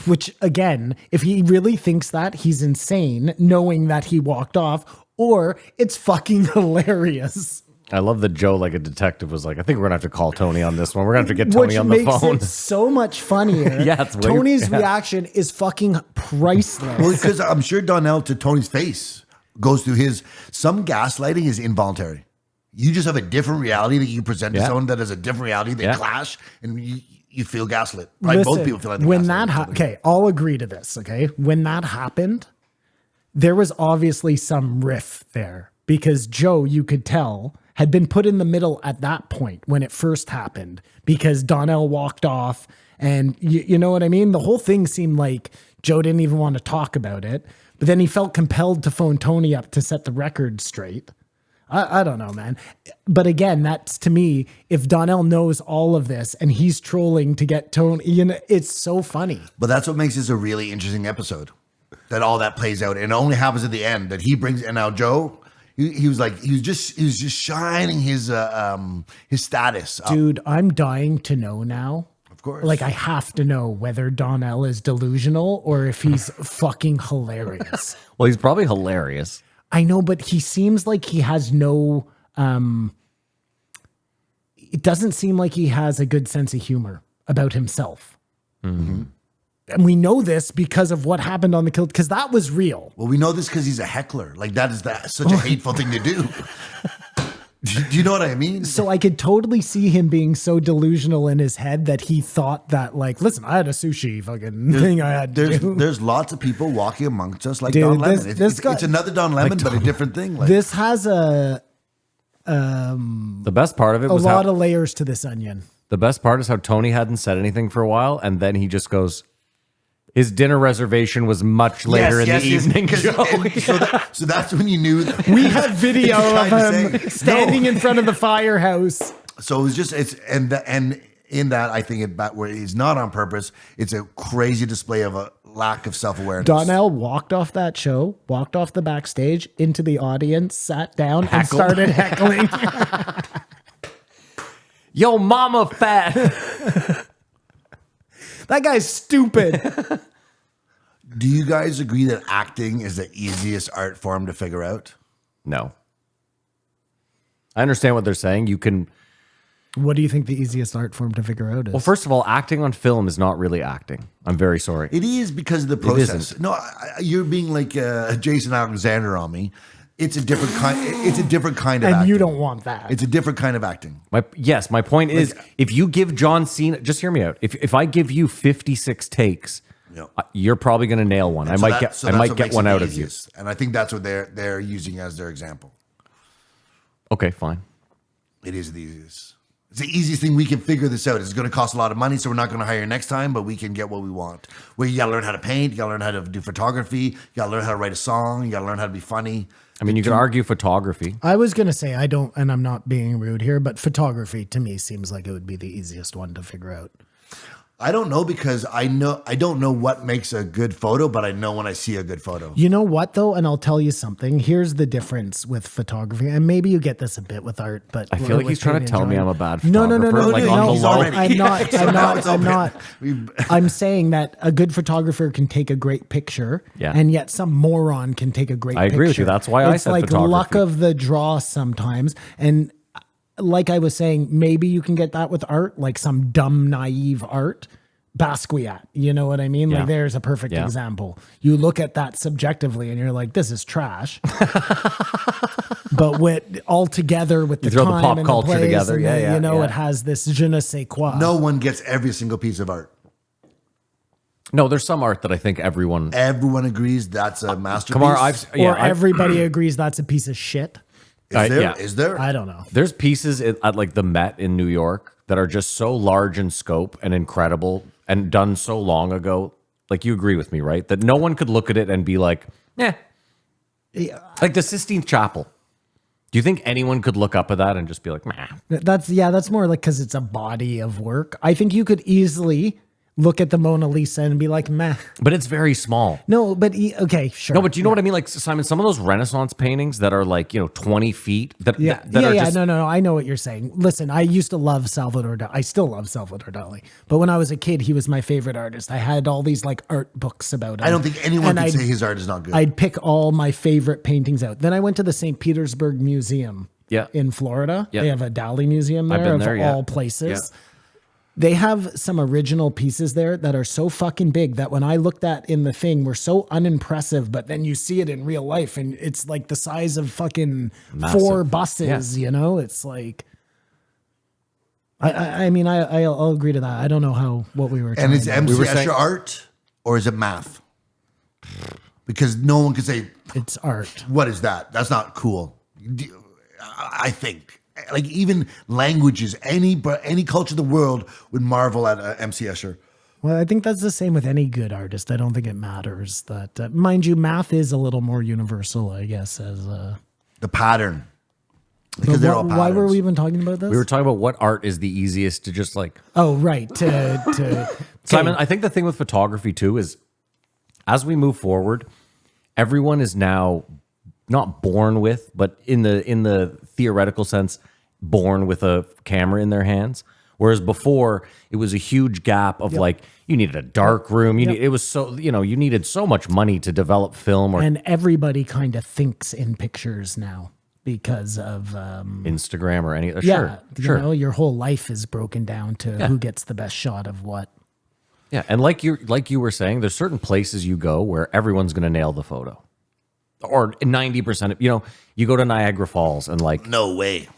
which again, if he really thinks that, he's insane, knowing that he walked off, or it's fucking hilarious. I love that Joe, like a detective, was like, I think we're gonna have to call Tony on this one. We're gonna have to get Tony Which on the makes phone. it so much funnier. Yeah, it's way- Tony's yeah. reaction is fucking priceless. Well, because I'm sure Donnell, to Tony's face, goes through some gaslighting is involuntary. You just have a different reality that you present to Yeah. someone that has a different reality. They Yeah. clash, and you feel gaslit. Right? Listen, Both people feel like they're when gaslit. that okay, I'll agree to this. Okay, when that happened, there was obviously some riff there because Joe, you could tell, had been put in the middle at that point when it first happened because Donnell walked off, and you know what I mean. The whole thing seemed like Joe didn't even want to talk about it, but then he felt compelled to phone Tony up to set the record straight. I don't know, man. But again, that's to me, if Donnell knows all of this and he's trolling to get Tony, you know, it's so funny. But that's what makes this a really interesting episode. That all that plays out, and it only happens at the end. That he brings, and now Joe, he was just shining his status up. Dude, I'm dying to know now. Of course. Like, I have to know whether Donnell is delusional or if he's fucking hilarious. Well, he's probably hilarious. I know, but he seems like he has no, it doesn't seem like he has a good sense of humor about himself. Mm-hmm. And we know this because of what happened on the kill, because that was real. Well, we know this because he's a heckler. Like that is such a hateful thing to do. Do you know what I mean? So I could totally see him being so delusional in his head that he thought that, like, listen, I had a sushi fucking thing I had to do. There's lots of people walking amongst us like Dude, Don this- Lemon. this guy- It's another Don Lemon, but a different thing. Like, This has a The best part of it was lot of layers to this onion. the best part is how Tony hadn't said anything for a while, and then he just goes, his dinner reservation was much later in the evening, 'cause- Joe. and so that's when you knew. We have video of trying to him say- standing No. in front of the firehouse. So it was just and in that I think where he's not on purpose. It's a crazy display of a lack of self-awareness. Donnell walked off that show, walked off the backstage into the audience, sat down, and Heckled. started heckling. Yo, mama fat. That guy's stupid. Do you guys agree that acting is the easiest art form to figure out? No. I understand what they're saying. You can, What do you think the easiest art form to figure out is? well, first of all, acting on film is not really acting. I'm very sorry. It is because of the process. isn't. No, you're being like Jason Alexander on me. It's a different kind. It's a different kind of and acting. you don't want that. It's a different kind of acting. My point is, if you give John Cena, just hear me out. If I give you 56 takes, Yeah. you're probably going to nail one. I So might that- get so I that's might what get makes one it out the of you. easiest. And I think that's what they're using as their example. Okay, fine. It is the easiest. It's the easiest thing. We can figure this out. It's going to cost a lot of money, so we're not going to hire next time, but we can get what we want. Where you got to learn how to paint, you got to learn how to do photography, you got to learn how to write a song, you got to learn how to be funny. I mean, you can argue photography. I was going to say, I don't, and I'm not being rude here, but photography to me seems like it would be the easiest one to figure out. I don't know because I don't know what makes a good photo, but I know when I see a good photo. You know what, though? And I'll tell you something. Here's the difference with photography. And maybe you get this a bit with art, but I feel like he's trying to tell me I'm a bad No, no, no, photographer, no, like no, on no. the low. I'm not. So I'm now not. it's I'm open. not. I'm saying that a good photographer can take a great picture, Yeah. and yet some moron can take a great I picture. agree with you. That's why I it's said like photography. luck of the draw sometimes. And like I was saying, maybe you can get that with art, like some dumb, naive art. Basquiat, you know what I mean? Yeah. Like there's a perfect Yeah. example. You look at that subjectively and you're like, this is trash. But with all together with the throw the time pop and culture the place together. and Yeah, the, yeah, you know, yeah. it has this je ne sais quoi. No one gets every single piece of art. No, there's some art that I think everyone. Everyone agrees that's a masterpiece. Kamar, I've Or everybody agrees that's a piece of shit. Is there? yeah. Is there? I don't know. There's pieces at like the Met in New York that are just so large in scope and incredible and done so long ago. Like you agree with me, right? That no one could look at it and be like, "Yeah." Like the Sistine Chapel. Do you think anyone could look up at that and just be like, "Meh"? That's more like because it's a body of work. I think you could easily look at the Mona Lisa and be like, meh. But it's very small. No, but okay, sure. No, but do you know what I mean? Like, Simon, some of those Renaissance paintings that are like, 20 feet that, Yeah, that are yeah, just, no. I know what you're saying. Listen, I used to love Salvador Dali. I still love Salvador Dali. But when I was a kid, he was my favorite artist. I had all these like art books about him. I don't think anyone And can say his art is not good. I'd pick all my favorite paintings out. Then I went to the St. Petersburg Museum Yeah. in Florida. Yeah. They have a Dali museum I've there been of there, yeah. all places. Yeah. They have some original pieces there that are so fucking big that when I looked at in the thing were so unimpressive, but then you see it in real life and it's like the size of fucking Massive. 4 buses, you know? It's like, I mean, I'll agree to that. I don't know what we were And trying is to MC were Escher saying- art or is it math? Because no one can say, It's art. what is that? That's not cool. I think. Like even languages, any culture of the world would marvel at MC Escher. Well, I think that's the same with any good artist. I don't think it matters that, mind you, math is a little more universal, I guess, as The pattern. Because they're all patterns. why were we even talking about this? We were talking about what art is the easiest to just like. Oh, right. To Simon, I think the thing with photography too is as we move forward, everyone is now not born with, but in the theoretical sense, born with a camera in their hands. Whereas before, it was a huge gap of like you needed a dark room. It was so you needed so much money to develop film or and everybody kind of thinks in pictures now because of Instagram or any. yeah, Sure. you know, your whole life is broken down to who gets the best shot of what. Yeah, and like you were saying, there's certain places you go where everyone's going to nail the photo, or 90% of you go to Niagara Falls and like No way.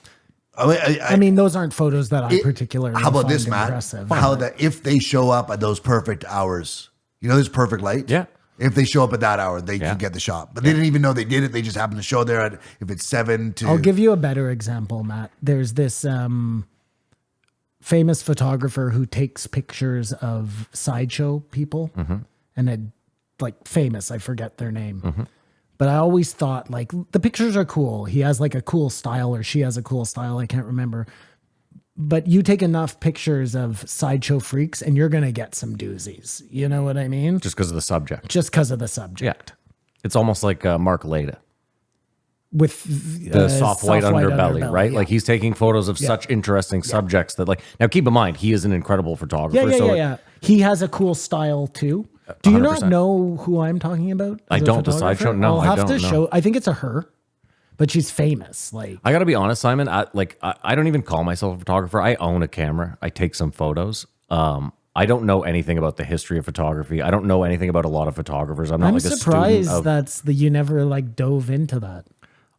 I mean, those aren't photos that I particularly. How about find this, Matt? impressive. How that if they show up at those perfect hours, there's perfect light. Yeah. If they show up at that hour, they can get the shot. But they didn't even know they did it. They just happened to show there at if it's 7 to. I'll give you a better example, Matt. There's this famous photographer who takes pictures of sideshow people, and it like famous. I forget their name. But I always thought like the pictures are cool. He has like a cool style or she has a cool style. I can't remember. But you take enough pictures of sideshow freaks and you're going to get some doozies. You know what I mean? just because of the subject. Just because of the subject. It's almost like Mark Leda, With the soft white underbelly, right? yeah. Like he's taking photos of such interesting subjects that like, now keep in mind, he is an incredible photographer. Yeah. He has a cool style too. Do you not 100%. know who I'm talking about? I as a don't. The photographer? sideshow? No, I'll I have don't to know. show. I think it's a her, but she's famous. Like I got to be honest, Simon. I don't even call myself a photographer. I own a camera. I take some photos. I don't know anything about the history of photography. I don't know anything about a lot of photographers. I'm not I'm like a surprised student of, that's you never like dove into that.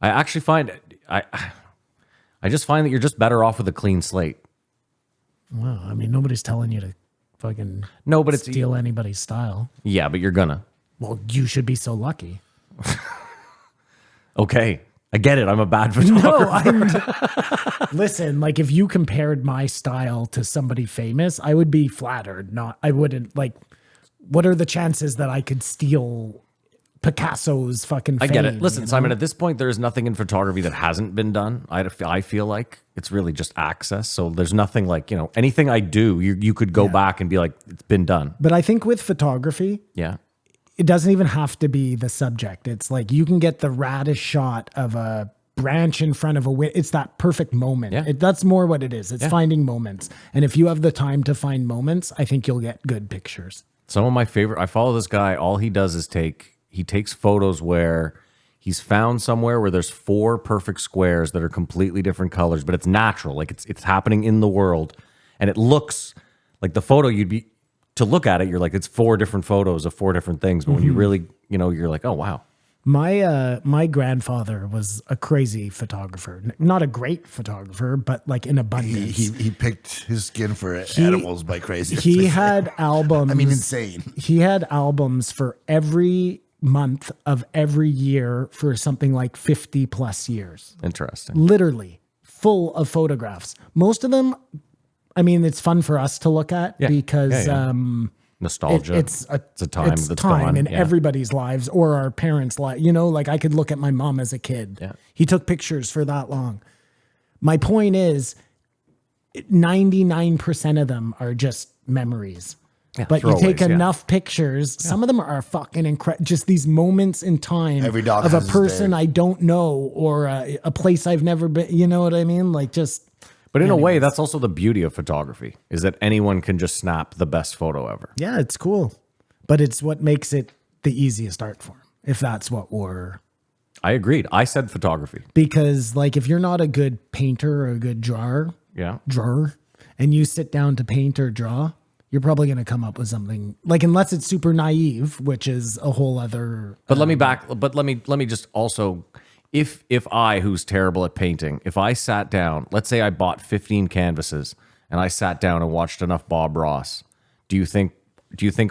I actually find I just find that you're just better off with a clean slate. Wow, I mean nobody's telling you to fucking No, but it's steal anybody's style. yeah, but you're gonna. Well, you should be so lucky. Okay, I get it. I'm a bad photographer. No, listen, like if you compared my style to somebody famous, I would be flattered. I wouldn't like. What are the chances that I could steal Picasso's fucking I fame, get it. Listen, you know? Simon, at this point, there is nothing in photography that hasn't been done. I feel like it's really just access. So there's nothing like, anything I do, you could go back and be like, it's been done. But I think with photography, Yeah. it doesn't even have to be the subject. It's like you can get the raddest shot of a branch in front of a window. It's that perfect moment. Yeah. That's more what it is. It's finding moments. And if you have the time to find moments, I think you'll get good pictures. Some of my favorite, I follow this guy. All he does is he takes photos where he's found somewhere where there's 4 perfect squares that are completely different colors, but it's natural. Like it's happening in the world. And it looks like the photo to look at it, you're like, it's 4 different photos of 4 different things. But when you really, you're like, oh, wow. My grandfather was a crazy photographer. Not a great photographer, but like in abundance. He picked his skin for animals by crazy. He had albums. I mean, insane. He had albums for every month of every year for something like 50 plus years. Interesting. Literally full of photographs. Most of them, I mean, it's fun for us to look at because Nostalgia. it's a time it's that's time gone. in Yeah. everybody's lives or our parents' lives. Like I could look at my mom as a kid. Yeah. He took pictures for that long. My point is 99% of them are just memories. Yeah, But you take throwaways, yeah. enough pictures, some of them are fucking incredible. Just these moments in time Every dog of a has his person day. I don't know or a place I've never been. You know what I mean? Like just. But in a way, that's also the beauty of photography, is that anyone can just snap the best photo ever. Yeah, it's cool. But it's what makes it the easiest art form, if that's what we're I agreed. I said photography. because like if you're not a good painter or a good drawer, Yeah. and you sit down to paint or draw, you're probably going to come up with something like, unless it's super naive, which is a whole other. But let me just also, if I, who's terrible at painting, if I sat down, let's say I bought 15 canvases and I sat down and watched enough Bob Ross, do you think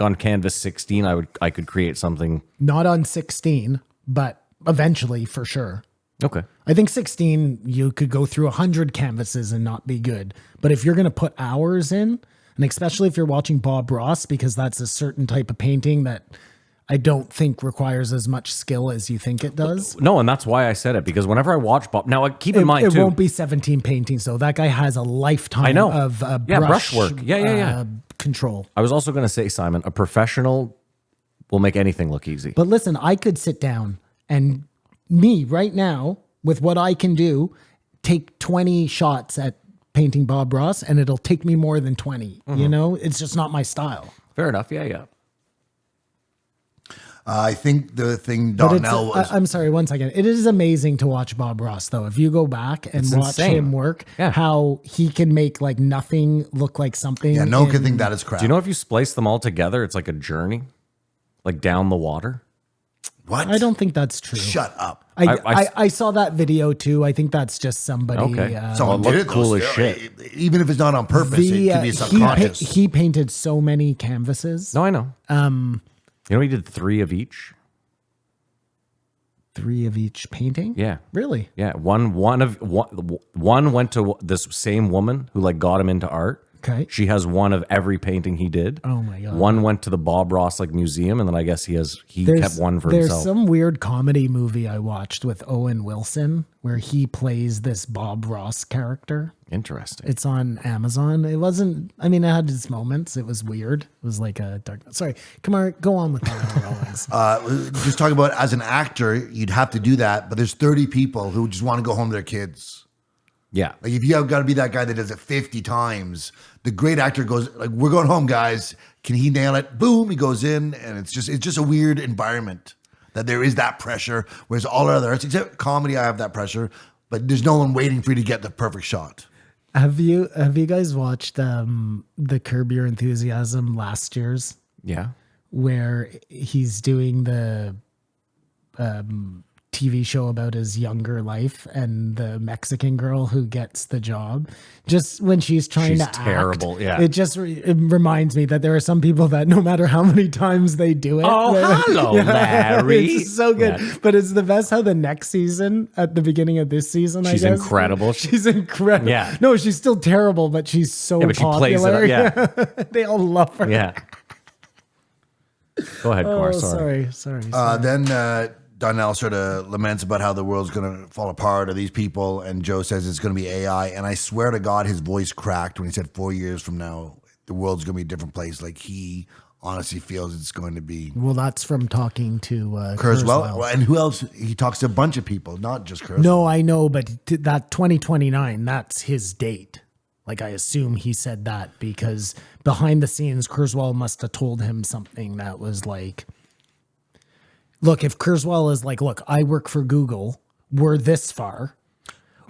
on canvas 16 I could create something? Not on 16, but eventually for sure. Okay. I think 16, you could go through 100 canvases and not be good. But if you're going to put hours in, and especially if you're watching Bob Ross, because that's a certain type of painting that I don't think requires as much skill as you think it does. No, and that's why I said it, because whenever I watch Bob, now keep in mind it too, won't be 17 paintings though. That guy has a lifetime I know. of brushwork. Yeah. Control. I was also going to say, Simon, a professional will make anything look easy. But listen, I could sit down and me right now with what I can do, take 20 shots at painting Bob Ross, and it'll take me more than 20. You know, it's just not my style. Fair enough. Yeah. I think the thing But Donnell was. I'm sorry, one second. It is amazing to watch Bob Ross, though. If you go back and It's watch insane. him work, Yeah. how he can make like nothing look like something. Yeah, no one can in- think that is crap. Do you know if you splice them all together, it's like a journey, like down the water? what? I don't think that's true. Shut up. I saw that video too. I think that's just somebody. Okay. Someone Well, it did looked it cool though, as still. shit. Even if it's not on purpose, it could be subconscious. He painted so many canvases. No, I know. You know, he did 3 of each. 3 of each painting. Yeah. Really? Yeah. One went to this same woman who like got him into art. Okay. She has one of every painting he did. Oh my God. One went to the Bob Ross like museum, and then I guess he kept one for there's himself. some weird comedy movie I watched with Owen Wilson where he plays this Bob Ross character. Interesting. It's on Amazon. It wasn't, I mean, it had its moments. It was weird. It was like a dark, sorry, come on, go on with that. Just talking about as an actor, you'd have to do that, but there's 30 people who just want to go home to their kids. Yeah. Like if you have got to be that guy that does it 50 times, the great actor goes like, "We're going home, guys. Can he nail it?" Boom, he goes in, and it's just a weird environment that there is that pressure. Whereas all other arts, except comedy, I have that pressure, but there's no one waiting for you to get the perfect shot. Have you guys watched the Curb Your Enthusiasm last year's, Yeah. where he's doing the TV show about his younger life and the Mexican girl who gets the job? Just when she's trying She's to terrible, act, yeah. it just it reminds me that there are some people that no matter how many times they do it, Oh, hello, Larry. it's so good. Yeah. But it's the best how the next season, at the beginning of this season, She's I guess, incredible. She's incredible. Yeah. No, she's still terrible, but she's so But she plays popular. it up. Yeah. They all love her. Yeah. Go ahead, Kumar. Oh, Sorry. sorry. Then Donnell sort of laments about how the world's going to fall apart, or these people, and Joe says it's going to be AI. And I swear to God, his voice cracked when he said 4 years from now, the world's going to be a different place. Like he honestly feels it's going to be. Well, that's from talking to Kurzweil. Well, and who else? He talks to a bunch of people, not just Kurzweil. No, I know, but that 2029, that's his date. Like, I assume he said that because behind the scenes, Kurzweil must have told him something that was like, look, if Kurzweil is like, look, I work for Google, we're this far.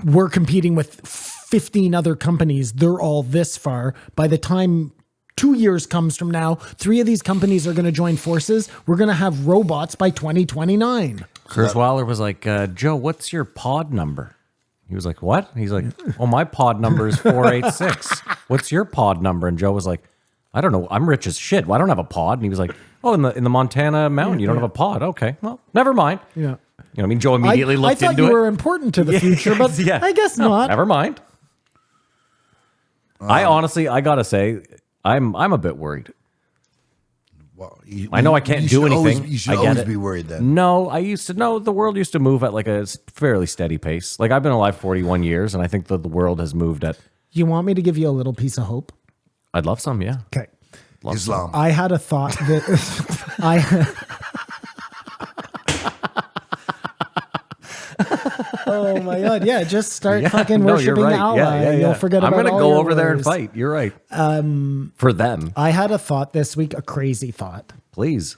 We're competing with 15 other companies. They're all this far. By the time 2 years comes from now, 3 of these companies are going to join forces. We're going to have robots by 2029. Kurzweiler was like, Joe, what's your pod number? He was like, what? He's like, oh, my pod number is 486. What's your pod number? And Joe was like, I don't know. I'm rich as shit. Well, I don't have a pod. And he was like, oh, in the Montana mountain, you don't have a pod. Okay, well, never mind. Yeah. You know what I mean? Joe immediately I looked thought into you it. were important to the future, but Yeah. I guess No, not. Never mind. I honestly, I gotta say, I'm a bit worried. Well, I know I can't do anything. You should I get always it. be worried then. No, I used to know the world used to move at like a fairly steady pace. Like I've been alive 41 years, and I think that the world has moved at. You want me to give you a little piece of hope? I'd love some, yeah. Okay. Islam. I had a thought that Oh my God. Yeah. Just start fucking no, worshiping you're right. Allah. Yeah. You'll forget I'm about gonna all go your over there and worries. fight. You're right. For them, I had a thought this week, a crazy thought. please.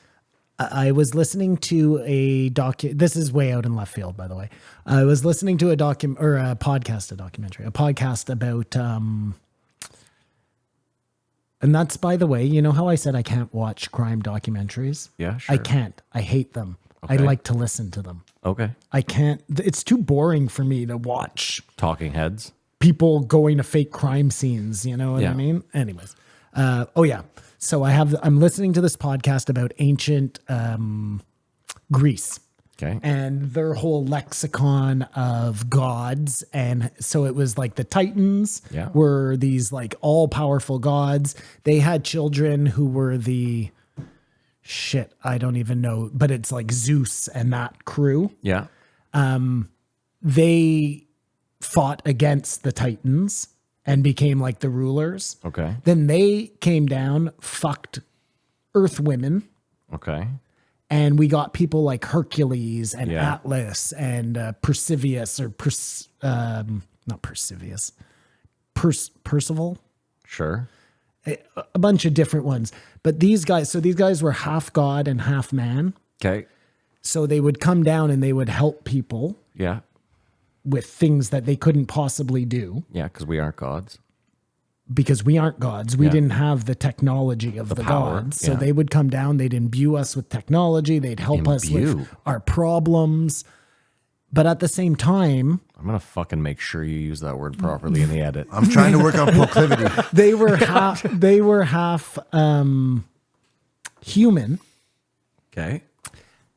I was listening to a This is way out in left field, by the way. I was listening to a podcast about, and that's, by the way, you know how I said I can't watch crime documentaries? Yeah, sure. I can't. I hate them. I Okay. like to listen to them. Okay. I can't. It's too boring for me to watch Talking heads. people going to fake crime scenes. You know what Yeah. I mean? Anyways. Oh yeah. So I'm listening to this podcast about ancient Greece. Okay. And their whole lexicon of gods. And so it was like the Titans Yeah. were these like all powerful gods. They had children who were I don't even know, but it's like Zeus and that crew. Yeah. They fought against the Titans and became like the rulers. Okay. Then they came down, fucked Earth women. Okay. And we got people like Hercules and Yeah. Atlas and Perseus not Perseus, Percival, Sure. a bunch of different ones. But these guys were half god and half man. Okay. So they would come down and they would help people Yeah. with things that they couldn't possibly do Yeah, because we aren't gods. because we aren't gods. We Yeah. didn't have the technology of the power, gods. So yeah. they would come down, they'd imbue us with technology, they'd help us Imbue? with our problems. But at the same time, I'm going to fucking make sure you use that word properly in the edit. I'm trying to work on proclivity. they were half human, Okay.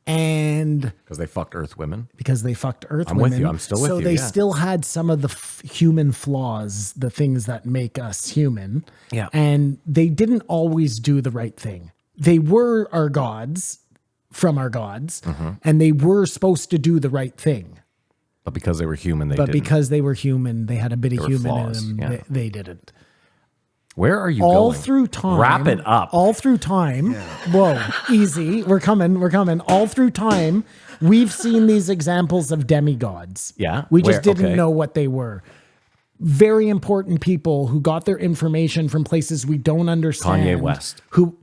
and Because they fucked Earth women. because they fucked Earth I'm women. with you. I'm still with so you, they yeah. still had some of the human flaws, the things that make us human. Yeah. And they didn't always do the right thing. They were our gods from our gods, Mm-hmm. and they were supposed to do the right thing. But because they were human, they But didn't. because they were human, they had a bit of were human flaws, in them. yeah. They didn't. Where are you All going? through time. Wrap it up. All through time. Whoa, easy. We're coming. All through time, we've seen these examples of demigods. Yeah? We just Where? didn't Okay. know what they were. Very important people who got their information from places we don't understand. Kanye West. Who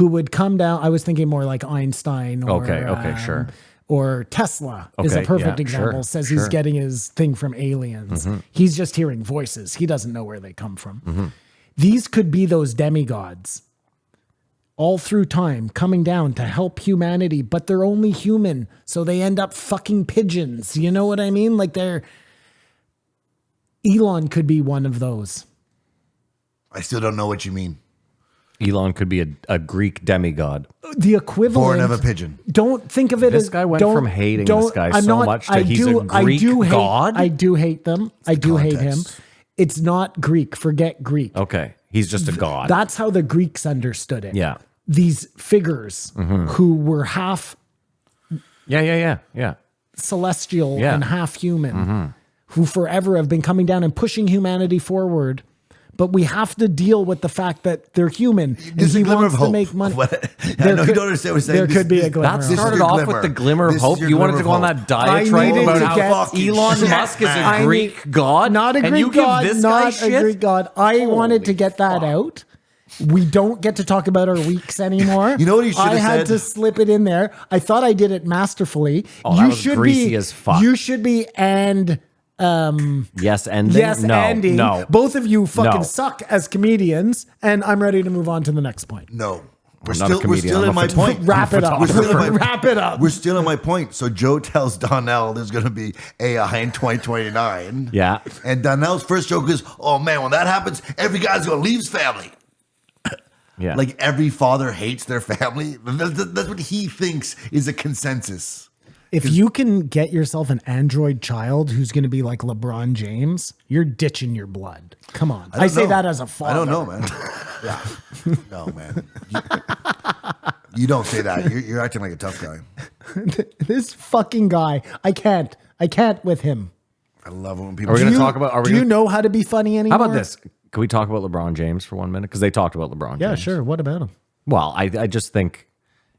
would come down. I was thinking more like Einstein or Okay, sure. Or Tesla is a Okay, perfect yeah, example. sure, Says sure. he's getting his thing from aliens. He's just hearing voices. He doesn't know where they come from. These could be those demigods all through time coming down to help humanity, but they're only human. So they end up fucking pigeons. You know what I mean? Like Elon could be one of those. I still don't know what you mean. Elon could be a Greek demigod. The equivalent Born of a pigeon. Don't think of it This as guy went don't- from hating don't- this guy I'm so not- much I that he's do- a Greek god? I do hate them. I do hate him. context. It's not Greek. Forget Greek. Okay. He's just a god. That's how the Greeks understood it. Yeah. These figures who were half Yeah. celestial Yeah. and half human, who forever have been coming down and pushing humanity forward. But we have to deal with the fact that they're human and There's a he glimmer wants of to hope. make money. I know you don't understand what I'm saying. There could be a glimmer. That of This is started your off glimmer. with the glimmer of This is hope. your You wanted glimmer to go on of that diatribe needed about to how get- Elon Shit, Musk is man. a Greek god. Not a and Greek you give god. this guy Not a shit? Greek god. I wanted to get that out. We don't get to talk about our weeks anymore. You know what he should I have had said? to slip it in there. I thought I did it masterfully. Oh, that was greasy as fuck. You should be Yes, ending? yes, no, ending. no. Both of you fucking No. suck as comedians, and I'm ready to move on to the next point. No. We're not a still comedian, I'm in a my point. Wrap it up. We're still in my, Wrap it up. We're still in my point. So Joe tells Donnell there's going to be AI in 2029. Yeah. And Donnell's first joke is, oh man, when that happens, every guy's going to leave his family. Yeah. Like every father hates their family. That's what he thinks is a consensus. If you can get yourself an android child who's going to be like LeBron James, you're ditching your blood. Come on. I don't say know. that as a father. I don't know, man. Yeah. No, man. You don't say that. You're acting like a tough guy. This fucking guy, I can't with him. I love it when people. Are we Do going to you- talk about? Are we Do you gonna, know how to be funny how anymore? about this? Can we talk about LeBron James for 1 minute? Because they talked about LeBron James. Yeah, sure. What about him? Well, I just think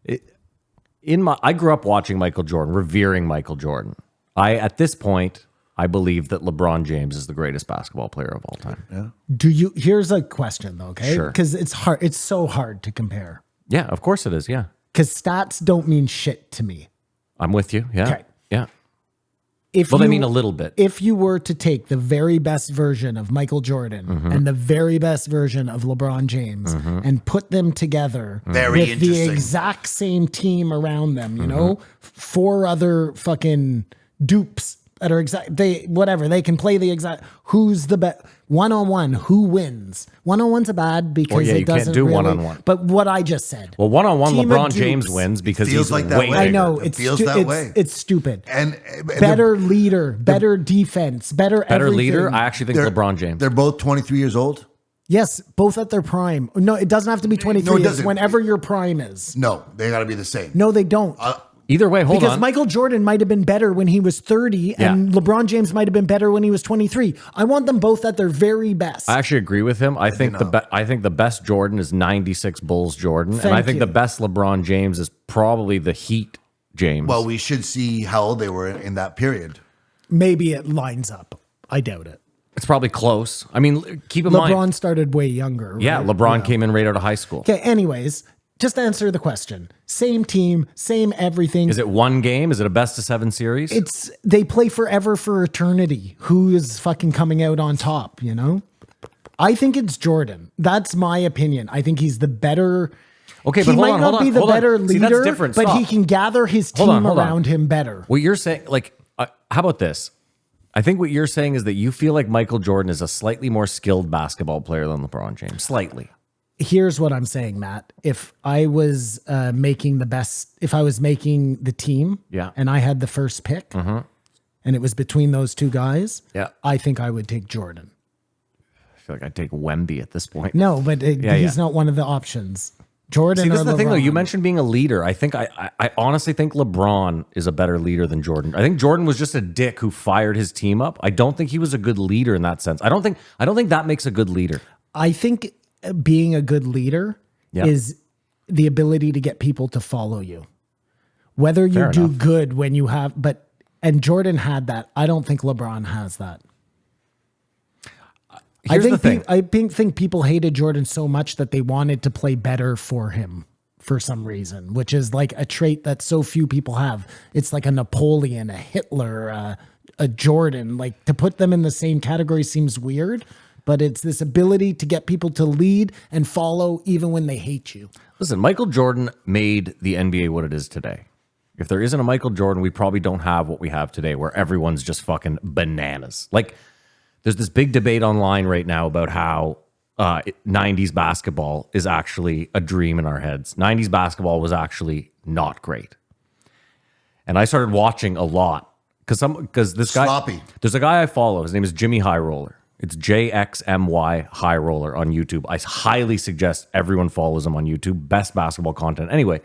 I grew up watching Michael Jordan, revering Michael Jordan. At this point, I believe that LeBron James is the greatest basketball player of all time. Yeah. Here's a question though, okay? Sure. Because it's hard. It's so hard to compare. Yeah, of course it is. Yeah. because stats don't mean shit to me. I'm with you. Yeah. Okay. Yeah. If Well, they you- mean a little bit. If you were to take the very best version of Michael Jordan Mm-hmm. and the very best version of LeBron James and put them together Very with the interesting. exact same team around them, you know, Mm-hmm. 4 other fucking dupes that are they can play the exact, who's the best one-on-one, who wins. One-on-one's a bad because yeah, it you can't doesn't do really, one-on-one. But what I just said. Well, one-on-one, Team of LeBron James dupes. wins because feels he's like that way way. I bigger. know It it's feels stu- that it's, way. it's stupid. And Better leader, better defense, better Better everything. leader. I actually think they're- LeBron James. They're both 23 years old. Yes, both at their prime. No, it doesn't have to be 23. No, it It's doesn't. whenever your prime is. No, they got to be the same. No, they don't. Either way, hold because on. Michael Jordan might have been better when he was 30 and LeBron James might have been better when he was 23. I want them both at their very best. I actually agree with him. I think the best Jordan is 96 Bulls Jordan, and I Thank think you. the best LeBron James is probably the Heat James. Well, we should see how old they were in that period. Maybe it lines up. I doubt it. it's probably close. I mean, keep in LeBron mind. started way younger. Yeah, right? LeBron came in right out of high school. Okay, anyways, just answer the question. Same team, same everything. Is it one game? Is it a best of 7 series? They play forever for eternity. Who is fucking coming out on top, you know? I think it's Jordan. That's my opinion. I think he's the better. Okay, he but hold might on, not hold be on, the hold on. better See, that's leader, different. but Stop. he can gather his Hold team on, hold on. around him better. What you're saying, how about this? I think what you're saying is that you feel like Michael Jordan is a slightly more skilled basketball player than LeBron James. Slightly. Here's what I'm saying, Matt. If I was making the team, Yeah. and I had the first pick, and it was between those two guys, Yeah. I think I would take Jordan. I feel like I'd take Wemby at this point. No, but Yeah, he's yeah. not one of the options. Jordan See, this or is the thing, though. You LeBron. mentioned being a leader. I think I honestly think LeBron is a better leader than Jordan. I think Jordan was just a dick who fired his team up. I don't think he was a good leader in that sense. I don't think that makes a good leader. I think being a good leader Yeah. is the ability to get people to follow you. Whether you Fair do enough. good when you have, and Jordan had that. I don't think LeBron has that. Here's the thing. I think people hated Jordan so much that they wanted to play better for him for some reason, which is like a trait that so few people have. It's like a Napoleon, a Hitler, a Jordan. Like to put them in the same category seems weird, but it's this ability to get people to lead and follow even when they hate you. Listen, Michael Jordan made the NBA what it is today. If there isn't a Michael Jordan, we probably don't have what we have today, where everyone's just fucking bananas. Like, there's this big debate online right now about how 90s basketball is actually a dream in our heads. 90s basketball was actually not great. And I started watching a lot because this guy, Sloppy. there's a guy I follow. His name is Jimmy High Roller. It's JXMY High Roller on YouTube. I highly suggest everyone follows him on YouTube. Best basketball content. Anyway,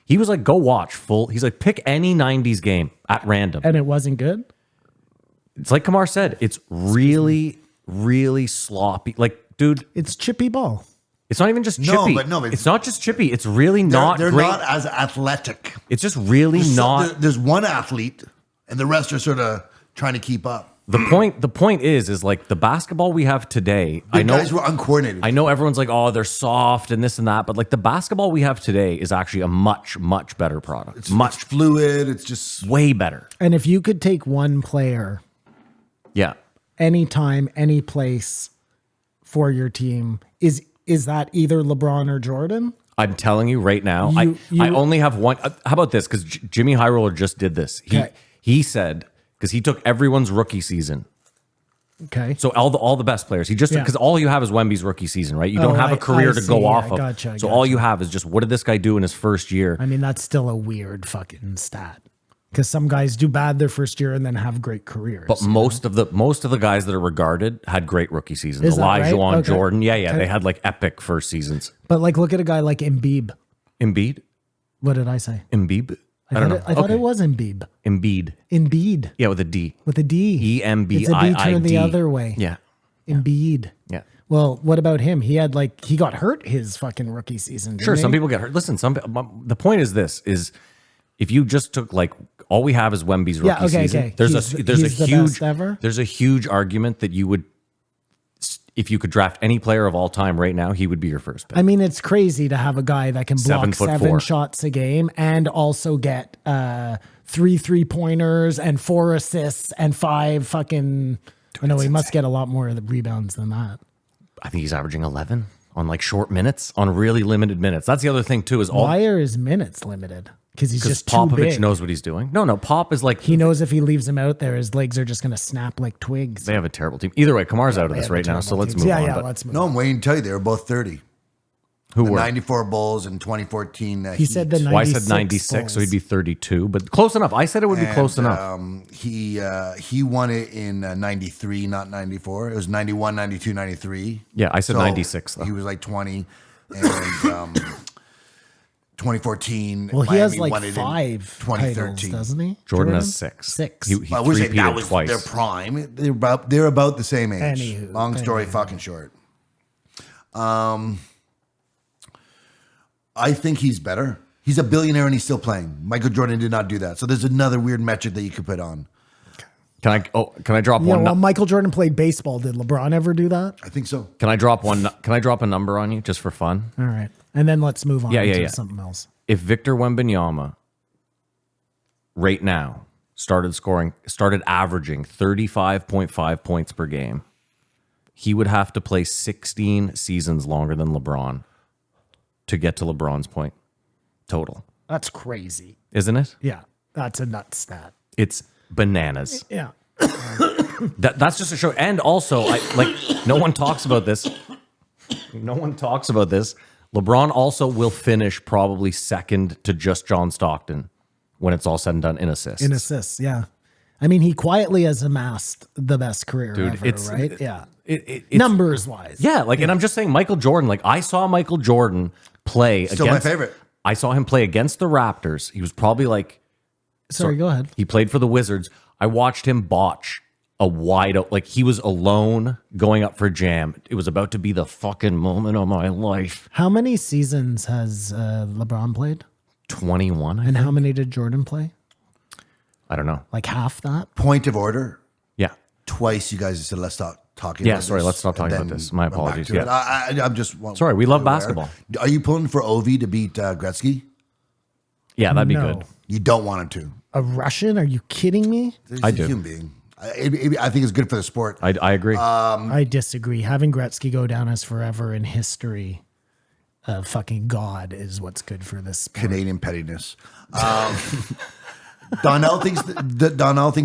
he was like, go watch full. He's like, pick any 90s game at random. And it wasn't good. It's like Kamar said, it's really, really sloppy. Like, dude, It's chippy ball. it's not even just No, chippy. but it's not just chippy. It's really not They're great. not as athletic. It's just really not. There's one athlete, and the rest are sort of trying to keep up. The point is like the basketball we have today. The I know guys were uncoordinated. I know everyone's like, oh, they're soft and this and that, but like the basketball we have today is actually a much, much better product. It's fluid. It's just Way better. And if you could take one player Yeah. anytime, any place for your team, is that either LeBron or Jordan? I'm telling you right now, I you- only have one. How about this? Because Jimmy High Roller just did this. Okay. He said, because he took everyone's rookie season. Okay. So all the best players. He just Yeah. because all you have is Wemby's rookie season, right? You don't have a I career to see. go Yeah, off of. gotcha, so all gotcha. you have is just what did this guy do in his first year? I mean, that's still a weird fucking stat. Because some guys do bad their first year and then have great careers. But most of the guys that are regarded had great rookie seasons. Is that right? Elijah Okay. Jordan, yeah, Okay. they had like epic first seasons. But like, look at a guy like Embiid. Embiid, What did I say? I don't know. I thought it was Embiid. Embiid, Embiid yeah, with a D. with a D. EMBIID. It's a B turned the other way. Yeah, Embiid. yeah. Well, what about him? He got hurt his fucking rookie season. Didn't Sure, some he? people get hurt. Listen, the point is this: is if you just took like all we have is Wemby's rookie Yeah, okay, season. okay. There's He's a the huge best ever? there's a huge argument that you would if you could draft any player of all time right now, he would be your first pick. I mean, it's crazy to have a guy that can block 7'4" 7 shots a game and also get 3 3-pointers and 4 assists and 5 fucking. I know he must get a lot more of the rebounds than that. I think he's averaging 11 on like short minutes, on really limited minutes. That's the other thing too. Is all Why are his minutes limited? Because he's just too Popovich big. knows what he's doing. No, Pop is like He knows if he leaves him out there, his legs are just going to snap like twigs. they have a terrible team. Either way, Kamar's out of this right now, so let's move on. Yeah, but let's move No, on. I'm waiting to tell you they were both 30. who The were? 94 Bulls and 2014 He said the Heat. 96 Well, I said 96, so he'd be 32, but close enough. I said it would be close And, enough. He won it in 93, not 94. It was 91, 92, 93. Yeah, I said So 96 though. He was like 20. And 2014, Well, he Miami has won like it in 5 titles, 2013. doesn't he? Jordan has 6. 6. He I wish that three-peated was twice. their prime. They're about the same age. Anywho, Long story fucking short. I think he's better. He's a billionaire and he's still playing. Michael Jordan did not do that. So there's another weird metric that you could put on. Can I drop Yeah, one? well, Michael Jordan played baseball. Did LeBron ever do that? I think so. Can I drop one? Can I drop a number on you just for fun? All right. And then let's move on Yeah. to something else. If Victor Wembanyama right now started averaging 35.5 points per game, he would have to play 16 seasons longer than LeBron to get to LeBron's point total. That's crazy. Isn't it? Yeah. That's a nut stat. It's bananas. Yeah. That's just a show. And also, no one talks about this. No one talks about this. LeBron also will finish probably second to just John Stockton when it's all said and done in assists. In assists, yeah. I mean, he quietly has amassed the best career Dude, ever, it's- right? Yeah. It's- Numbers wise. Yeah, and I'm just saying Michael Jordan, I saw Michael Jordan play Still against my favorite. I saw him play against the Raptors. He was probably Sorry, go ahead. he played for the Wizards. I watched him botch a wide open, he was alone going up for a jam. It was about to be the fucking moment of my life. How many seasons has LeBron played? 21, I And think. how many did Jordan play? I don't know. Like half that? Point of order. Yeah. Twice you guys said let's stop talking Yeah, about sorry, this. let's stop talking And about then this. My went back apologies, to it. yeah. I'm just Sorry, we love aware. basketball. Are you pulling for Ovi to beat Gretzky? Yeah, that'd be No. good. You don't want him to. A Russian? Are you kidding me? He's I a do. human being. I think it's good for the sport. I agree. I disagree. Having Gretzky go down as forever in history of fucking God is what's good for this sport. Canadian pettiness. Donnell thinks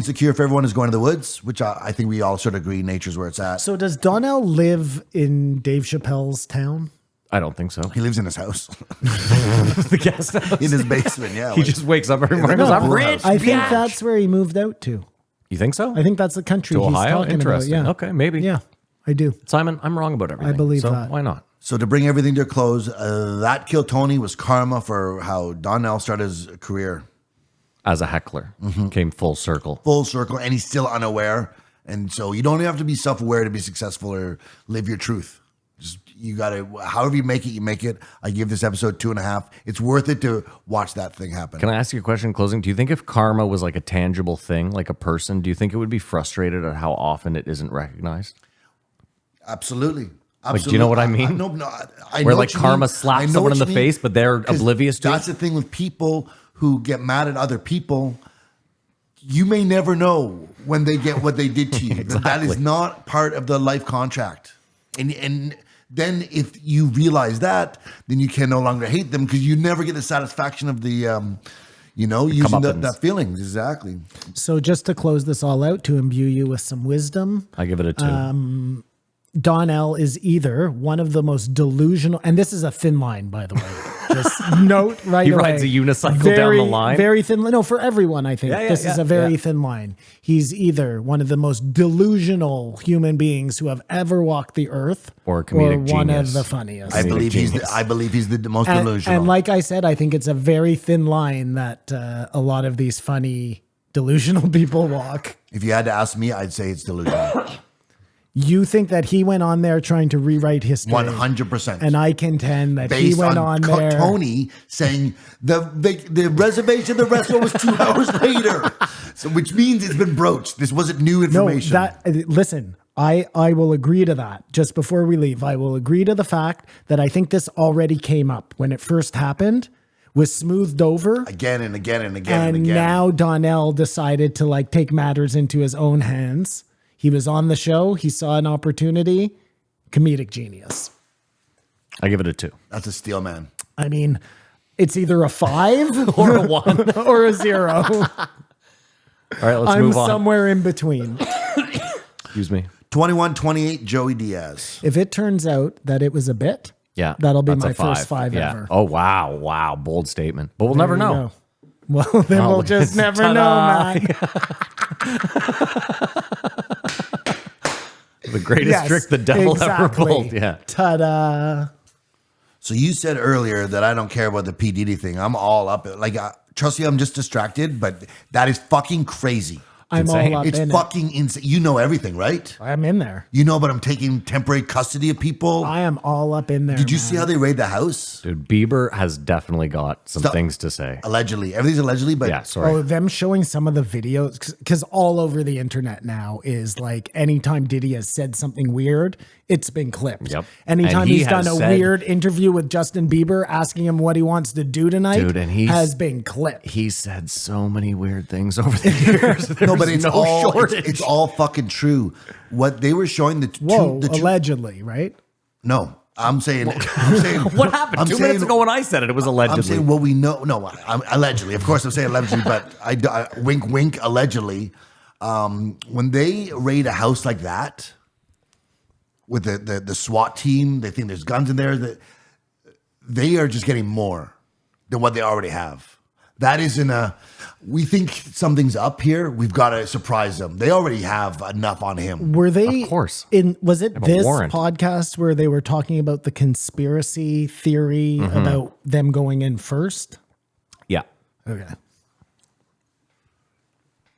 the cure for everyone is going to the woods, which I think we all sort of agree nature's where it's at. So does Donnell live in Dave Chappelle's town? I don't think so. He lives in his house, The guest house. in his basement. Yeah, He just wakes up every morning and goes, like a I'm pool rich. house. I think bitch." that's where he moved out to. You think so? I think that's the country To he's Ohio? talking Interesting. about. Yeah. Okay, maybe. Yeah, I do. Simon, I'm wrong about everything. believe so that. Why not? So to bring everything to a close, that Kill Tony was karma for how Donnell started his career. As a heckler, came full circle. Full circle, and he's still unaware. And so you don't even have to be self-aware to be successful or live your truth. Just you gotta, however you make it. I give this episode 2.5. It's worth it to watch that thing happen. Can I ask you a question in closing? Do you think if karma was like a tangible thing, like a person, do you think it would be frustrated at how often it isn't recognized? Absolutely. Like, do you know what I mean? I know Where what like you karma mean. slaps I know someone what in the you mean. face, but they're 'Cause oblivious to that's it? the thing with people who get mad at other people. You may never know when they get what they did to you. That is not part of the life contract. And then if you realize that, then you can no longer hate them because you never get the satisfaction of the, using comeuppance. that feeling. Exactly. So just to close this all out, to imbue you with some wisdom, I give it a 2. Donnell is either one of the most delusional, and this is a thin line, by the way. Just note right He away. rides a unicycle down the line? Very thin. No, for everyone, I think Yeah, this is yeah, a very yeah. thin line. He's either one of the most delusional human beings who have ever walked the earth, Or a comedic one genius. of the funniest. I believe genius. he's the most delusional. And like I said, I think it's a very thin line that a lot of these funny, delusional people walk. If you had to ask me, I'd say it's delusional. You think that he went on there trying to rewrite history? 100%. And I contend that he Based went on on there. Tony saying the reservation of the restaurant was 2 hours later, so which means it's been broached. This wasn't new No, information. listen. I will agree to that. Just before we leave, I will agree to the fact that I think this already came up when it first happened, was smoothed over. Again and again and again and And again. now Donnell decided to like take matters into his own hands. He was on the show. He saw an opportunity. Comedic genius. I give it a 2. That's a steal, man. I mean, it's either a 5 Or a 1. or a 0. All right, let's I'm move on. somewhere in between. Excuse me. 21-28, Joey Diaz. If it turns out that it was a bit, Yeah. that'll be that's my a first 5 Yeah. ever. Oh, wow. Wow. Bold statement. But we'll never There you know. go. Well, then Oh, we'll just never know, ta-da. man. The greatest Yes, trick the devil ever exactly. pulled. Yeah. Ta-da. So you said earlier that I don't care about the P. Diddy thing. I'm all up. Like, trust me, I'm just distracted, but that is fucking crazy. I'm insane. all up It's in fucking insane. You know everything, right? it. I'm in there. You know, but I'm taking temporary custody of people. I am all up in there. Did you man. see how they raid the house? Dude, Bieber has definitely got some Stop. things to say. Allegedly. Everything's allegedly, but Yeah, sorry. Oh, them showing some of the videos, because all over the internet now is like anytime Diddy has said something weird, it's been clipped. Yep. Anytime And he he's done has a said- weird interview with Justin Bieber asking him what he wants to do tonight, Dude, and he's- has been clipped. He said so many weird things over the years. There's no, but it's all shortage. it's all fucking true. What they were showing Whoa, the two, allegedly, right? No, I'm saying What happened? I'm 2 saying- minutes ago when I said it, it was allegedly. I'm saying what we know. No, allegedly. Of course, I'm saying allegedly, but I wink, wink. Allegedly, when they raid a house like that with the SWAT team, they think there's guns in there. That they are just getting more than what they already have. That isn't a. We think something's up here. We've got to surprise them. They already have enough on him. Were they? Of course. Was it a this warrant. podcast where they were talking about the conspiracy theory Mm-hmm. about them going in first? Yeah. Okay.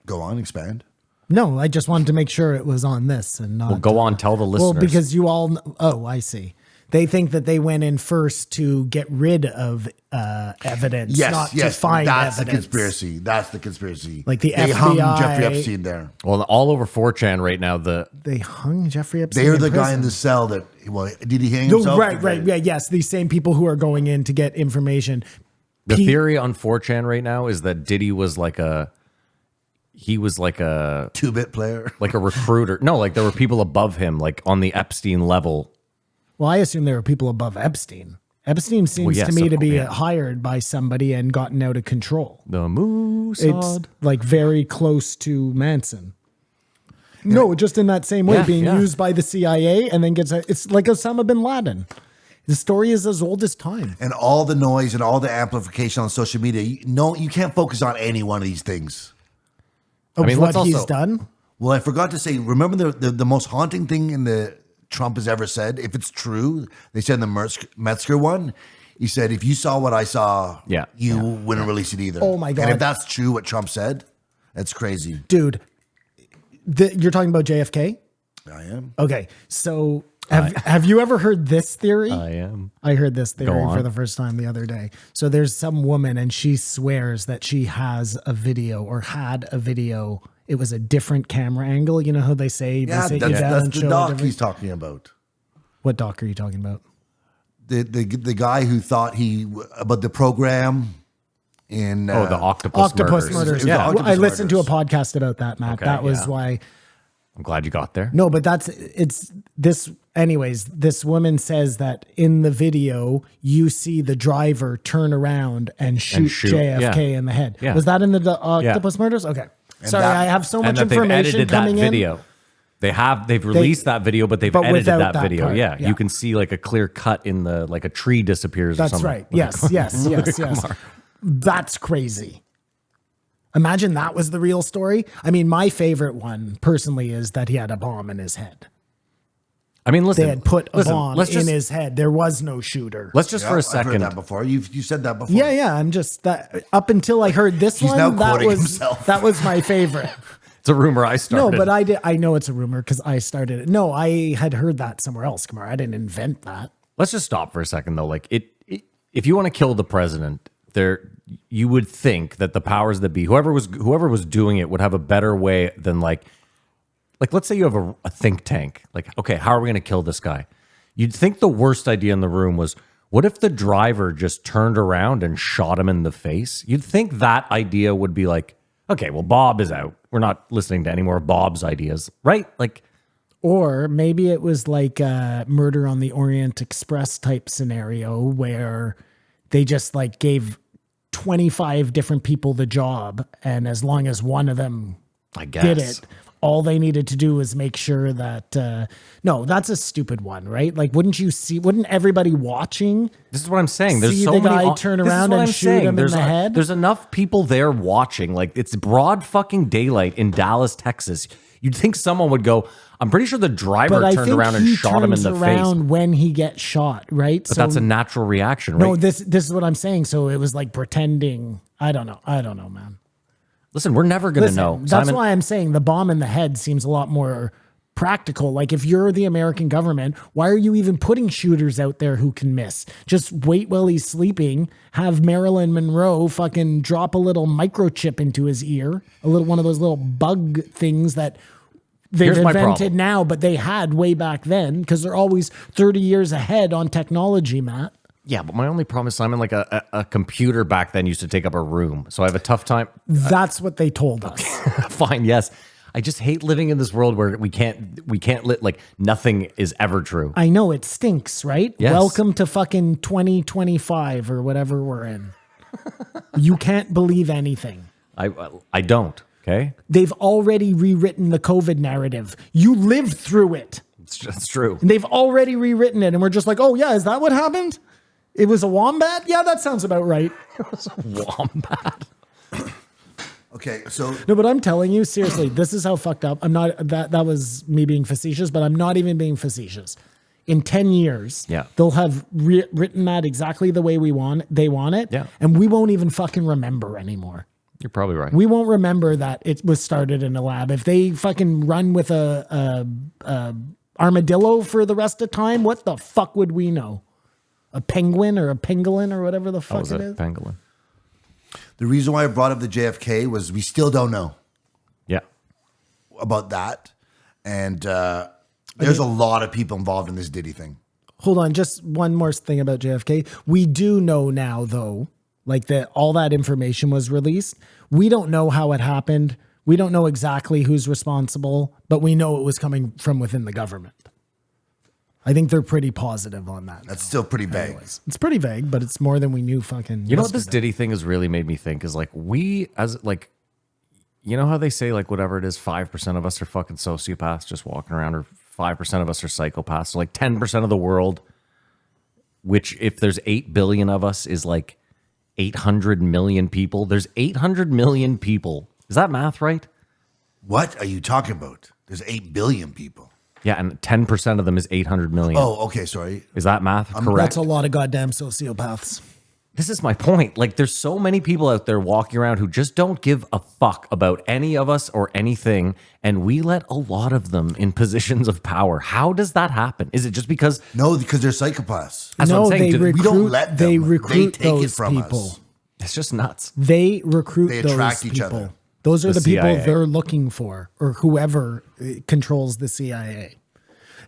Go on, expand. No, I just wanted to make sure it was on this and not. Well, go on, tell the listeners. Well, because you all. Oh, I see. They think that they went in first to get rid of evidence, Yes, not yes. to find that's evidence. the conspiracy. That's the conspiracy. Like the they hung FBI Jeffrey Epstein there. Well, all over 4chan right now, They hung Jeffrey Epstein. They are in the guy in prison. the cell that. Well, did he hang No, himself? right, yeah, yes. These same people who are going in to get information. the Pete- theory on 4chan right now is that Diddy was like a 2-bit player. like a recruiter. No, like there were people above him, like on the Epstein level. Well, I assume there were people above Epstein. Epstein seems yes, to me of to be course, yeah. hired by somebody and gotten out of control. The It's Mossad. like very close to Manson. No, just in that same way, Yeah, being yeah. used by the CIA and then it's like Osama bin Laden. The story is as old as time. And all the noise and all the amplification on social media. You can't focus on any one of these things. Of mean, what let's he's also- done. Well, I forgot to say, remember the most haunting thing in the Trump has ever said, if it's true, they said in the Metzger one, he said, if you saw what I saw, Yeah. you wouldn't release it either. Oh my And God. if that's true, what Trump said, that's crazy. Dude, you're talking about JFK? I am. Okay, so have you ever heard this theory? I am. I heard this Go theory on. for the first time the other day. So there's some woman and she swears that she has a video or had a video. It was a different camera angle. You know how they say Yeah, they sit you that's, down that's and the show a doc different. he's talking about. What doc are you talking about? The guy who thought about the program in The octopus Octopus murders. murders. It was Yeah, Octopus I listened to a Murders. podcast about that, Matt. Okay, that was yeah. why. I'm glad you got there. No, but it's this. Anyways, this woman says that in the video you see the driver turn around and shoot JFK yeah. in the head. Yeah. Was that in the Octopus Murders? Okay, sorry, that- I have so And much that they've information edited coming that in. video. They've released that video, but they've but edited without that that video. part, Yeah. yeah. You can see like a clear cut in the like a tree disappears or That's something. right. Yes, yes. That's crazy. Imagine that was the real story. I mean, my favorite one personally is that he had a bomb in his head. I mean, listen. They had put a listen, bomb let's in just, his head. There was no shooter. Let's just Yeah, for a I've heard second. that before. You said that before. Yeah. I'm just that up until I heard this He's one. now That quoting was himself. that was my favorite. It's a rumor I No, started. but I know it's a rumor because I started it. No, I had heard that somewhere else. Kamar, I didn't invent that. Let's just stop for a second though. Like if you want to kill the president, you would think that the powers that be, whoever was doing it, would have a better way than like like, let's say you have a think tank. Like, okay, how are we going to kill this guy? You'd think the worst idea in the room was, what if the driver just turned around and shot him in the face? You'd think that idea would be like, okay, well, Bob is out. We're not listening to any more Bob's ideas, right? Like, Or maybe it was like a Murder on the Orient Express type scenario where they just like gave 25 different people the job. And as long as one of them I guess. did it, all they needed to do was make sure that, no, that's a stupid one, right? Like, wouldn't everybody watching This is what I'm saying. There's see so the many. guy turn this is around what and I'm shoot saying. him in the head? There's enough people there watching. Like, it's broad fucking daylight in Dallas, Texas. You'd think someone would go, I'm pretty sure the driver But I turned think around and he shot him in turns the face. around when he gets shot, right? But that's a natural reaction, right? no. This is what I'm saying. So it was like pretending. I don't know, man. Listen, we're never going to Listen, know. that's Simon, why I'm saying the bomb in the head seems a lot more practical. Like, if you're the American government, why are you even putting shooters out there who can miss? Just wait while he's sleeping, have Marilyn Monroe fucking drop a little microchip into his ear, a little one of those little bug things that they've Here's my invented problem. now, but they had way back then because they're always 30 years ahead on technology, Matt. Yeah, but my only problem is, Simon, like a computer back then used to take up a room. So I have a tough time. That's what they told us. Fine, yes. I just hate living in this world where we can't like nothing is ever true. I know it stinks, right? Yes. Welcome to fucking 2025 or whatever we're in. You can't believe anything. I don't, okay? They've already rewritten the COVID narrative. You lived through it. It's just true. And they've already rewritten it. And we're just like, oh, yeah, is that what happened? It was a wombat? Yeah, that sounds about right. Wombat. Okay, so No, but I'm telling you, seriously, this is how fucked up. I'm not, that was me being facetious, but I'm not even being facetious. In 10 years, Yeah. they'll have written that exactly the way they want it. Yeah. And we won't even fucking remember anymore. You're probably right. We won't remember that it was started in a lab. If they fucking run with a armadillo for the rest of time, what the fuck would we know? A penguin or a pangolin or whatever the fuck was it it is. pangolin? the reason why I brought up the JFK was we still don't know Yeah. about that. And there's a lot of people involved in this Diddy thing. Hold on, just one more thing about JFK. We do know now, though, like that all that information was released. We don't know how it happened. We don't know exactly who's responsible, but we know it was coming from within the government. I think they're pretty positive on that. That's still pretty vague. Anyways, it's pretty vague, but it's more than we knew fucking You know what this yesterday. Diddy thing has really made me think is like we as like, you know how they say like whatever it is, 5% of us are fucking sociopaths just walking around, or 5% of us are psychopaths. So like 10% of the world, which if there's 8 billion of us is like 800 million people. There's 800 million people. Is that math right? What are you talking about? There's 8 billion people. Yeah, and 10% of them is 800 million. Oh, okay, sorry. Is that math correct? That's a lot of goddamn sociopaths. This is my point. Like, there's so many people out there walking around who just don't give a fuck about any of us or anything, and we let a lot of them in positions of power. How does that happen? Is it just because? No, because they're psychopaths. That's what I'm saying. they We recruit, don't let them. They They recruit take it those from people. us. It's just nuts. They recruit They those attract each people. other. Those are The the people CIA. they're looking for, or whoever controls the CIA.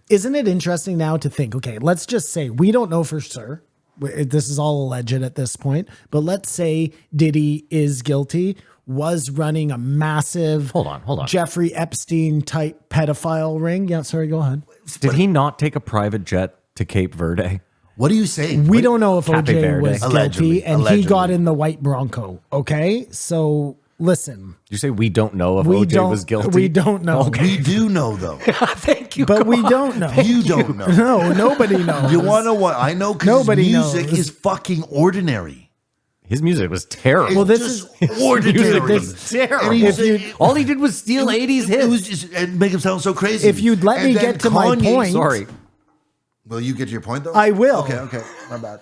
Isn't it interesting now to think, okay, let's just say we don't know for sure. This is all alleged at this point, but let's say Diddy is guilty, was running a massive Hold on. Jeffrey Epstein type pedophile ring. Yeah, sorry, go ahead. Did he not take a private jet to Cape Verde? What are you saying? We What- don't know if Cape OJ Verde. was Allegedly, guilty, and he allegedly. got in the white Bronco. Okay, so listen, Did you say we don't know if we OJ don't. was guilty? We don't know. We do know, though. Thank you. But we don't know. You don't know. No, nobody knows. You want to know what? I know because Nobody music knows. is fucking ordinary. His music was terrible. Well, this Just is ordinary. music was terrible. And he If you- said- All he did was steal 80s hits. It was just and make him sound so crazy. If you'd let me then get to my point- Sorry. Will you get to your point though? I will. Okay, my bad.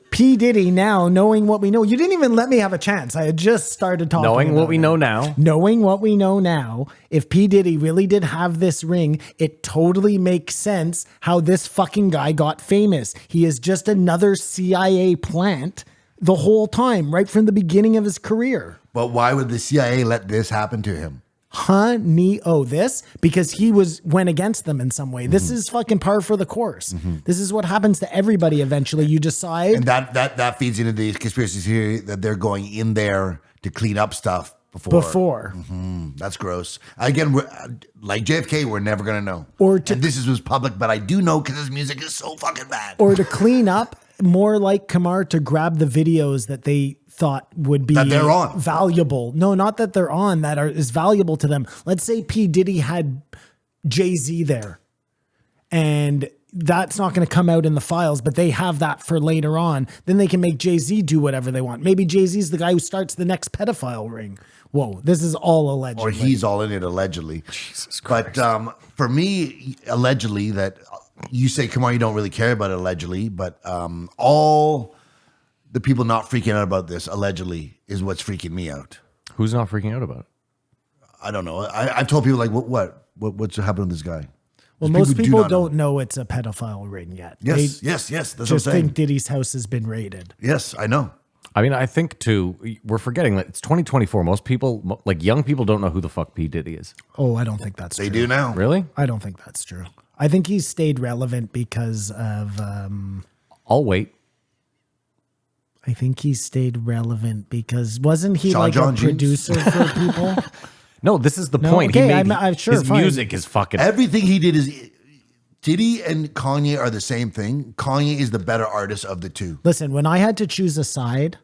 P. Diddy now, knowing what we know. You didn't even let me have a chance. I had just started talking. Knowing what about we it. know now. Knowing what we know now, if P. Diddy really did have this ring, it totally makes sense how this fucking guy got famous. He is just another CIA plant the whole time, right from the beginning of his career. But why would the CIA let this happen to him? this because he went against them in some way. This is fucking par for the course. This is what happens to everybody eventually. You decide. And that feeds into the conspiracy theory that they're going in there to clean up stuff before. That's gross. Again, like JFK, we're never going to know. And this was public, but I do know because his music is so fucking bad. Or to clean up, more like Kamar, to grab the videos that they thought would be that they're on. valuable. No, not that they're on, is valuable to them. Let's say P. Diddy had Jay-Z there, and that's not going to come out in the files, but they have that for later on. Then they can make Jay-Z do whatever they want. Maybe Jay-Z's the guy who starts the next pedophile ring. Whoa, this is all allegedly. Or he's all in it allegedly. Jesus Christ. But for me, allegedly, that you say, come on, you don't really care about it allegedly, but all the people not freaking out about this allegedly is what's freaking me out. Who's not freaking out about it? I don't know. I've told people like, what's happened to this guy? Well, most people don't know it's a pedophile ring yet. Yes. That's what I'm just saying. think Diddy's house has been raided. Yes, I know. I mean, I think too, we're forgetting that it's 2024. Most people, like young people, don't know who the fuck P. Diddy is. Oh, I don't think that's true. They do now. Really? I don't think that's true. I think he's stayed relevant because of. I'll wait. I think he stayed relevant because wasn't he Sean like John a Jeans? producer for people? No, this is the No, point. okay, he made, I'm sure, his fine. music is fucking. Everything he did is Diddy and Kanye are the same thing. Kanye is the better artist of the two. Listen, when I had to choose a side,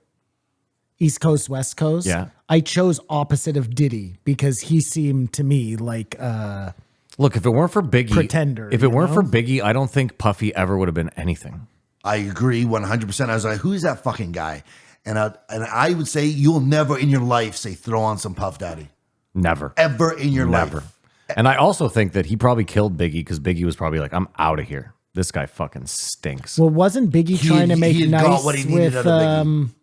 East Coast, West Coast, Yeah. I chose opposite of Diddy because he seemed to me like Look, if it weren't for Biggie, Pretender, if it you weren't for know? Biggie, I don't think Puffy ever would have been anything. I agree 100%. I was like, who is that fucking guy? And I would say you'll never in your life say throw on some Puff Daddy. Never. Ever in your Never. life. And I also think that he probably killed Biggie because Biggie was probably like, I'm out of here. This guy fucking stinks. well, wasn't Biggie trying to make he had got nice what he needed with out of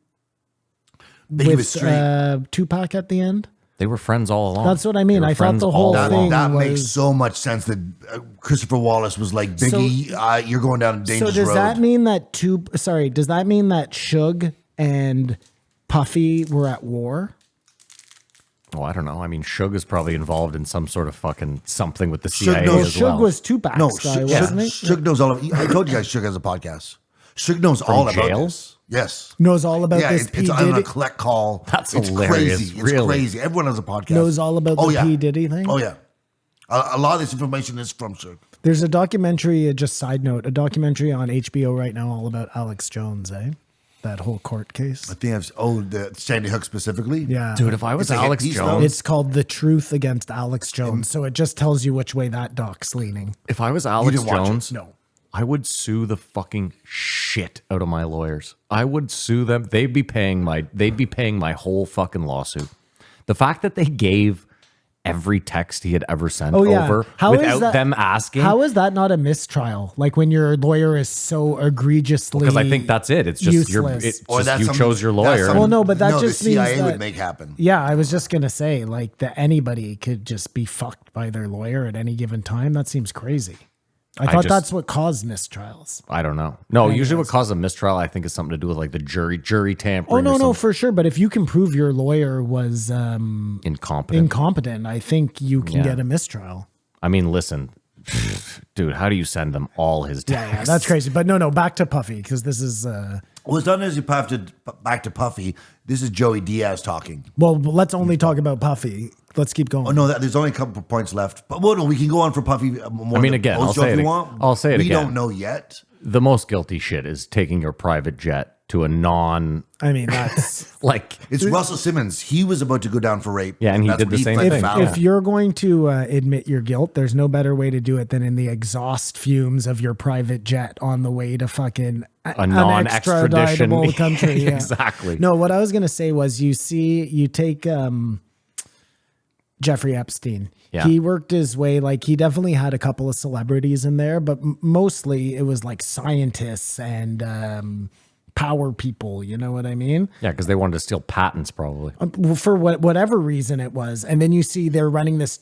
Biggie was straight. Tupac at the end? They were friends all along. That's what I They mean. were I thought friends the all whole along. thing That was, makes so much sense that Christopher Wallace was like, Biggie, you're going down a So dangerous does road. that mean that does that mean that Suge and Puffy were at war? Oh, I don't know. I mean, Suge is probably involved in some sort of fucking something with the Suge CIA knows- as Suge well. was Tupac's No, guy, Suge, wasn't he? Suge knows all of I told you guys Suge has a podcast. Suge knows all about jail? this. Yes. Knows all about Yeah, this it's P. on a Diddy. collect call. That's it's hilarious, Crazy. It's really. crazy. Everyone has a podcast. Knows all about the P. Diddy thing? Oh, yeah. A lot of this information is from Suge. There's a documentary, just side note, a documentary on HBO right now all about Alex Jones, eh? That whole court case. I think the Sandy Hook specifically. Yeah. Dude, if I was It's like Alex he's Jones, It's called The Truth Against Alex Jones. So it just tells you which way that doc's leaning. if I was Alex didn't watch it? Jones, No. I would sue the fucking shit out of my lawyers. I would sue them. They'd be paying my whole fucking lawsuit. The fact that they gave every text he had ever sent over without them asking. How is that not a mistrial? Like when your lawyer is so egregiously Because I think that's it. It's just useless. you chose your lawyer. Well, no, but that just the CIA means that would make happen. Yeah, I was just gonna say like that anybody could just be fucked by their lawyer at any given time. That seems crazy. I thought that's what caused mistrials. I don't know. No, usually what causes a mistrial, I think, is something to do with like the jury tampering. Oh no, or no, something. for sure. But if you can prove your lawyer was incompetent, I think you can get a mistrial. I mean, listen, dude, how do you send them all his texts? Yeah, that's crazy. But no, back to Puffy because this is. Well, it's not as you have to back to Puffy. This is Joey Diaz talking. Well, let's only talk about Puffy. Let's keep going. Oh no, there's only a couple of points left. But well, no, we can go on for Puffy more. I mean, again, I'll say it We again. don't know yet. The most guilty shit is taking your private jet to a non. I mean, that's like It's Russell Simmons. He was about to go down for rape. Yeah, and he That's did what the same pled thing. foul. if you're going to admit your guilt, there's no better way to do it than in the exhaust fumes of your private jet on the way to fucking A non-extradition. unextraditable country. Yeah. Exactly. No, what I was gonna say was you take Jeffrey Epstein. Yeah. He worked his way, like he definitely had a couple of celebrities in there, but mostly it was like scientists and power people. You know what I mean? Yeah, because they wanted to steal patents, probably. For whatever reason it was. And then you see they're running the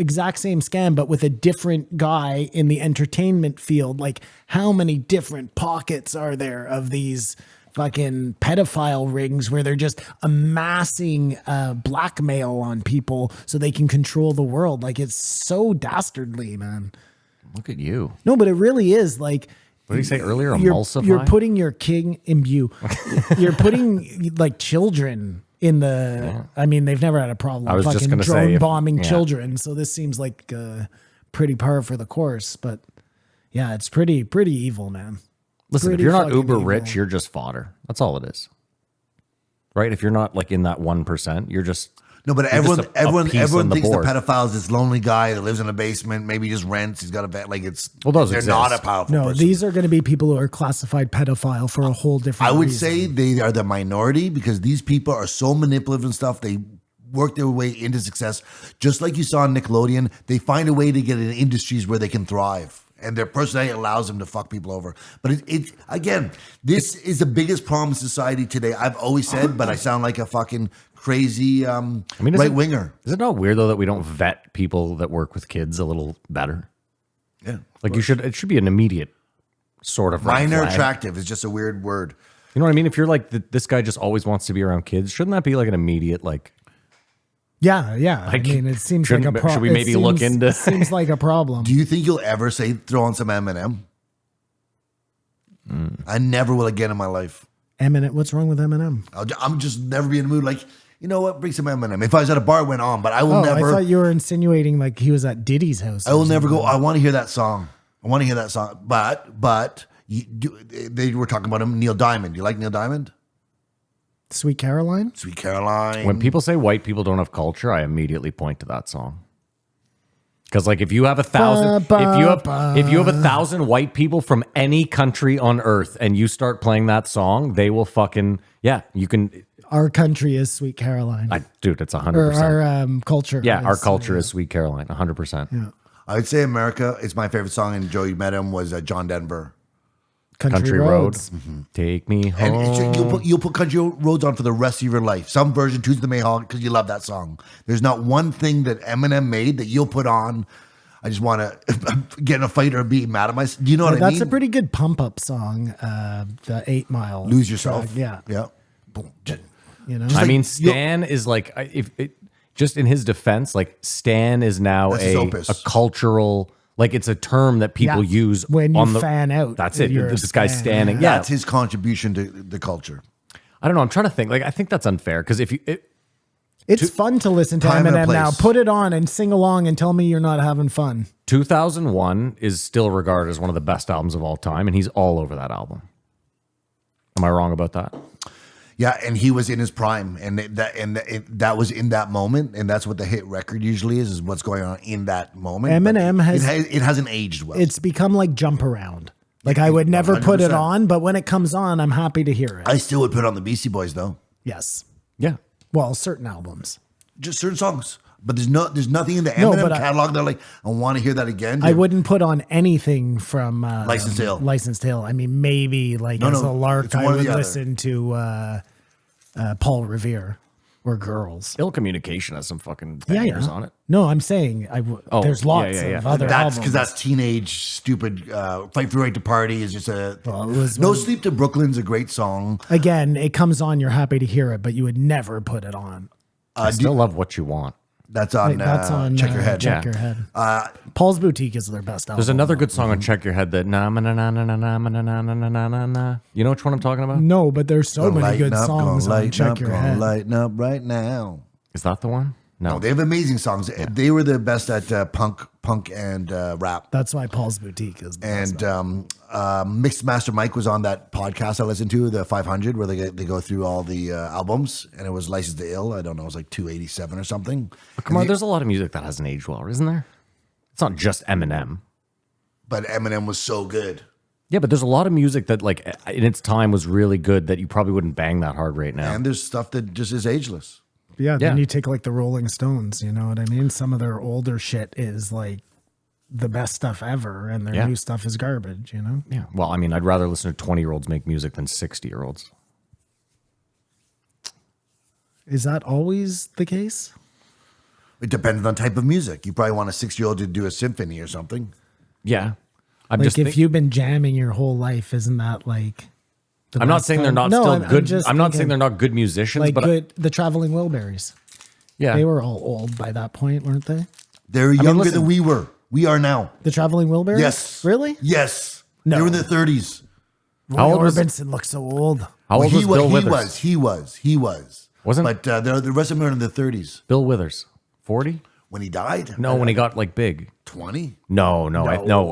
exact same scam, but with a different guy in the entertainment field. Like how many different pockets are there of these fucking pedophile rings where they're just amassing blackmail on people so they can control the world. Like, it's so dastardly, man. Look at you. No, but it really is. Like, What did he say earlier? you're Emulsify? putting your king imbue. You're putting like children in the. I mean, they've never had a problem I was just fucking gonna say, drone if- bombing yeah. children. So this seems like pretty par for the course. But yeah, it's pretty evil, man. Listen, if Pretty you're not fucking uber evil. rich, you're just fodder. That's all it is. Right? If you're not like in that 1%, you're just No, but you're everyone, just a everyone, piece everyone on the thinks the board. pedophile is this lonely guy that lives in a basement, maybe just rents. He's got a vet. Like it's. Well, those they're exist. not a powerful No, person. these are going to be people who are classified pedophile for a whole different. I would reason. say they are the minority because these people are so manipulative and stuff. They work their way into success, just like you saw on Nickelodeon. They find a way to get in industries where they can thrive, and their personality allows them to fuck people over. But it again, this is the biggest problem in society today. I've always said, but I sound like a fucking crazy right winger. Is it not weird though that we don't vet people that work with kids a little better? Yeah, Like it should be an immediate sort of red minor flag. attractive is just a weird word. You know what I mean? If you're like this guy just always wants to be around kids, shouldn't that be like an immediate like? Yeah. Like, I mean, it seems like a shouldn't- problem. should we maybe look into- It seems like a problem. Do you think you'll ever say throw on some Eminem? I never will again in my life. Eminem, what's wrong with Eminem? I'm just never be in the mood. Like, you know what? Bring some Eminem. If I was at a bar, it went on, but I will Oh, never. I thought you were insinuating like he was at Diddy's house. I will never go. I want to hear that song. I want to hear that song. But they were talking about him. Neil Diamond. You like Neil Diamond? Sweet Caroline. Sweet Caroline. When people say white people don't have culture, I immediately point to that song. Because like if you have 1,000, if you have 1,000 white people from any country on earth and you start playing that song, they will fucking you can. Our country is Sweet Caroline. Dude, it's 100%. Or our culture. Yeah, our is, culture is Sweet Caroline, 100%. I would say America. It's my favorite song, and Joey met him was John Denver. Country Roads. Roads. Take me And home. you'll put Country Roads on for the rest of your life. Some version, Tuesday the Mayhawk, because you love that song. There's not one thing that Eminem made that you'll put on. I just want to get in a fight or be mad at myself. Do you know what I mean? That's a pretty good pump up song. The 8 Mile. Lose Yourself. track. Yeah. Yeah. Boom. You know. I mean, Stan is like, just in his defense, like Stan is now That's his opus. a cultural, like it's a term that people Yeah, use when you on the fan out. That's it. you're a This guy's stan. standing. Yeah, That's his contribution to the culture. I don't know. I'm trying to think. Like, I think that's unfair because if you, It's fun to listen to Time and a Eminem now. place. Put it on and sing along and tell me you're not having fun. 2001 is still regarded as one of the best albums of all time, and he's all over that album. Am I wrong about that? Yeah, and he was in his prime, and that was in that moment, and that's what the hit record usually is what's going on in that moment. Eminem But has- it hasn't aged well. It's become like Jump Around. Like I would never put it 100%. on, but when it comes on, I'm happy to hear it. I still would put on the Beastie Boys though, Yes. Yeah. Well, certain albums. just certain songs. But there's nothing in the No, Eminem but catalog that like I want to hear that again. I wouldn't put on anything from Licensed to Ill. Licensed to Ill. I mean, maybe like No, as no, a lark, it's I one or would the other. listen to Paul Revere or Girls. Ill Communication has some fucking Yeah, bangers yeah. on it. No, I'm saying there's lots yeah, yeah. of other That's albums. because that's teenage stupid. Fight for the Right to Party is just a. Well, it was No when- Sleep to Brooklyn's a great song. Again, it comes on, you're happy to hear it, but you would never put it on. I still love What You Want. That's on. That's on Check Your Head. Check Yeah. Your Head. Paul's Boutique is their best album. There's another good song on Check Your Head that na na na na na na na na na na na na na. You know which one I'm talking about? No, but there's so Gonna many good lighten up, songs gonna on lighten Check up, Your gonna Head. Lighten up right now. Is that the one? No. No, they have amazing songs. They were the best at punk and rap. That's why Paul's Boutique is the best. And Mixed Master Mike was on that podcast I listened to, the 500, where they go through all the albums, and it was Licensed to Ill. I don't know, it was like 287 or something. Come on, there's a lot of music that hasn't aged well, isn't there? It's not just Eminem. But Eminem was so good. Yeah, but there's a lot of music that, like, in its time was really good that you probably wouldn't bang that hard right now. And there's stuff that just is ageless. Yeah, then Yeah. you take like the Rolling Stones, you know what I mean? Some of their older shit is like the best stuff ever, and their Yeah. new stuff is garbage, you know? Yeah. Well, I mean, I'd rather listen to 20-year-olds make music than 60-year-olds. Is that always the case? It depends on the type of music. You probably want a 6-year-old to do a symphony or something. Yeah. I'm Like just if think- you've been jamming your whole life, isn't that like I'm not last saying they're time. not No, still I'm good. just I'm not saying thinking, they're not good musicians, like but good. The Traveling Wilburys. yeah, They were all old by that point, weren't they? They're younger listen. than we were. We are now. The Traveling Wilburys. Yes. Really? Yes. No. They were in their 30s. How Roy old was- Orbison looks so old. How old was Bill Withers? He was. Wasn't- But the rest of them are in their 30s. Bill Withers, 40? When he died? No, when he got like big. 20? No.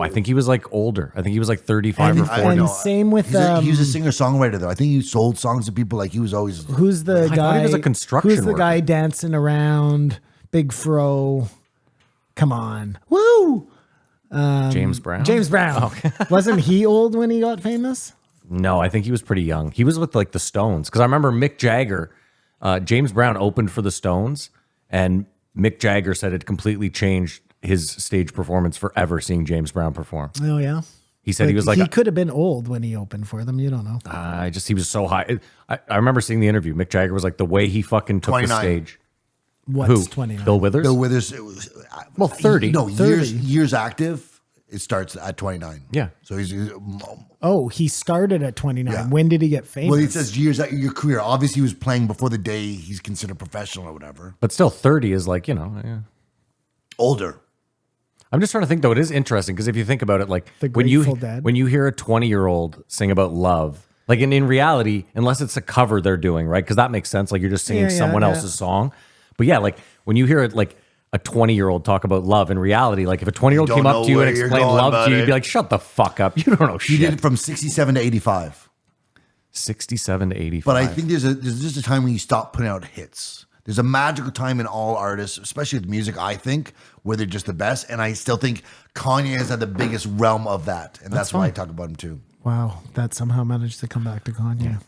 I think he was like older. I think he was like 35 or And 40. And same with He was a singer-songwriter, though. I think he sold songs to people like he was always... who's the thought guy? he was a construction Who's the worker. guy dancing around? Big fro. Come on, woo! James Brown. James Brown. Wasn't he old when he got famous? No, I think he was pretty young. He was with like the Stones because I remember Mick Jagger. James Brown opened for the Stones, and Mick Jagger said it completely changed his stage performance forever. Seeing James Brown perform, Oh yeah. he said he was like, he could have been old when he opened for them. You don't know. he was so high. I remember seeing the interview. Mick Jagger was like the way he fucking took 29. the stage. What's Who? 29? Bill Withers. Bill Withers... It was, Well, 30. No, 30. years active, it starts at 29. Yeah. So he's... Oh, he started at 29. Yeah. When did he get famous? Well, he says years out your career. Obviously, he was playing before the day he's considered professional or whatever. But still, 30 is like, yeah. Older. I'm just trying to think though. It is interesting because if you think about it, like The when you Grateful Dead. when you hear a 20-year-old sing about love, like in reality, unless it's a cover they're doing, right? Because that makes sense. Like you're just singing Yeah, someone yeah. else's song. But yeah, like when you hear it, like a 20-year-old talk about love, in reality, like if a 20-year-old You came don't up know to you and where you're explained going love about to you, you'd it. be like, "Shut the fuck up! You don't know He did shit." it from 67 to 85. 67 to 85. But I think there's just a time when you stop putting out hits. There's a magical time in all artists, especially with music, I think, where they're just the best. And I still think Kanye has had the biggest realm of that. And that's why I talk about him too. Wow, that somehow managed to come back to Kanye.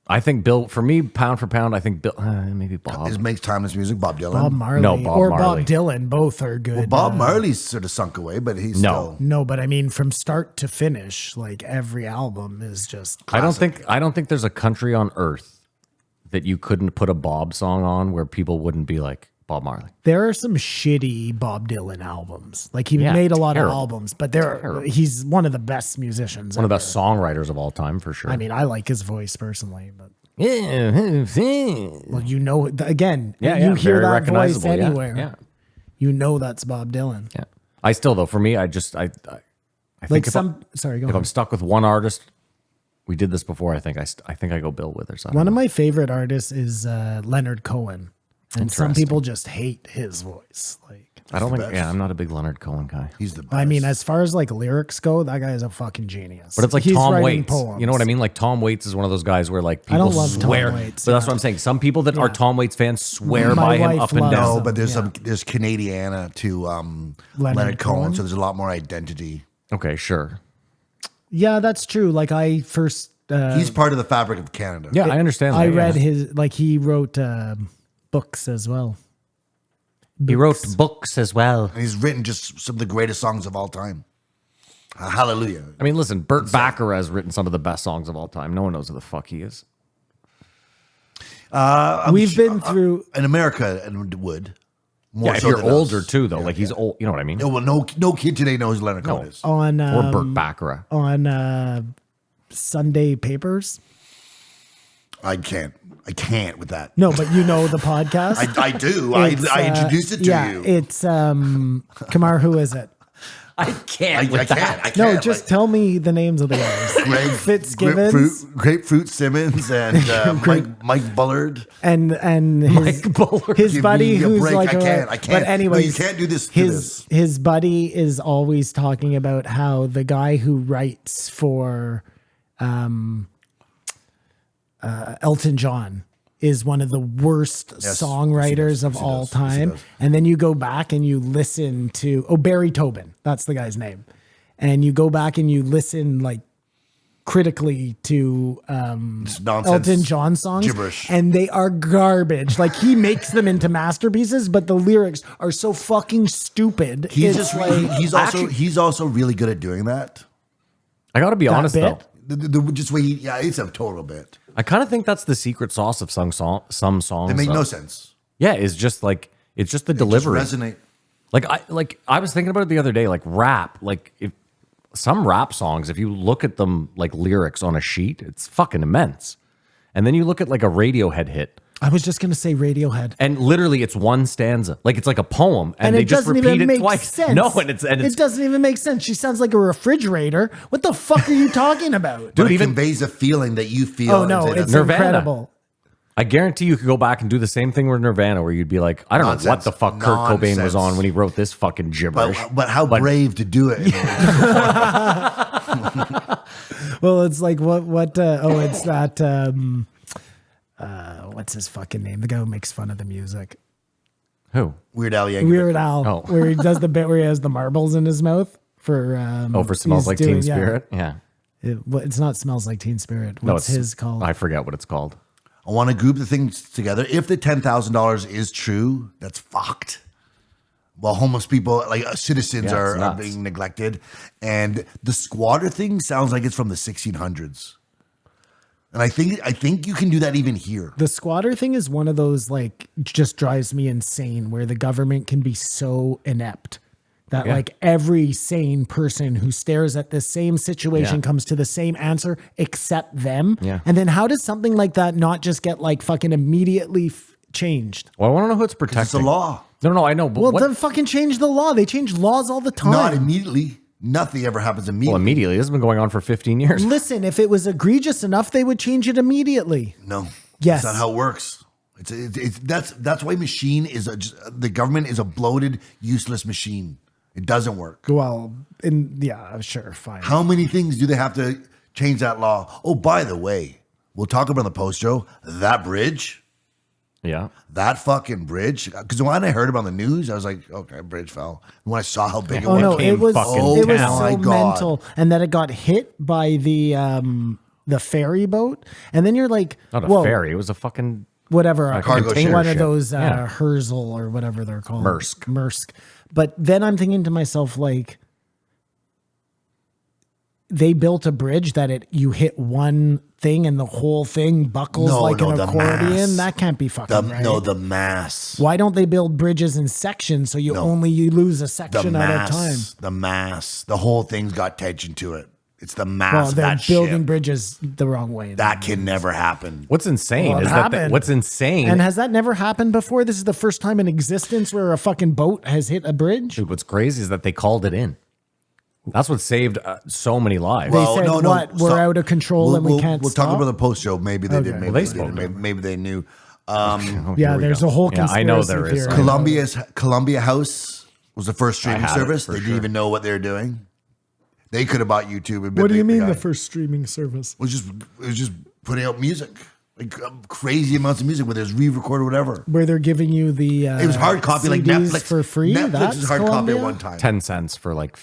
I think Bill, for me, pound for pound, I think Bill, maybe Bob. His makes timeless music, Bob Dylan. Bob Marley No, Bob or Marley. Bob Dylan, both are good. Well, Bob Marley's sort of sunk away, but he's still... No, but I mean, from start to finish, like every album is just. I don't think there's a country on earth that you couldn't put a Bob song on where people wouldn't be like Bob Marley. There are some shitty Bob Dylan albums. Like he Yeah, made a lot terrible. of albums, but he's one of the best musicians. One of the ever. best songwriters of all time, for sure. I mean, I like his voice personally, but yeah, well, you know, again, you yeah, hear very that voice recognizable, yeah, anywhere. Yeah, You know that's Bob Dylan. yeah. I still though, for me, I think Like if sorry, go if on. I'm stuck with one artist, we did this before. I think I go Bill Withers. I don't One of know. my favorite artists is Leonard Cohen, and some Interesting. people just hate his voice. Like, I don't think. best. Yeah, I'm not a big Leonard Cohen guy. He's the best. I mean, as far as like lyrics go, that guy is a fucking genius. But it's like He's Tom writing Waits. poems. You know what I mean? Like Tom Waits is one of those guys where like I people don't love Tom swear. Waits, but that's yeah. what I'm saying. Some people that are Yeah. Tom Waits fans swear My by him wife up and loves down. No, but there's Yeah. there's Canadiana to Leonard Cohen, Cohen? so there's a lot more identity. Okay, sure. Yeah, that's true. Like I first, He's part of the fabric of Canada. Yeah, I understand. I that, read yeah. his like he wrote books as well. He wrote books as well. And he's written just some of the greatest songs of all time. Hallelujah. I mean, listen, Burt Bacharach has written some of the best songs of all time. No one knows who the fuck he is. We've been through. In America, and would. More Yeah, if so you're than us. older too, though, Yeah, like he's yeah. old. You know what I mean? No, well, no kid today knows who Leonard Cohen is. On Or Burt Bacharach. on Sunday Papers. I can't with that. No, but you know the podcast. I do. It's, I introduced it to yeah, you. it's Kamar. Who is it? I can't. I can't. No, just tell me the names of the guys. Greg Fitzgibbons. Grapefruit Simmons and Mike Bullard. and his, Mike Bullard. his Give buddy me a who's break. like I can't. But No, anyways, you can't do this to His buddy is always talking about how the guy who writes for Elton John is one of the worst Yes, songwriters of yes, he all does. Yes, he time. does. And then you go back and you listen to Barry Tobin. That's the guy's name. And you go back and you listen like critically to nonsense, Elton John songs, gibberish. and they are garbage. Like he makes them into masterpieces, but the lyrics are so fucking stupid. He's It's just like he's also really good at doing that. I got to be honest bit? though. The just way it's a total bit. I kind of think that's the secret sauce of some songs. They make though. no sense. Yeah, it's just the Just delivery. resonate. I was thinking about it the other day. Like rap, like if some rap songs, if you look at them like lyrics on a sheet, it's fucking immense. And then you look at like a Radiohead hit, I was just gonna say Radiohead. and literally it's one stanza, like it's like a poem, and they it just doesn't repeat even it make twice. sense. No, and it's it doesn't even make sense. She sounds like a refrigerator. What the fuck are you talking about? But it even- conveys a feeling that you feel. Oh no, and say it's that's- Nirvana. incredible. I guarantee you could go back and do the same thing with Nirvana, where you'd be like, I don't know what Nonsense. the fuck Kurt Cobain was Nonsense. on when he wrote this fucking gibberish. but how brave to do it. Well, it's like it's that what's his fucking name? The guy who makes fun of the music. Who? Weird Al Yankovic. Weird Al, Oh. where he does the bit where he has the marbles in his mouth for For Smells he's Like doing- Teen Spirit? Yeah. It's not Smells Like Teen Spirit. No, What's it's his called? I forget what it's called. I want to group the things together. If the $10,000 is true, that's fucked. Well, homeless people, like citizens, Yeah, it's are nuts. being neglected. And the squatter thing sounds like it's from the 1600s. And I think you can do that even here. The squatter thing is one of those like just drives me insane where the government can be so inept that Yeah. like every sane person who stares at the same situation Yeah. comes to the same answer except them. Yeah. And then how does something like that not just get like fucking immediately changed? Well, I want to know who it's protecting. It's the law. No, I know. But Well, what? then fucking change the law. They change laws all the time. Not immediately. Nothing ever happens immediately. Well, immediately. This has been going on for 15 years. Listen, if it was egregious enough, they would change it immediately. No. Yes. That's not how it works. That's why the government is a bloated, useless machine. It doesn't work. Well, yeah, sure, fine. How many things do they have to change that law? Oh, by the way, we'll talk about in the post show, that bridge, Yeah. that fucking bridge. Because when I heard about the news, I was like, okay, bridge fell. And when I saw how big it Oh was, no, came it was fucking it was down. so My God. mental, and then it got hit by the ferry boat, and then you're like, Not a whoa, ferry. It was a fucking. whatever, cargo container one of ship. those Yeah. Herzl or whatever they're called, Maersk. But then I'm thinking to myself, like, they built a bridge that you hit one thing and the whole thing buckles like an the accordion. mass. That can't be fucking right. No, the mass. Why don't they build bridges in sections so you lose a The section at a time? mass. The mass. The whole thing's got tension to it. It's the mass Well, of they're that building ship. bridges the wrong way. That can never happen. What's insane Well, it is that happened. what's insane. And has that never happened before? This is the first time in existence where a fucking boat has hit a bridge. Dude, what's crazy is that they called it in. That's what saved so many lives. They said, what? We're stop. out of control and we can't We'll talk stop? about the post show. Maybe they did. Okay. Maybe Well, they, they spoke didn't. of Maybe they knew. Oh, Yeah, here we there's go. a whole Yeah, conspiracy I know there is. theory. Columbia House was the first streaming had it, service. for They sure. didn't even know what they were doing. They could have bought YouTube. And been What do you mean guy. the first streaming service? It was just putting out music, like crazy amounts of music, whether it's re-recorded or whatever. Where they're giving you the It was hard copy, like CDs Netflix for free. Netflix That's was hard Columbia? copy at one time. 10 cents for like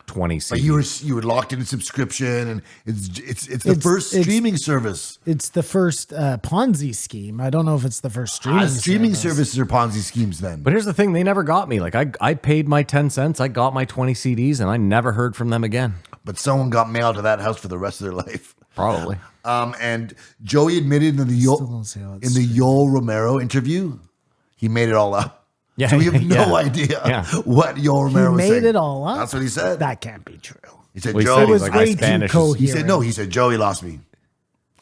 20 CDs. But you were locked in a subscription, and it's the first streaming service. It's the first Ponzi scheme. I don't know if it's the first streaming. Streaming service. services are Ponzi schemes. Then, But here's the thing, they never got me. Like I paid my 10 cents, I got my 20 CDs, and I never heard from them again. but someone got mailed to that house for the rest of their life. Probably. And Joey admitted in the don't see how it's Yoel Romero interview, he made it all up. Yeah, So we have no yeah. idea Yeah. what Yoel He Romero was saying. made it all up. That's what he said. That can't be true. He said, Well, he Joey. said It was like, way my too Spanish is- coherent. He said, no, he said, Joey lost me.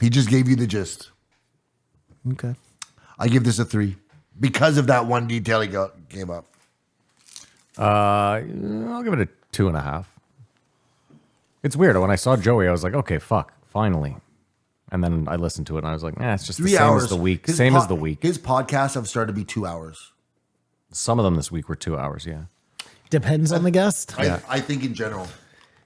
He just gave you the gist. Okay. I give this a 3 because of that one detail he gave up. I'll give it a 2.5. It's weird. When I saw Joey, I was like, okay, fuck, finally. And then I listened to it and I was like, it's just 3 the same hours. as the week. His Same as the week. His podcasts have started to be 2 hours. Some of them this week were 2 hours, yeah. Depends on the guest. I think in general.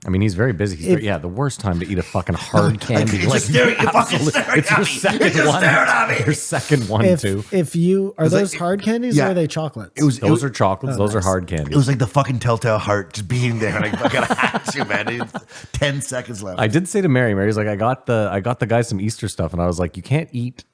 I mean, he's very busy. The worst time to eat a fucking hard candy. He's just staring- you're fucking staring it's at your me. second You're just one. staring at me. Your second one, too. If you are It's like- those hard candies yeah. or are they chocolates? Those are chocolates. Those are hard candies. It was like the fucking telltale heart just being there. And I fucking had to, man. It's 10 seconds left. I did say to Mary's like, I got the guys some Easter stuff, and I was like, you can't eat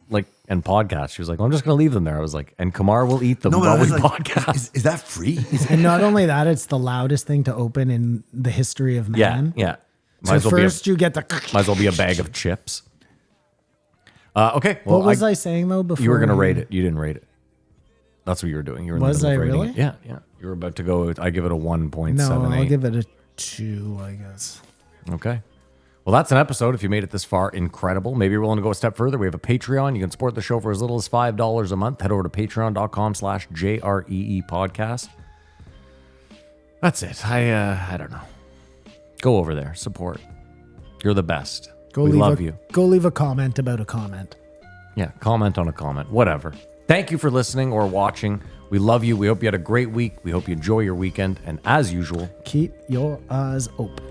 and podcast. She was like, well, I'm just gonna leave them there. I was like, and Kamar will eat them but while I we was like, podcast. Is that free? and not only that, it's the loudest thing to open in the history of man. Yeah. So first you get the. Might as well be a bag of chips. Okay. Well, What was I saying though before? You were gonna rate it. You didn't rate it. That's what you were doing. You were in the Was middle of I rating really? it. Yeah. You were about to go. I give it a 1.7. No, I'll give it a 2, I guess. Okay. Well, that's an episode. If you made it this far, incredible. Maybe you're willing to go a step further. We have a Patreon. You can support the show for as little as $5 a month. Head over to patreon.com/JREE podcast. That's it. I don't know. Go over there. Support. You're the best. We love you. Go leave a comment about a comment. Yeah, comment on a comment. Whatever. Thank you for listening or watching. We love you. We hope you had a great week. We hope you enjoy your weekend. And as usual, Keep your eyes open.